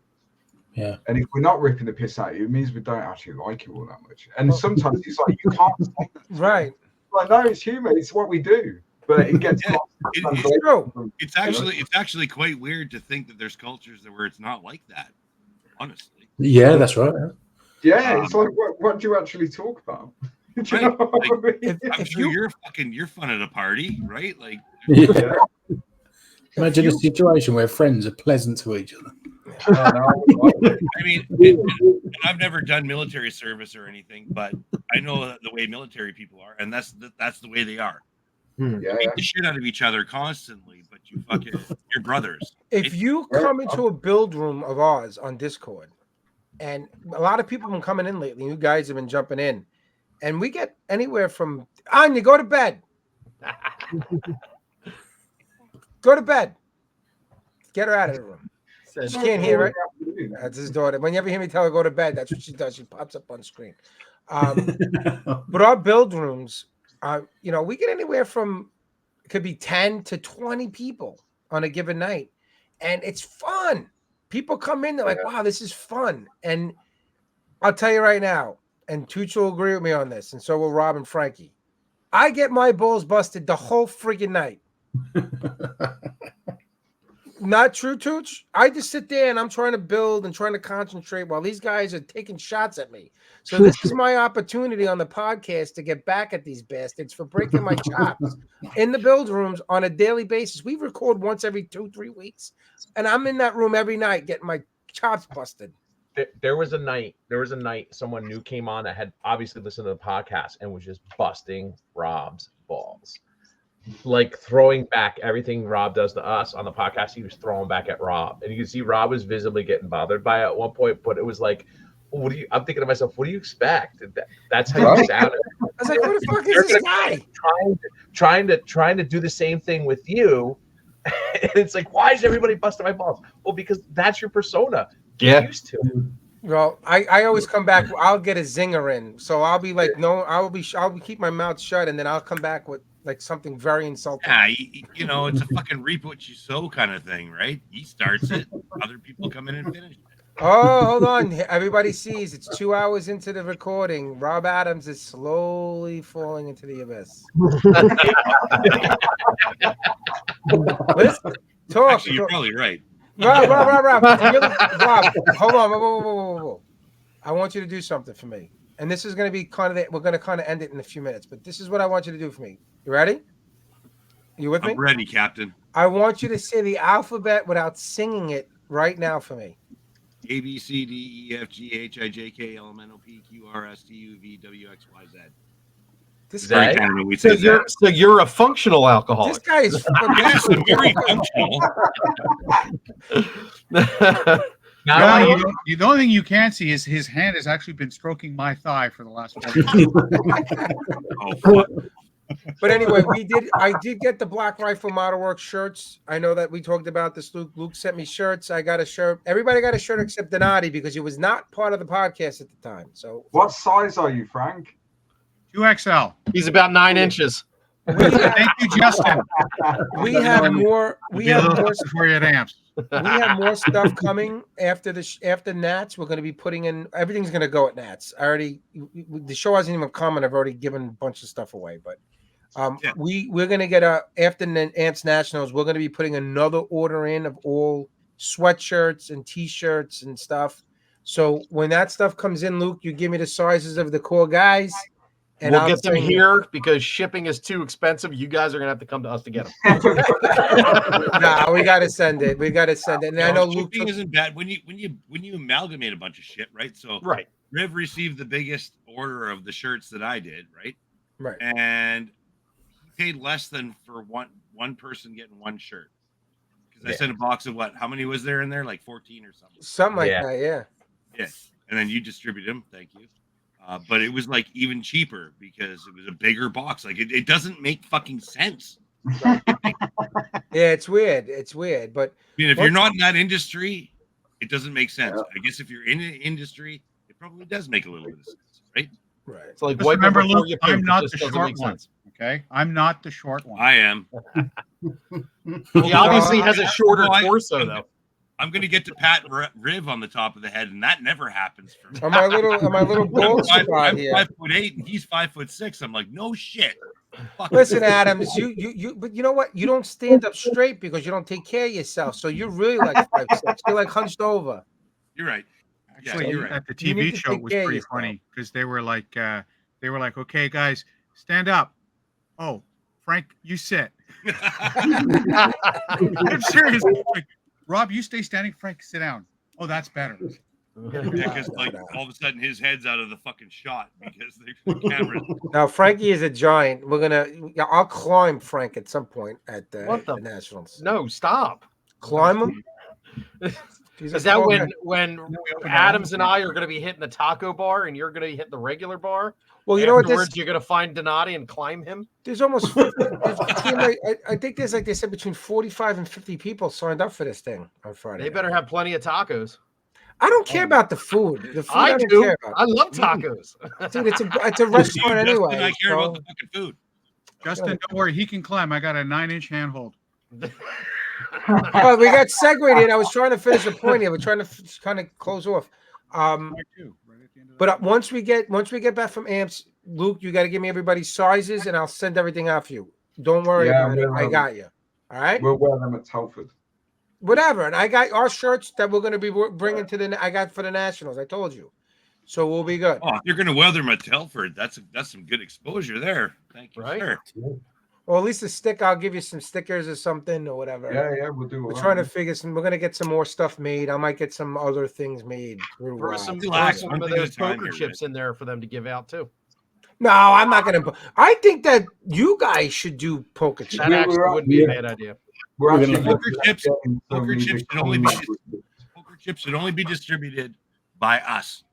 Yeah. And if we're not ripping the piss out of you, it means we don't actually like you all that much. And sometimes it's like you can't. Right. Like, no, it's humor. It's what we do. But it gets it's actually quite weird to think that there's cultures where it's not like that. Honestly. Yeah, that's right. Yeah, it's like what do you actually talk about? Right. Like, I'm sure you're fun at a party, right? Like imagine a situation where friends are pleasant to each other. I mean, I've never done military service or anything, but I know the way military people are, and that's the way they are. You beat the shit out of each other constantly, but you're brothers. If you come into a build room of ours on Discord, and a lot of people have been coming in lately, you guys have been jumping in, and we get anywhere from Anya, go to bed. Go to bed. Get her out of the room. She can't hear it. That's his daughter. Whenever you hear me tell her go to bed, that's what she does. She pops up on screen. But our build rooms, we get anywhere from, it could be 10 to 20 people on a given night. And it's fun. People come in, they're like, wow, this is fun. And I'll tell you right now, and Tooch will agree with me on this, and so will Rob and Frankie. I get my balls busted the whole freaking night. Not true, Tooch. I just sit there and I'm trying to build and trying to concentrate while these guys are taking shots at me. So this is my opportunity on the podcast to get back at these bastards for breaking my chops in the build rooms on a daily basis. We record once every 2-3 weeks, and I'm in that room every night getting my chops busted. There was a night someone new came on that had obviously listened to the podcast and was just busting Rob's balls. Like throwing back everything Rob does to us on the podcast, he was throwing back at Rob, and you can see Rob was visibly getting bothered by it at one point. But it was like, I'm thinking to myself, what do you expect? That's how you sounded. I was like, who the fuck is this guy? Trying to do the same thing with you, and it's like, why is everybody busting my balls? Well, because that's your persona. Get used to it. Well, I always come back. I'll get a zinger in, so I'll be like, no, I'll keep my mouth shut, and then I'll come back with like something very insulting. Yeah, it's a fucking reap what you sow kind of thing, right? He starts it, other people come in and finish it. Oh, hold on. Everybody sees it's 2 hours into the recording. Rob Adams is slowly falling into the abyss. Listen, talk. Actually, you're probably right. Rob, hold on. Whoa. I want you to do something for me. And this is going to be we're going to kind of end it in a few minutes, but this is what I want you to do for me. You ready? You with me? I'm ready, Captain. I want you to say the alphabet without singing it right now for me. A, B, C, D, E, F, G, H, I, J, K, L, M, N, O, P, Q, R, S, T, U, V, W, X, Y, Z. This Zay? guy, We So say that. you're a functional this alcoholic. guy is Yes, very functional. Now, No, I, the only thing you can see is his hand has actually been stroking my thigh for the last 4 minutes. Oh, fuck. But anyway, I did get the Black Rifle Model Works shirts. I know that we talked about this. Luke sent me shirts. I got a shirt. Everybody got a shirt except Donati because he was not part of the podcast at the time. So What size are you, Frank? 2XL. He's about 9 inches. Thank you, Justin. we have more. We Be a have little more. tougher for you at Amps. We have more stuff coming after after Nats. We're going to be putting in. Everything's going to go at Nats. The show hasn't even come, and I've already given a bunch of stuff away. But we're going to get after Ants Nationals. We're going to be putting another order in of all sweatshirts and T-shirts and stuff. So when that stuff comes in, Luke, you give me the sizes of the core guys. And We'll I'll get them send here because shipping is too expensive. You guys are gonna have to come to us to get them. Nah, we got to send it. We got to send it. And I know Luke shipping isn't bad when you amalgamate a bunch of shit, right? So Right. Riv received the biggest order of the shirts that I did, right? Right. And he paid less than for one person getting one shirt. Because I sent a box of what? How many was there in there? Like 14 or something. Something like that, yeah. Yeah. And then you distribute them. Thank you. But it was like even cheaper because it was a bigger box. Like it doesn't make fucking sense. Yeah, it's weird. It's weird. But I mean, if you're not in that industry, it doesn't make sense. I guess if you're in an industry, it probably does make a little bit of sense, right? Right. It's like Just remember, Luke, you I'm poop. not It the just doesn't short make one. sense. Okay, I'm not the short one. I am. He obviously has a shorter No, torso though. I'm gonna get to pat Riv on the top of the head, and that never happens for me. On my little bald spot I'm here. 5'8" and he's 5'6". I'm like, no shit. Fuck. Listen, Adams, but you know what? You don't stand up straight because you don't take care of yourself. So you're really like 5'6". You're like hunched over. You're right. Actually, you're right. at the You need TV to show, take it was care of pretty yourself. funny because they were like, okay, guys, stand up. Oh, Frank, you sit. I'm serious. Like, Rob, you stay standing. Frank, sit down. Oh, that's better. Yeah, because like all of a sudden his head's out of the fucking shot because the camera. Now Frankie is a giant. I'll climb Frank at some point at the Nationals. No, stop. Climb him. Is that when Adams and I are going to be hitting the taco bar and you're going to be hitting the regular bar? Well, you know what? You're going to find Donati and climb him. There's almost 50, I think there's, like they said, between 45 and 50 people signed up for this thing on Friday. They better have plenty of tacos. I don't care about the food. The food I don't do. care about. I love tacos. Dude, it's a restaurant anyway. I care about the fucking food. Justin, don't worry, he can climb. I got a 9-inch handhold. Well, we got segued in. I was trying to finish the point here. We're trying to kind of close off. But once we get back from Amps, Luke, you got to give me everybody's sizes, and I'll send everything out for you. Don't worry about it. I got you. All right. We'll wear them at Telford. Whatever, and I got our shirts that we're going to be bringing to I got for the Nationals. I told you, so we'll be good. Oh, if you're going to wear them at Telford, that's some good exposure there. Thank you, sir. Well, at least a stick. I'll give you some stickers or something or whatever. Yeah, we'll do. We're trying to figure some. We're going to get some more stuff made. I might get some other things made. Throw some of those poker chips in there for them to give out too. No, I'm not going to. I think that you guys should do poker chips. That actually wouldn't be a bad idea. Poker chips should only be distributed by us.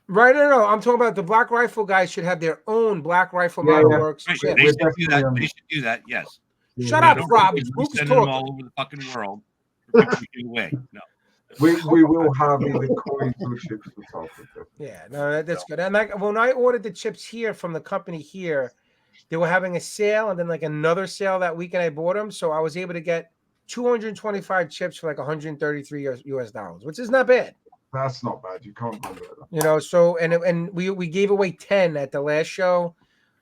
Right? No. I'm talking about the Black Rifle guys should have their own Black Rifle Model Works. Right. Chips. They should do that. They should do that. Yes. Shut up, Rob. Send them all over the fucking world. For people to give away. No. We will have either coins or chips for Telford. Yeah, no, that's good. And when I ordered the chips here from the company here, they were having a sale and then like another sale that weekend I bought them. So I was able to get 225 chips for like 133 US dollars, which is not bad. That's not bad. You can't do that. You know, so and we gave away 10 at the last show.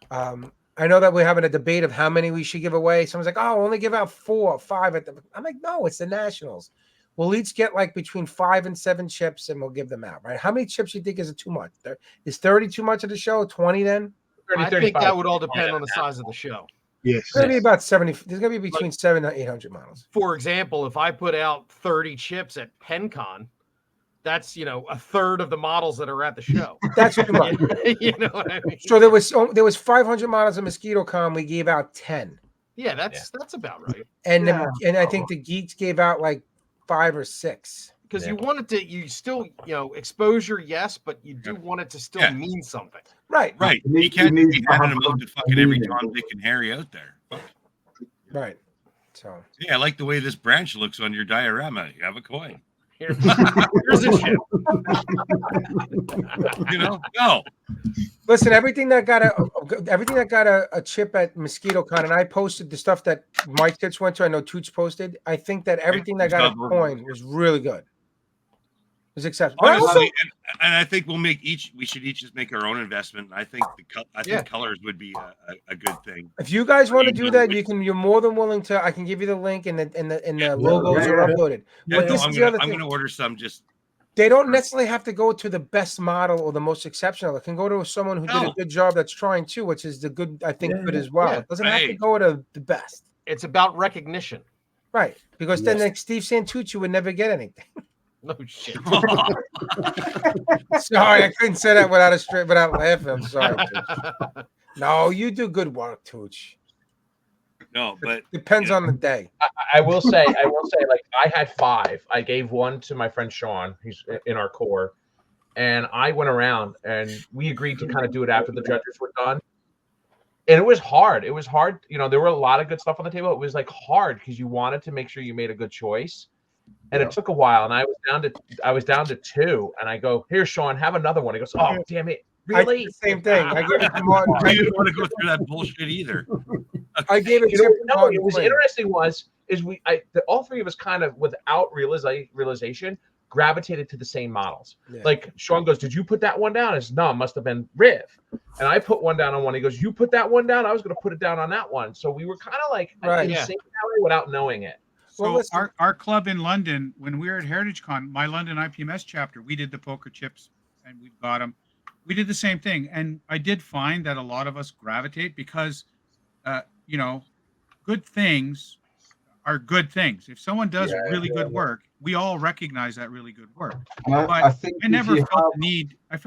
I know that we're having a debate of how many we should give away. Someone's like, oh, only give out 4 or 5 at the. I'm like, no, it's the Nationals. We'll each get like between 5 and 7 chips and we'll give them out, right? How many chips do you think is too much? Is 30 too much of the show? 20 then? 30, I think that would all depend on the size of the show. Yes. It's going to be about 70. There's going to be between 700 and 800 models. For example, if I put out 30 chips at PenCon, that's a third of the models that are at the show. That's too much. You know what I mean? So there was 500 models of MosquitoCon. We gave out 10. Yeah, that's about right. And Yeah. I think the geeks gave out like 5 or 6. Because you want it to, you still, exposure, yes, but you do want it to still mean something. Right. Right. You can't be handing them out to fucking every Tom, Dick, and Harry out there. Fuck. Right. So. Yeah, I like the way this branch looks on your diorama. You have a coin. Here's a ship. No. Listen, everything that got a chip at MosquitoCon, and I posted the stuff that my kids went to. I know Tooch posted. I think that everything that got a coin was really good. It was acceptable. Honestly, and I think we should each just make our own investment. I think colors would be a good thing. If you guys want to do that, you're more than willing to. I can give you the link and the logos are uploaded. Yeah, But I'm gonna order some. Just they don't necessarily have to go to the best model or the most exceptional. It can go to someone who did a good job that's trying to, which is the good. I think good as well. Yeah. It doesn't have to go to the best. It's about recognition, right? Because then like Steve Santucci would never get anything. No shit. Sorry, I couldn't say that without laughing. I'm sorry. Tooch. No, you do good work, Tooch. No, but depends on the day. I will say, like I had 5. I gave one to my friend Sean, who's in our core, and I went around and we agreed to kind of do it after the judges were done. And it was hard. It was hard. There were a lot of good stuff on the table. It was like hard because you wanted to make sure you made a good choice. And it took a while, and I was down to 2, and I go, "Here, Sean, have another one." He goes, "Oh, damn it, really?" Same thing. I gave it to Martin. I didn't want to go through that bullshit either. I gave it. No, it was interesting. All 3 of us kind of, without realization, gravitated to the same models. Yeah. Like Sean goes, "Did you put that one down?" I said, "No, it must have been Riv." And I put one down on one. He goes, "You put that one down?" I was going to put it down on that one. So we were kind of like in sync without knowing it. So our club in London, when we were at HeritageCon, my London IPMS chapter, we did the poker chips and we got them. We did the same thing. And I did find that a lot of us gravitate because, good things are good things. If someone does really good work, we all recognize that really good work. But I never felt the need. I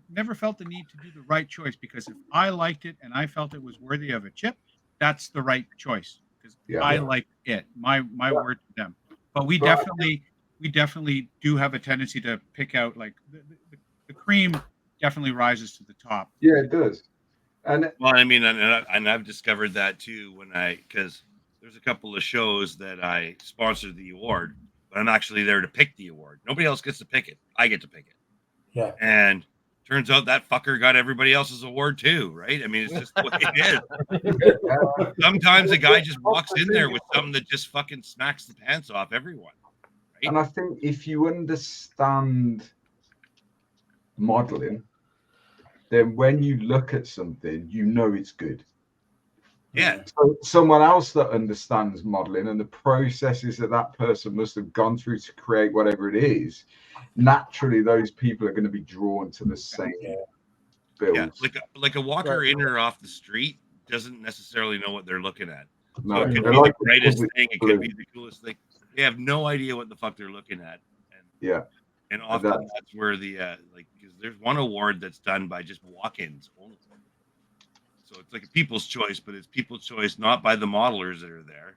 never felt the need to do the right choice, because if I liked it and I felt it was worthy of a chip, that's the right choice. I like it. My word to them. But we definitely do have a tendency to pick out, like, the cream definitely rises to the top. Yeah, it does. And I've discovered that too because there's a couple of shows that I sponsored the award, but I'm actually there to pick the award. Nobody else gets to pick it. I get to pick it. Yeah. And turns out that fucker got everybody else's award too, right? I mean, it's just the way it is. Sometimes a guy just walks in there with something that just fucking smacks the pants off everyone. Right? And I think if you understand modeling, then when you look at something, it's good. Yeah. So someone else that understands modeling and the processes that person must have gone through to create whatever it is, naturally those people are going to be drawn to the same builds. Yeah, like a walker in or off the street doesn't necessarily know what they're looking at. No, so it could be the greatest thing, it could be the coolest thing. They have no idea what the fuck they're looking at. And often that's where because there's one award that's done by just walk-ins only. So it's like a people's choice, but it's people's choice not by the modelers that are there.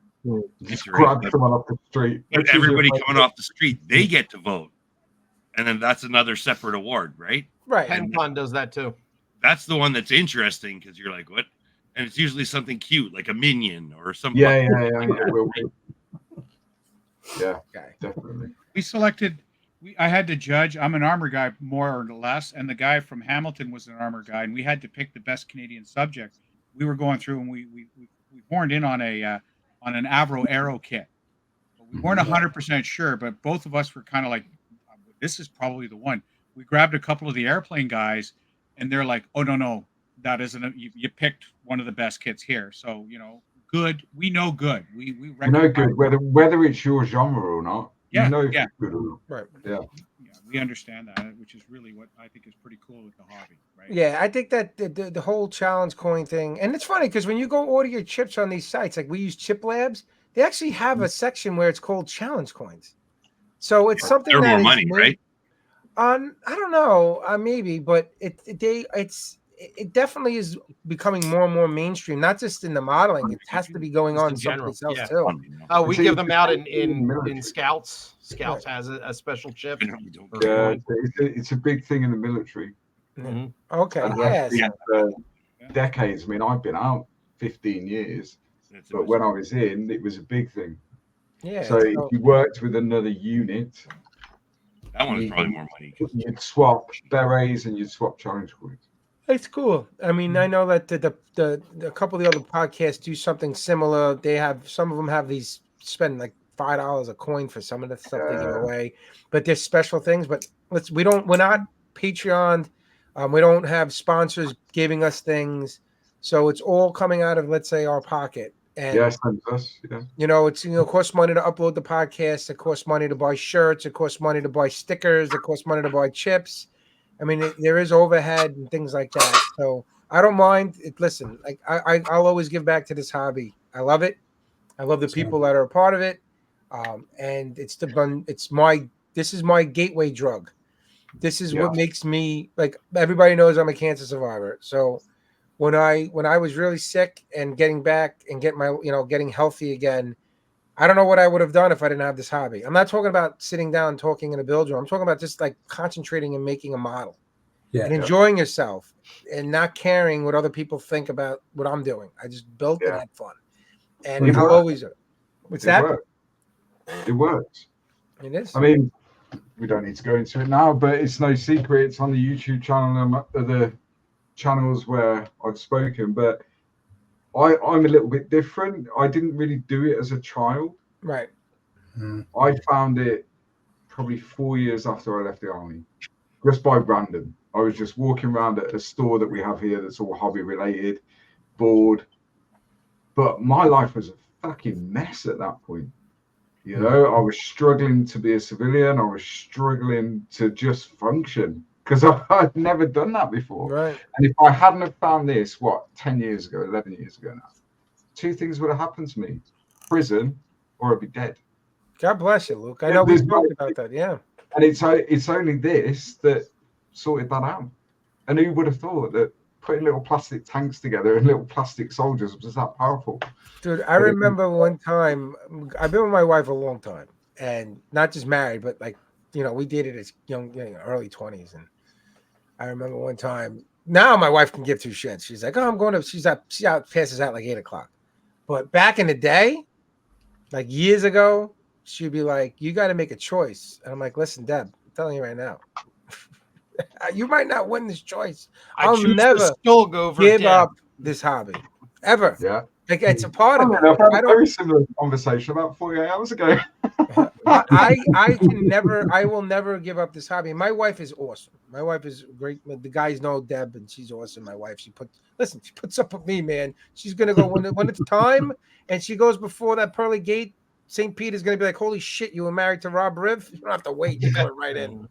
Just grab someone off the street. But everybody coming off the street, they get to vote. And then that's another separate award, right? Right. PenCon does that too. That's the one that's interesting because you're like, what? And it's usually something cute, like a minion or something. Yeah, definitely. We selected. I had to judge. I'm an armor guy, more or less, and the guy from Hamilton was an armor guy, and we had to pick the best Canadian subject. We were going through, and we horned in on an Avro Aero kit. But we weren't 100% sure, but both of us were kind of like, this is probably the one. We grabbed a couple of the airplane guys, and they're like, oh, no, that isn't you picked one of the best kits here. So, good. We know good. We recognize good, whether it's your genre or not. Yeah, good or not. Right. Yeah, we understand that, which is really what I think is pretty cool with the hobby, right? Yeah, I think that the whole challenge coin thing, and it's funny because when you go order your chips on these sites, like we use Chip Labs, they actually have a section where it's called challenge coins. So it's something they're that more is money, right? I don't know, maybe, but it definitely is becoming more and more mainstream. Not just in the modeling; it has to be going Just on in general, someplace else yeah. too. Oh, we See, give them out in in military. Scouts. Scouts has a special chip. Yeah, it's a big thing in the military. Mm-hmm. Okay, And yeah. has been So, for decades. I mean, I've been out 15 years, but when I was in, it was a big thing. yeah. So if you worked with another unit, That one was probably more money. you'd swap berets and you'd swap challenge coins. It's cool. I mean, I know that the a couple of the other podcasts do something similar. They have some of them have these spend like $5 a coin for some of the stuff they give away, but there's special things. But we're not Patreon. We don't have sponsors giving us things, so it's all coming out of, let's say, our pocket. And Yes, yeah. you know, it costs money to upload the podcast. It costs money to buy shirts. It costs money to buy stickers. It costs money to buy chips. I mean, there is overhead and things like that. So I don't mind it. Listen, like I'll always give back to this hobby. I love it. I love the people that are a part of it. And this is my gateway drug. This is what makes me, like, everybody knows I'm a cancer survivor. So when I was really sick and getting back and getting healthy again, I don't know what I would have done if I didn't have this hobby. I'm not talking about sitting down talking in a build room. I'm talking about just like concentrating and making a model and enjoying yourself and not caring what other people think about what I'm doing. I just built and had fun. And I'll always. What's that? It works. It is. I mean, we don't need to go into it now, but it's no secret. It's on the YouTube channel and other channels where I've spoken, but I'm a little bit different. I didn't really do it as a child. Right. I found it probably 4 years after I left the army, just by random. I was just walking around at a store that we have here that's all hobby related, bored. But my life was a fucking mess at that point. You know, I was struggling to be a civilian. I was struggling to just function because I'd never done that before. Right. And if I hadn't have found this, 10 years ago, 11 years ago now, two things would have happened to me: prison, or I'd be dead. God bless you, Luke. I know we talked about that. Yeah. And it's only this that sorted that out. And who would have thought that putting little plastic tanks together and little plastic soldiers was that powerful? Dude, I remember one time, I've been with my wife a long time, and not just married, but like, we dated as young, early 20s. And I remember one time, now my wife can give two shits. She's like, oh, she passes out like 8:00. But back in the day, like years ago, she'd be like, you got to make a choice. And I'm like, listen, Deb, I'm telling you right now, you might not win this choice. I'll never give up this hobby ever. Yeah. Like, it's a part of it. I've had a very similar conversation about 48 hours ago. I will never give up this hobby. My wife is awesome. My wife is great. The guys know Deb, and she's awesome. My wife, she puts up with me, man. She's gonna go when it's time, and she goes before that pearly gate. St. Peter's gonna be like, holy shit, you were married to Rob Riv. You don't have to wait. You're going right in.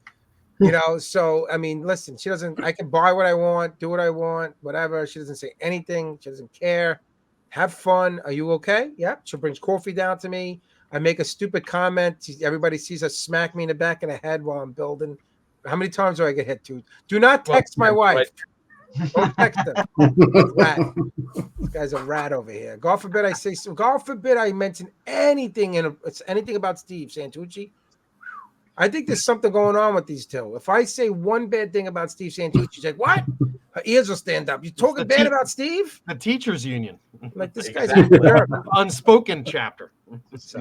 So I mean, listen, she doesn't. I can buy what I want, do what I want, whatever. She doesn't say anything. She doesn't care. Have fun. Are you okay? Yeah. She brings coffee down to me. I make a stupid comment. Everybody sees her smack me in the back of the head while I'm building. How many times do I get hit to? Do not text my wife. Don't text her. Rat. This guy's a rat over here. God forbid I say so. God forbid I mention anything anything about Steve Santucci. I think there's something going on with these two. If I say one bad thing about Steve Santucci, she's like, what? Her ears will stand up. You talking bad about Steve? The teachers union. Like, this guy's a jerk. Unspoken chapter. So,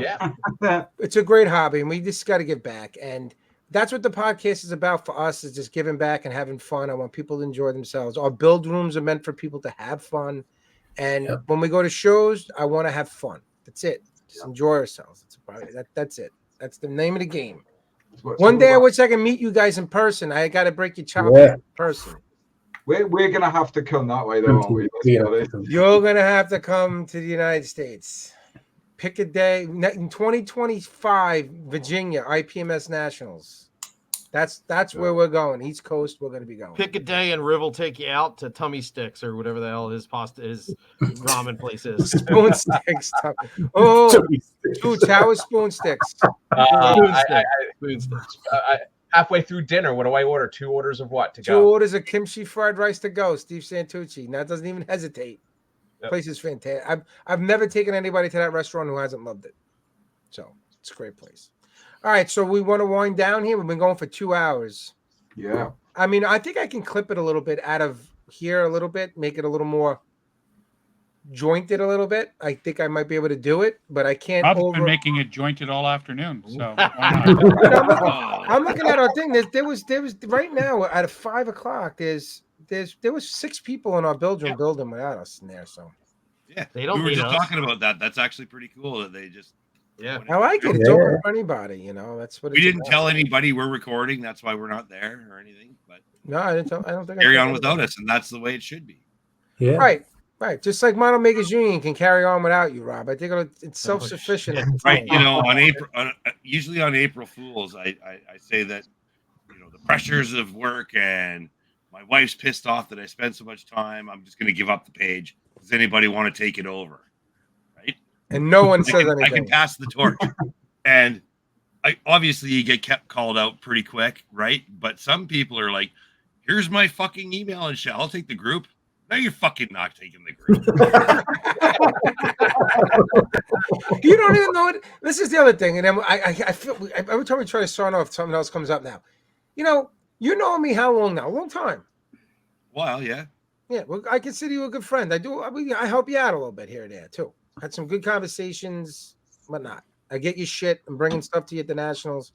it's a great hobby, and we just got to give back. And that's what the podcast is about for us, is just giving back and having fun. I want people to enjoy themselves. Our build rooms are meant for people to have fun. And when we go to shows, I want to have fun. That's it. Just enjoy ourselves. That's it. That's the name of the game. One day I wish I can meet you guys in person. I got to break your child in person. We're going to have to come that way, though, aren't we? You're going to have to come to the United States. Pick a day. In 2025, Virginia, IPMS Nationals. That's where we're going. East Coast, we're going to be going. Pick a day and Riv will take you out to Tummy Sticks or whatever the hell his ramen place is. Spoon Sticks. Oh, dude, Tower Spoon Sticks. Spoon Sticks. halfway through dinner, what do I order? 2 orders of what to 2 go? orders of kimchi fried rice to go. Steve Santucci. Now doesn't even hesitate. Yep. Place is fantastic. I've never taken anybody to that restaurant who hasn't loved it. So it's a great place. All right, so we want to wind down here. We've been going for 2 hours. Yeah. I mean, I think I can clip it a little bit out of here a little bit, make it a little more jointed a little bit. I think I might be able to do it, but I can't Rob's been making it jointed all afternoon, so why Dude, not? I'm looking at our thing. There was right now at 5 o'clock. There was 6 people in our building without us in there. So Yeah, They don't we were need just us. talking about that. That's actually pretty cool that they just. Yeah. I like it. It's open for anybody. You know, that's what We it's didn't about. tell anybody we're recording. That's why we're not there or anything. But No, I didn't tell. I don't think carry I on told without anybody. us, and that's the way it should be. Yeah. Right. Just like Model Makers Union can carry on without you, Rob. I think it's self-sufficient. shit. Right, usually on April Fools, I say that the pressures of work and my wife's pissed off that I spend so much time. I'm just going to give up the page. Does anybody want to take it over? Right, And no one says I can anything. pass the torch, and obviously you get kept called out pretty quick, right? But some people are like, "Here's my fucking email and shit. I'll take the group." No, you're fucking not taking the group. You don't even know it. This is the other thing, and then I feel every time we try to sign off, something else comes up now. You know me how long now? A long time. Well, yeah. Yeah, well, I consider you a good friend. I help you out a little bit here and there too. Had some good conversations, whatnot. I get you shit. I'm bringing stuff to you at the Nationals.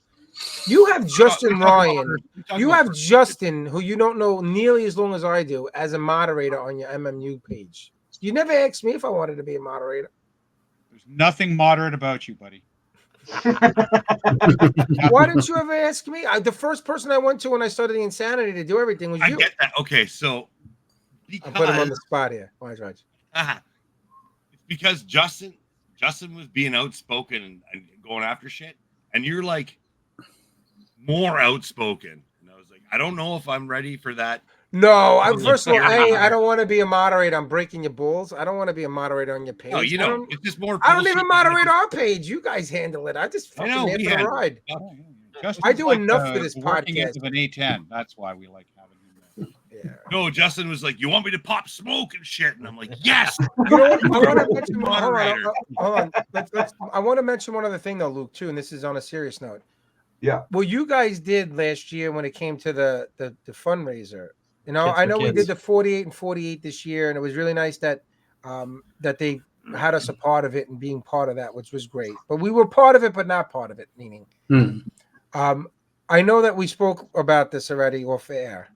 You have Justin Ryan. You have Justin, who you don't know nearly as long as I do, as a moderator on your MMU page. You never asked me if I wanted to be a moderator. There's nothing moderate about you, buddy. Why didn't you ever ask me? The first person I went to when I started the Insanity to do everything was you. I get that. Okay, so I'll put him on the spot here. Why, George? It's because Justin was being outspoken and going after shit, and you're like more outspoken. And I was like, I don't know if I'm ready for that. No, first of all, I don't want to be a moderator. I'm breaking your balls. I don't want to be a moderator on your page. No, it's just more. I don't even moderate our page. You guys handle it. I just fucking handle the ride. I do enough for this working podcast. into an A10. That's why we like having him there. Yeah. No, Justin was like, "You want me to pop smoke and shit?" And I'm like, "Yes." You know what? I want to mention. Hold on. I want to mention one other thing though, Luke, too, and this is on a serious note. Yeah. What you guys did last year when it came to the fundraiser. I know we did the 48 and 48 this year, and it was really nice that they had us a part of it and being part of that, which was great. But we were part of it, but not part of it. Meaning, I know that we spoke about this already off air,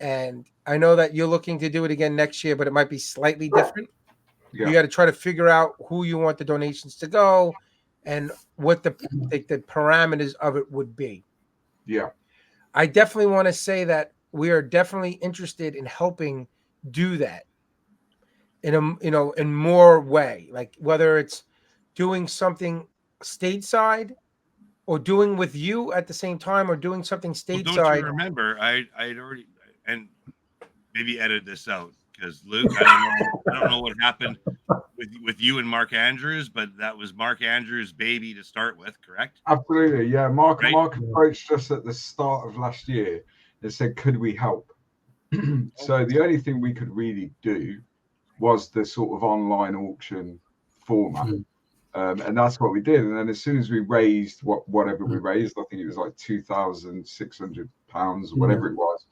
and I know that you're looking to do it again next year, but it might be slightly different. Yeah. You got to try to figure out who you want the donations to go, and what the parameters of it would be. Yeah. I definitely want to say that we are definitely interested in helping do that in more way, like whether it's doing something stateside or doing with you at the same time or doing something stateside. Don't you remember? I'd already, and maybe edit this out because Luke, I don't know what happened with you and Mark Andrews, but that was Mark Andrews' baby to start with, correct? Absolutely, yeah. Mark Right? approached us at the start of last year and said, "Could we help?" So the only thing we could really do was the sort of online auction format, and that's what we did. And then as soon as we raised whatever we raised, I think it was like £2,600 or whatever it was.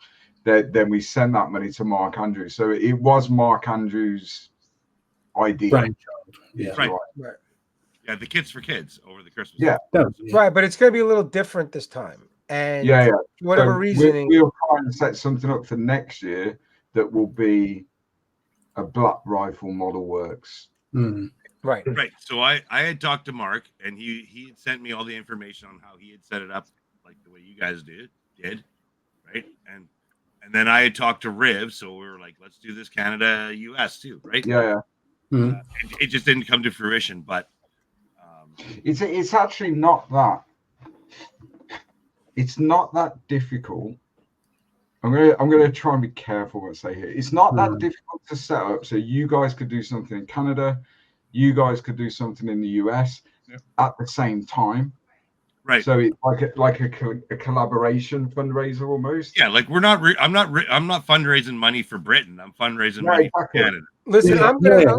Then we sent that money to Mark Andrews. So it was Mark Andrews' idea. Yeah. Right. Right. Yeah, the Kids for Kids over the Christmas. Yeah. Right, but it's going to be a little different this time. And Yeah. for whatever So reasoning, we'll try and set something up for next year that will be a Black Rifle Model Works. right. So I had talked to Mark, and he had sent me all the information on how he had set it up, like the way you guys did, right? And then I had talked to Riv, so we were like, let's do this Canada, US too, right? Yeah. It just didn't come to fruition, but It's actually not that. It's not that difficult. I'm gonna try and be careful what I say here. It's not that difficult to set up. So you guys could do something in Canada, you guys could do something in the US at the same time. Right. So it's like a collaboration fundraiser almost. Yeah, like I'm not fundraising money for Britain. I'm fundraising Yeah, money exactly. for Canada. Listen,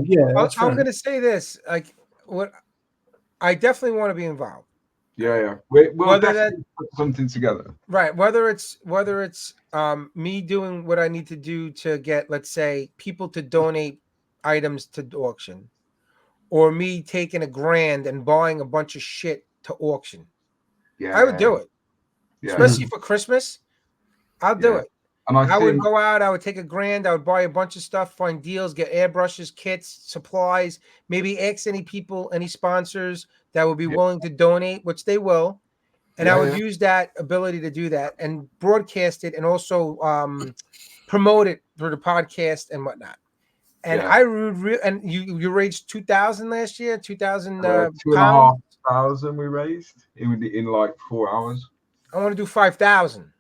Yeah, I'm gonna say this. Like, what I definitely want to be involved. Yeah. We'll Whether definitely put something together. Right. Whether it's me doing what I need to do to get, let's say, people to donate items to auction, or me taking $1,000 and buying a bunch of shit to auction. Yeah. I would do it. Yeah. Especially for Christmas. I'll do Yeah. it. And I would think go out, I would take $1,000, I would buy a bunch of stuff, find deals, get airbrushes, kits, supplies, maybe ask any people, any sponsors that would be willing to donate, which they will. And I would use that ability to do that and broadcast it and also promote it through the podcast and whatnot. And I would and you raised 2,000 last year, 2,000 pounds. 2,500 we raised in like 4 hours. I want to do 5,000.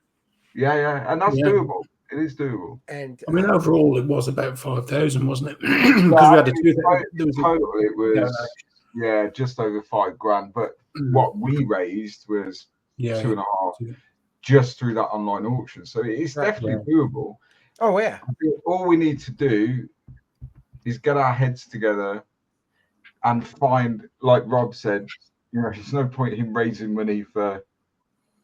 Yeah, and that's doable. It is doable. And I mean, overall, it was about 5,000, wasn't it? Because we had total. It was just over $5,000. But what we raised was 2.5 just through that online auction. So it's definitely doable. Oh yeah. All we need to do is get our heads together and find, like Rob said, there's no point in him raising money for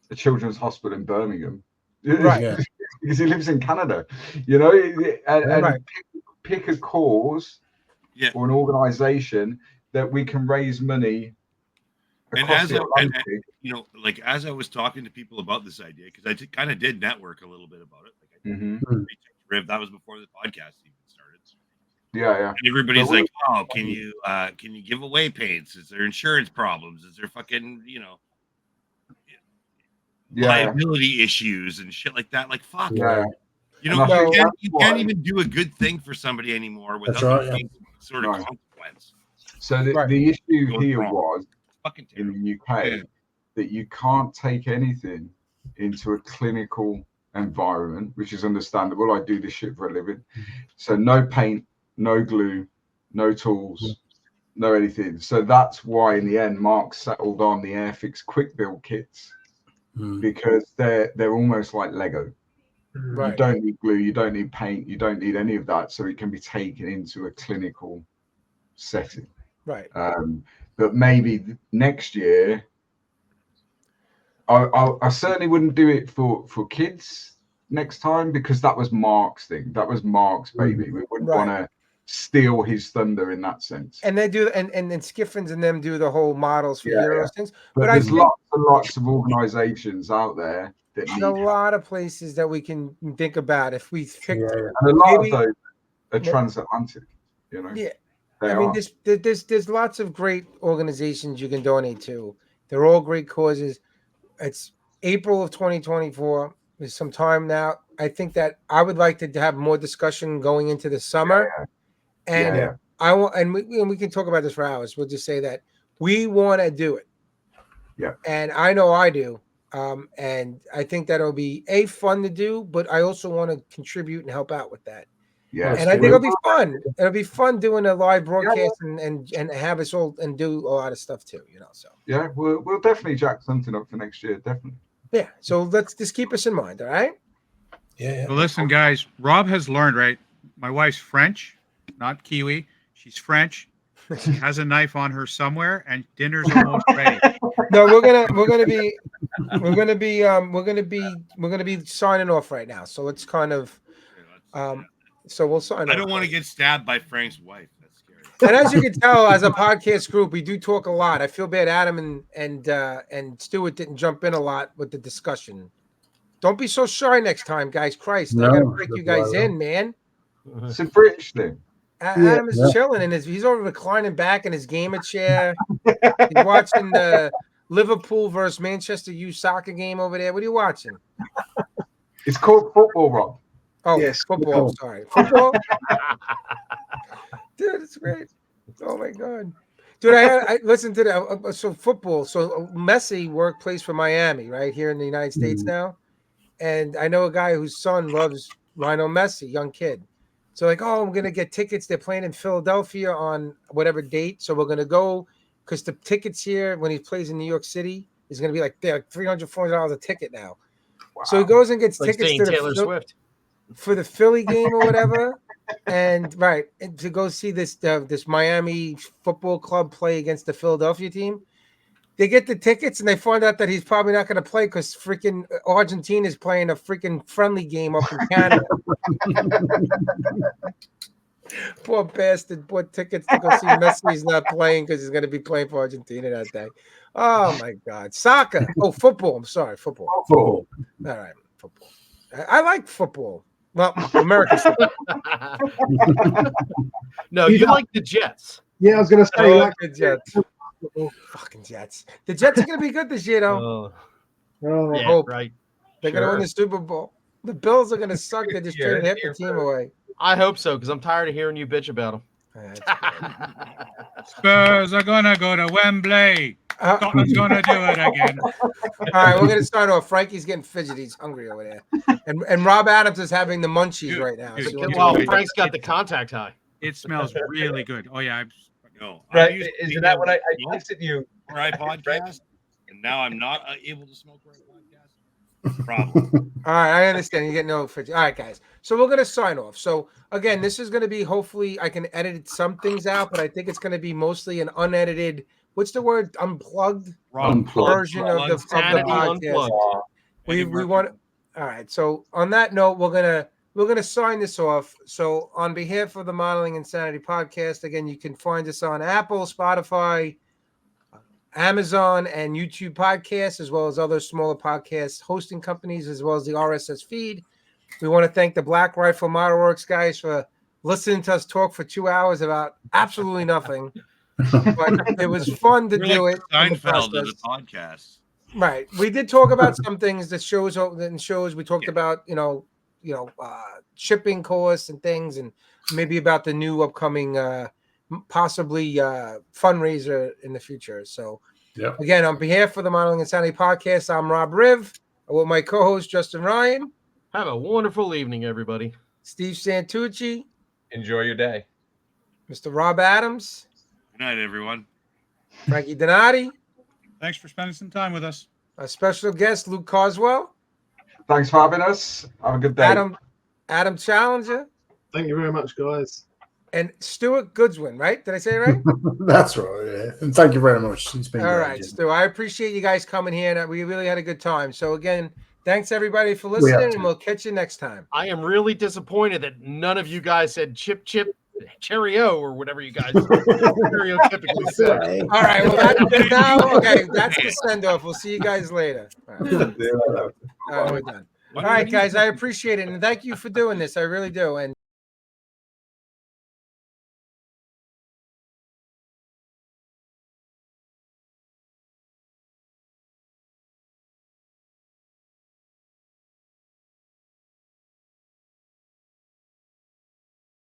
a children's hospital in Birmingham. Right. Because he lives in Canada, and pick a cause or an organization that we can raise money across the Atlantic. Like as I was talking to people about this idea, because I kind of did network a little bit about it. Like that was before the podcast even started. Yeah. And everybody's like, "Oh, can you give away paints? Is there insurance problems? Is there fucking liability issues and shit like that?" Like, fuck. Yeah. You can't even do a good thing for somebody anymore without some sort of consequence. So the issue here was in the UK that you can't take anything into a clinical environment, which is understandable. I do this shit for a living. So no paint, no glue, no tools, no anything. So that's why in the end Mark settled on the Airfix quick build kits, because they're almost like Lego. You don't need glue, you don't need paint, you don't need any of that, so it can be taken into a clinical setting. Right. But maybe next year I certainly wouldn't do it for kids next time, because that was Mark's thing. That was Mark's baby. We wouldn't want to steal his thunder in that sense. And they do, and then Skiffins and them do the whole models for heroes things. But there's lots and lots of organizations out there that need a lot of places that we can think about if we picked. And a lot of those are transatlantic. Yeah. I mean, there's lots of great organizations you can donate to. They're all great causes. It's April of 2024. There's some time now. I think that I would like to have more discussion going into the summer. And I want, and we can talk about this for hours. We'll just say that we want to do it. Yeah. And I know I do. And I think that'll be fun to do, but I also want to contribute and help out with that. Yeah. And I think it'll be fun. It'll be fun doing a live broadcast and have us all and do a lot of stuff too, So yeah, we'll definitely jack something up for next year, definitely. Yeah. So let's just keep us in mind, all right? Yeah. So listen, guys, Rob has learned, right? My wife's French, not Kiwi. She's French. She has a knife on her somewhere, and dinner's almost ready. No, we're gonna be signing off right now. So it's kind of so we'll sign off. I don't want to get stabbed by Frank's wife. That's scary. And as you can tell, as a podcast group, we do talk a lot. I feel bad Adam and Stuart didn't jump in a lot with the discussion. Don't be so shy next time, guys. Christ, I gotta break you guys in, man. It's a British thing. Adam is chilling and he's over reclining back in his gamer chair. He's watching the Liverpool versus Manchester U soccer game over there. What are you watching? It's called football, Rob. Oh, yes, football. Sorry, football. Dude, it's great. Oh my god, dude! I listened to that. So football. So Messi plays for Miami, right here in the United States now, and I know a guy whose son loves Lionel Messi, young kid. So like, I'm gonna get tickets. They're playing in Philadelphia on whatever date, so we're gonna go because the tickets here when he plays in New York City, is going to be like they're $300, $400 a ticket now. Wow. So he goes and gets like tickets to Taylor Swift for the Philly game or whatever, and to go see this Miami football club play against the Philadelphia team. They get the tickets and they find out that he's probably not going to play because freaking Argentina is playing a freaking friendly game up in Canada. Poor bastard bought tickets to go see Messi. He's not playing because he's going to be playing for Argentina that day. Oh my God. Soccer. Oh, football. I'm sorry. Football. Football. All right. Football. I like football. Well, American football. No, you like the Jets. Yeah, I was going to say, like the Jets. Fucking Jets. The Jets are going to be good this year, though. Yeah, hope. right. They're going to win the Super Bowl. The Bills are going to suck. They just traded half the team away. I hope so, because I'm tired of hearing you bitch about them. Spurs are gonna go to Wembley. Scotland's gonna do it again. All right, we're gonna start off. Frankie's getting fidgety. He's hungry over there, and Rob Adams is having the munchies right now. Well, Frank's got the contact high. It smells really good. Oh yeah, right. Isn't that what I texted you? Where I podcast, and now I'm not able to smoke where I podcast. Problem. All right, I understand. You get no fidget. All right, guys. So we're gonna sign off. So again, this is gonna be hopefully I can edit some things out, but I think it's gonna be mostly an unedited. What's the word? Unplugged version of the podcast. We want. All right. So on that note, we're gonna sign this off. So on behalf of the Modeling Insanity podcast, again, you can find us on Apple, Spotify, Amazon, and YouTube podcasts, as well as other smaller podcast hosting companies, as well as the RSS feed. We want to thank the Black Rifle Model Works guys for listening to us talk for 2 hours about absolutely nothing. But it was fun to do it. Seinfeld of the podcast. Right. We did talk about some things that shows. We talked about, shipping costs and things, and maybe about the new upcoming possibly fundraiser in the future. So again, on behalf of the Modeling Insanity podcast, I'm Rob Riv with my co-host Justin Ryan. Have a wonderful evening, everybody. Steve Santucci. Enjoy your day. Mr. Rob Adams. Good night, everyone. Frankie Donati. Thanks for spending some time with us. Our special guest, Luke Carswell. Thanks for having us. Have a good day. Adam Challenger. Thank you very much, guys. And Stuart Goodswin, right? Did I say it right? That's right, yeah. And thank you very much. It's been all great, right, Stu. I appreciate you guys coming here, and we really had a good time. So again, thanks everybody for listening, and we'll catch you next time. I am really disappointed that none of you guys said chip, cheerio, or whatever you guys stereotypically say. All right, well, that's the send-off. We'll see you guys later. All right, we're done. All right, guys, I appreciate it, and thank you for doing this. I really do. And